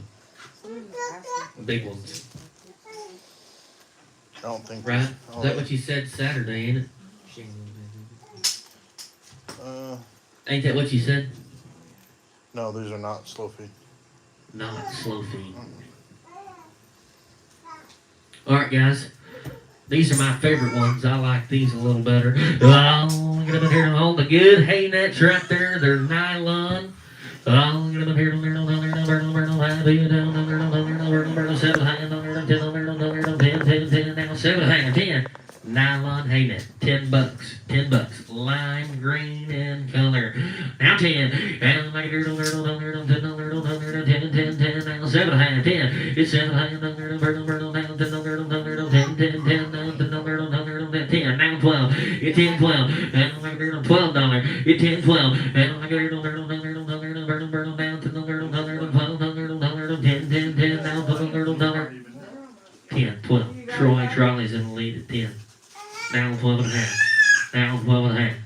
big ones. I don't think. Right? Is that what you said Saturday, ain't it? Ain't that what you said? No, these are not slow feed. Not slow feed. Alright guys. These are my favorite ones. I like these a little better. Oh, get up in here and hold the good hay nets right there. They're nylon. Oh, get up in here and $10. Nylon hay net, $10, $10. Lime green in color. Now 10. And like $10. Now 7, 10. It's 7. Now 12. It's 10, 12. And like $12. It's 10, 12. And like $10, 10, 12. Troy Trolley's in the lead at 10. Now 12 and a half. Now 12 and a half.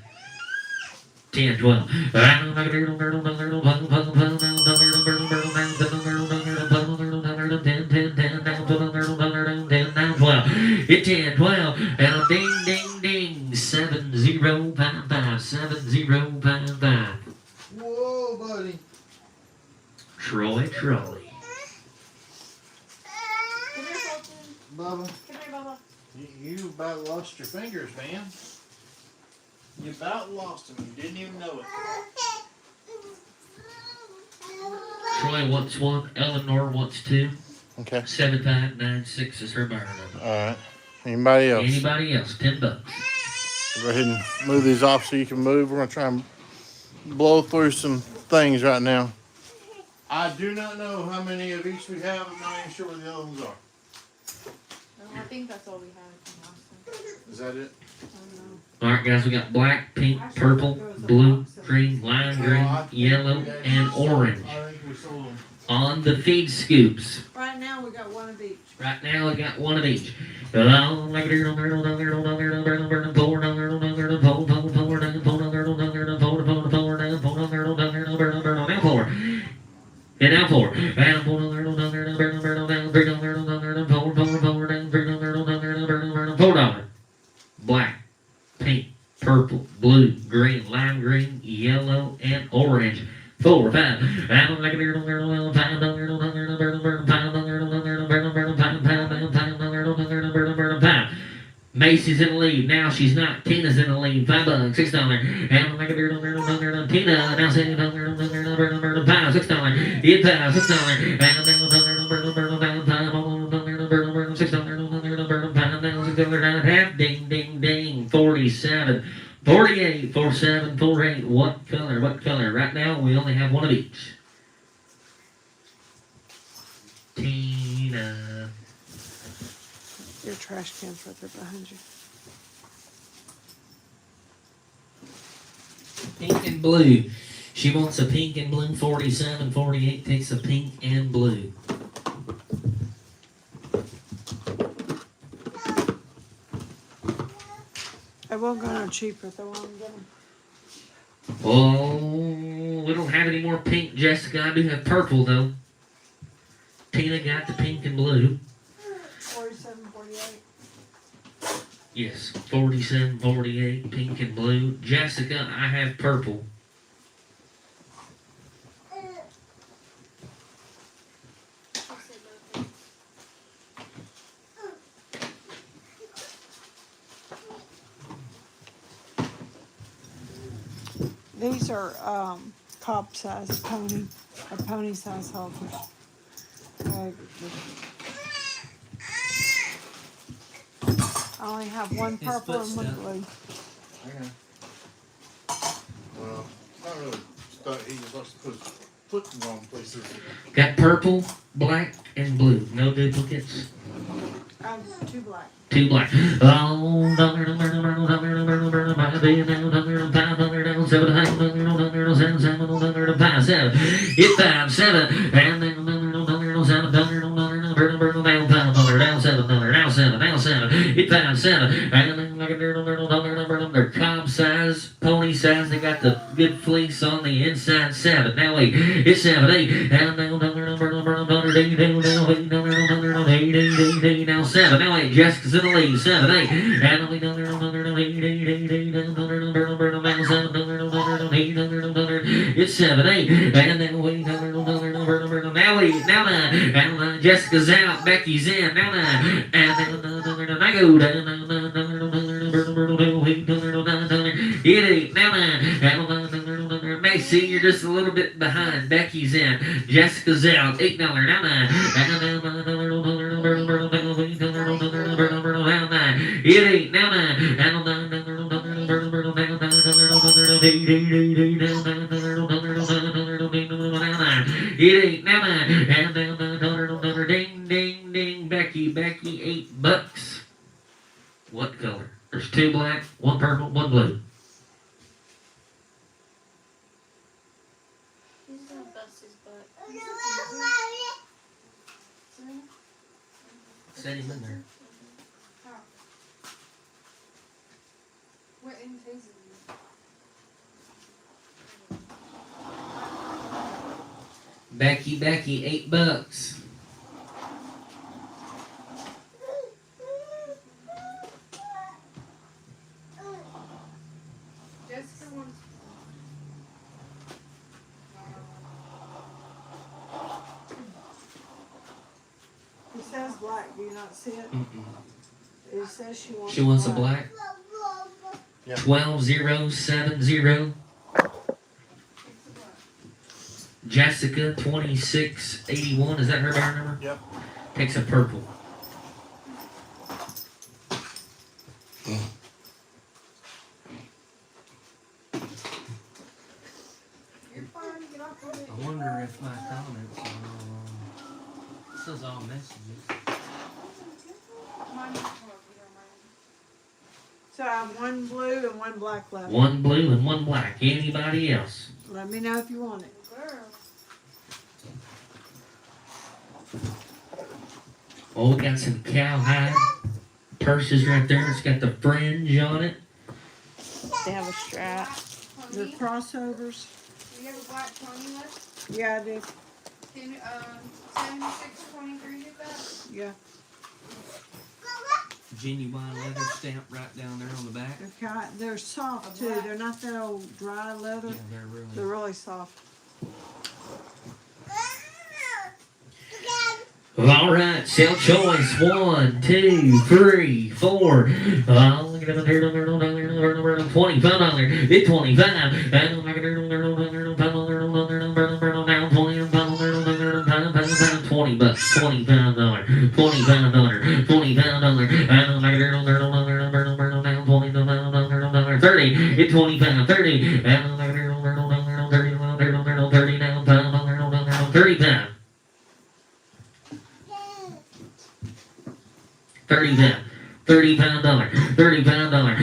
10, 12. It's 10, 12. And a ding, ding, ding. 7055. 7055. Whoa, buddy. Troy Trolley. Bubba. You about lost your fingers, man. You about lost them. You didn't even know it. Troy wants one. Eleanor wants two. Okay. 7596 is her buyer number. All right. Anybody else? Anybody else? $10. Go ahead and move these off so you can move. We're going to try and blow through some things right now. I do not know how many of each we have. I'm not even sure where the other ones are. I think that's all we had from last time. Is that it? Alright guys, we got black, pink, purple, blue, green, lime green, yellow, and orange. I think we sold them. On the feed scoops. Right now we got one of each. Right now we got one of each. Now four. And now four. And four $4. Black, pink, purple, blue, green, lime green, yellow, and orange. 4, 5. Macy's in the lead. Now she's not. Tina's in the lead. $5, $6. And like a beard on Tina. Now saying $5, $6. It $5, $6. Half. Ding, ding, ding. 47. 48, 47, 48. What color? What color? Right now we only have one of each. Tina. Your trash can's right there behind you. Pink and blue. She wants a pink and blue. 47, 48 takes a pink and blue. It won't go no cheaper. They won't get them. Oh, we don't have any more pink, Jessica. I do have purple, though. Tina got the pink and blue. 47, 48. Yes, 47, 48, pink and blue. Jessica, I have purple. These are cob size pony or pony size halters. I only have one purple and one blue. Okay. Well, it's not really stuck. He just likes to put his foot in the wrong places. Got purple, black, and blue. No duplicates. Two black. 2 black. Oh, it's 5, 7, and then now 7. It's 5, 7, and then they're cob size, pony size. They got the good fleece on the inside. 7. Now 8. It's 7, 8, and now 7. Now 8. Jessica's in the lead. 7, 8, and we it's 7, 8, and then we now 9, and Jessica's out. Becky's in. Now 9, and then I go down. It 8, now 9, and Macy, you're just a little bit behind. Becky's in. Jessica's out. $8, now 9, and it 8, now 9, and it 8, now 9, and ding, ding, ding. Becky, $8. What color? There's 2 black, 1 purple, 1 blue. He's gonna bust his butt. Set him in there. What in phases is Becky, $8. Jessica wants. It says black. Do you not see it? It says She wants a black. Yeah. 12070. Jessica 2681. Is that her bar number? Yep. Takes a purple. You're fine. Get off of it. I wonder if my comments are this is all messages. Mine is 12. You don't mind. So I have one blue and one black left. 1 blue and 1 black. Anybody else? Let me know if you want it. Girl. Oh, we got some cowhide purses right there. It's got the fringe on it. They have a strap. They're crossovers. Do you have a black 20 left? Yeah, I do. 7623 hit that? Yeah. Genuine leather stamp right down there on the back. They're soft too. They're not that old dry leather. Yeah, They're really soft. All right, sell choice 1, 2, 3, 4. $25. It's 25. $20. $25. $30. It's 25. 30. 30 pounds. 30 pound. $30 dollar.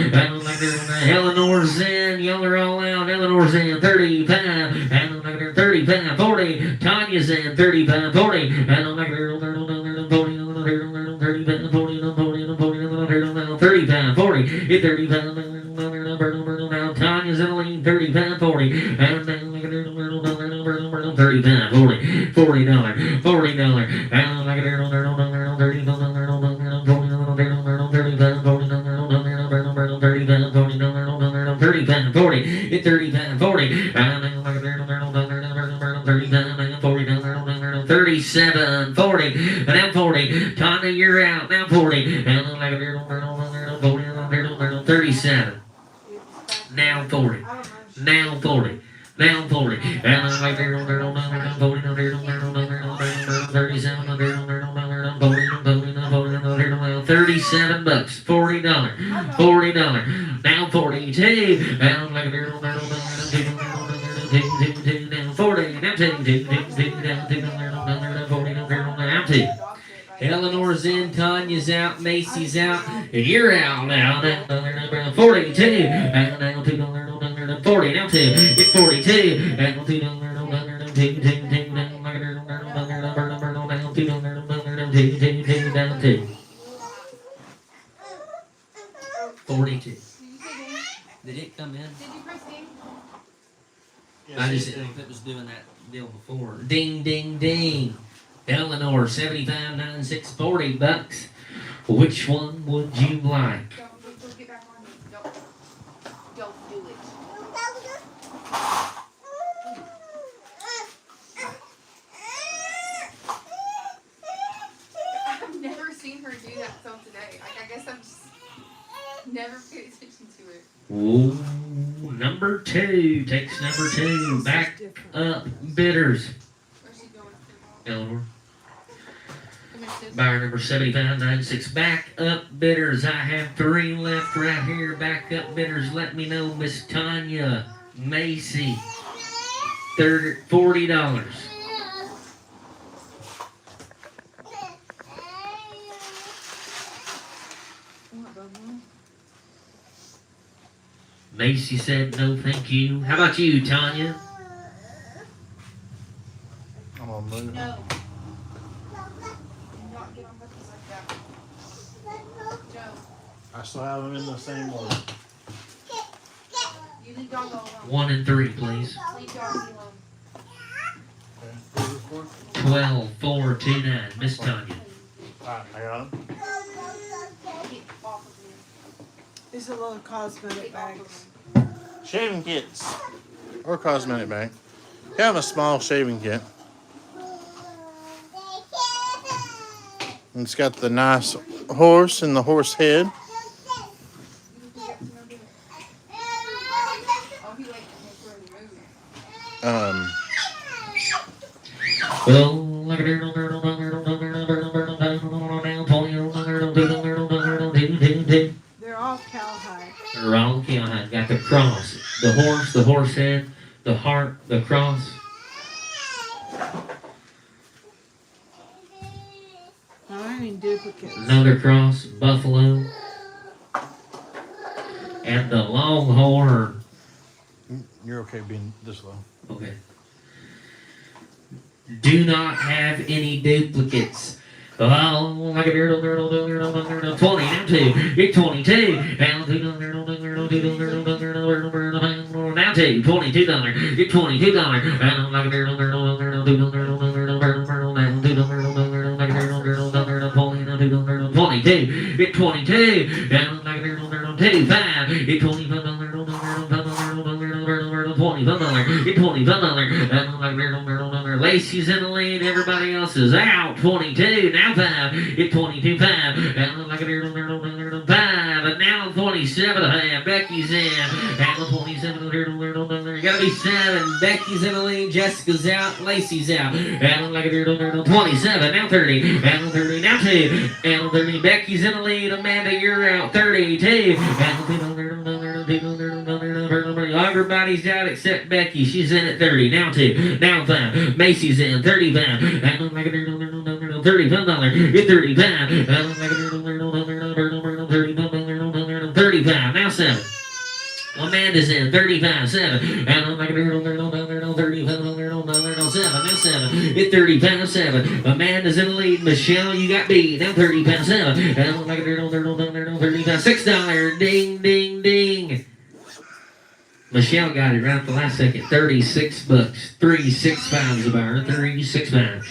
Eleanor's in. Y'all are all out. Eleanor's in. 30 pound. 30 pound. 40. Tanya's in. 30 pound. 40. 30 pound. 30 pound. 40. It's 30 pound. Tanya's in the lead. 30 pound. 40. 30 pound. 40. $40. It's 30 pound 40. 37 40. Now 40. Tanya, you're out. Now 40. 37. Now 40. Now 40. Now 40. 37 bucks. $40. $40. Now 42. Now 40. Now 2. Eleanor's in, Tanya's out, Macy's out, and you're out now. 42. 40. Now 2. It's 42. 42. Did it come in? Did you press ding? I just didn't think it was doing that deal before. Ding, ding, ding. Eleanor, 75, 96, $40. Which one would you like? Don't get back on me. Don't do it. I've never seen her do that till today. Like, I guess I'm just never paid attention to it. Ooh, number 2 takes number 2. Back up bidders. Where's she going? Eleanor. Buyer number 75, 96. Back up bidders. I have 3 left right here. Back up bidders. Let me know, Miss Tanya, Macy. $40. Macy said no, thank you. How about you, Tanya? I'm gonna move. No. Do not get on buttons like that. Joe, I still have them in the same order. you leave doggo alone. 1 and 3, please. Leave doggy alone. Okay. 12, 4, 2, 9. Miss Tanya. Alright, I got them. Get off of me. These are little cosmetic Get off bags. of me. Shaving kits. Or cosmetic bag. You have a small shaving kit. And it's got the nice horse and the horse head. You can get to know it. Oh, he like to make sure he moves. They're all cowhide. They're all cowhide. Got the cross, the horse head, the heart, the cross. Not any duplicates. Another cross, buffalo, and the longhorn. You're okay being this low. Okay. Do not have any duplicates. Oh, like a 20, now 2. It's 22. now two, $22. Get $22. Get 22. Get $25. Lacey's in the lead. Everybody else is out. 22. Now 5. Get 22. 5. And now 27. Becky's in. And 27. You gotta be 7. Becky's in the lead. Jessica's out. Lacey's out. And 27. Now 30. And 30. Now 2. And 30. Becky's in the lead. Amanda, you're out. 32. Everybody's out except Becky. She's in at 30. Now 2. Now 5. Macy's in. 35. $35. Get 35. 35. Now 7. Amanda's in. 35. 7. And 7. Now 7. Get 35. 7. Amanda's in the lead. Michelle, you got beat. Now 35. 7. And 35. $6. Ding, ding, ding. Michelle got it right at the last second. $36. 3 6 5s about her. 3 6 5.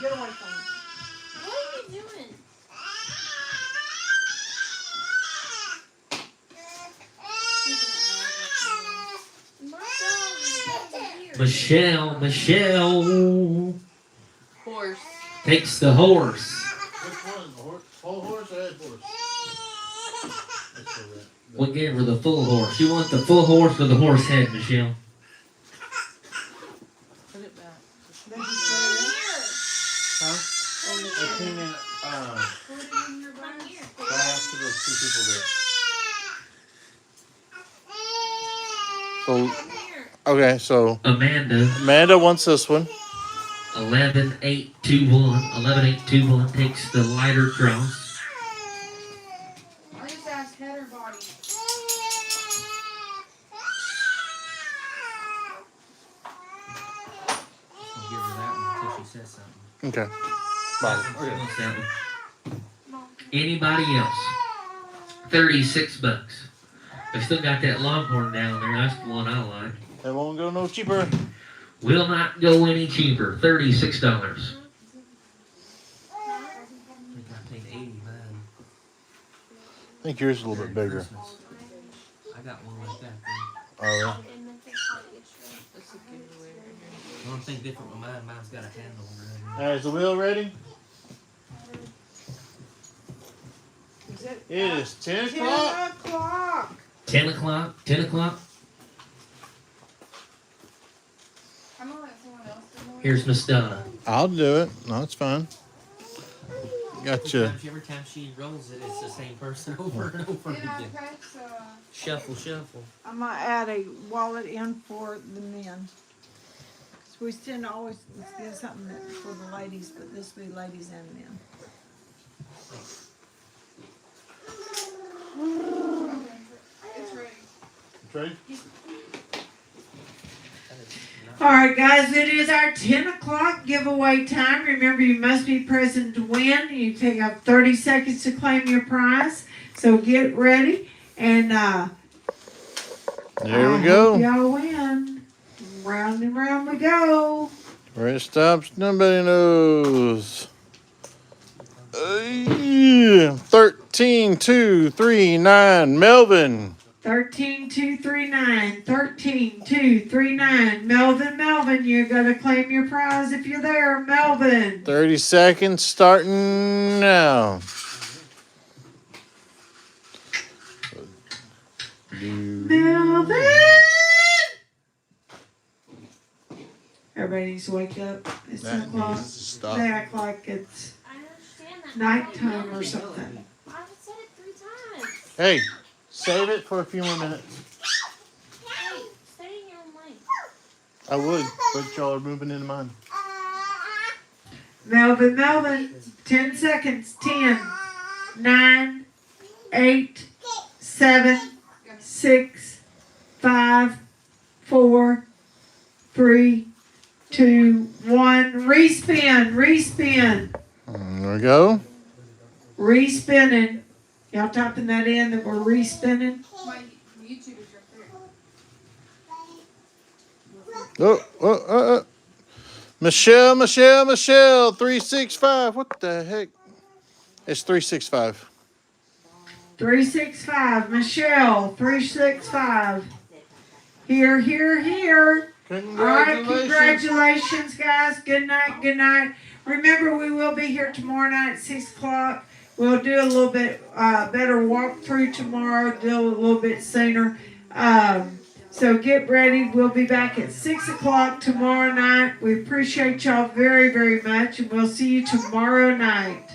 Get away from me. What are you doing? Michelle Horse. takes the horse. Which one? The horse? Whole horse or head horse? We gave her the full horse. You want the full horse or the horse head, Michelle? Put it back. Huh? I came in, Put it in your bag. Here. I have to those 2 people there. So, okay, so Amanda wants this one. 11-8-2-1. 11-8-2-1 takes the lighter cross. I just asked head or body. I'll give her that one until she says something. Okay. What's that one? Anybody else? $36. I still got that Longhorn down there. That's the one I like. It won't go no cheaper. Will not go any cheaper. $36. I think I paid 80, man. I think yours is a little bit bigger. Christmas. I got one like that. Oh, yeah. And then take part extra. That's a giveaway right here. One thing different with mine. Mine's got a handle on it. Alright, is the wheel ready? Is it? It is 10 o'clock. 10 o'clock. 10 o'clock. 10 o'clock. I'm gonna let someone else do it. Here's Miss Donna. I'll do it. No, it's fine. Gotcha. Every time she rolls it, it's the same person over and over Yeah, again. okay, so Shuffle, shuffle. I'm gonna add a wallet in for the men. So we still always do something for the ladies, but this will be ladies and men. it's ready. Ready? All right, guys, it is our 10 o'clock giveaway time. Remember, you must be present to win. You take up 30 seconds to claim your prize. So get ready, and There we go. y'all win. Round and round we go. Where it stops, nobody knows. 13-2-3-9, Melvin. 13239, 13239. Melvin, you're gonna claim your prize if you're there, Melvin. 30 seconds starting now. Melvin! Everybody needs to wake up. It's 10 That o'clock. needs to stop. They act like it's I understand that. nighttime or something. I've said it 3 times. Hey, save it for a few more minutes. Hey, stay in your own lane. I would, but y'all are moving into mine. Melvin, 10 seconds. 10, 9, 8, 7, 6, 5, 4, 3, 2, 1. Respin. There we go. Respinning. Y'all typing that in that we're respinning? My YouTube is right there. Michelle, 365. What the heck? It's 365. 365. Michelle, 365. Here, here, here. All right, congratulations, guys. Good night, good night. Remember, we will be here tomorrow night at 6 o'clock. We'll do a little bit better walkthrough tomorrow, do a little bit sooner. So get ready. We'll be back at 6 o'clock tomorrow night. We appreciate y'all very, very much, and we'll see you tomorrow night.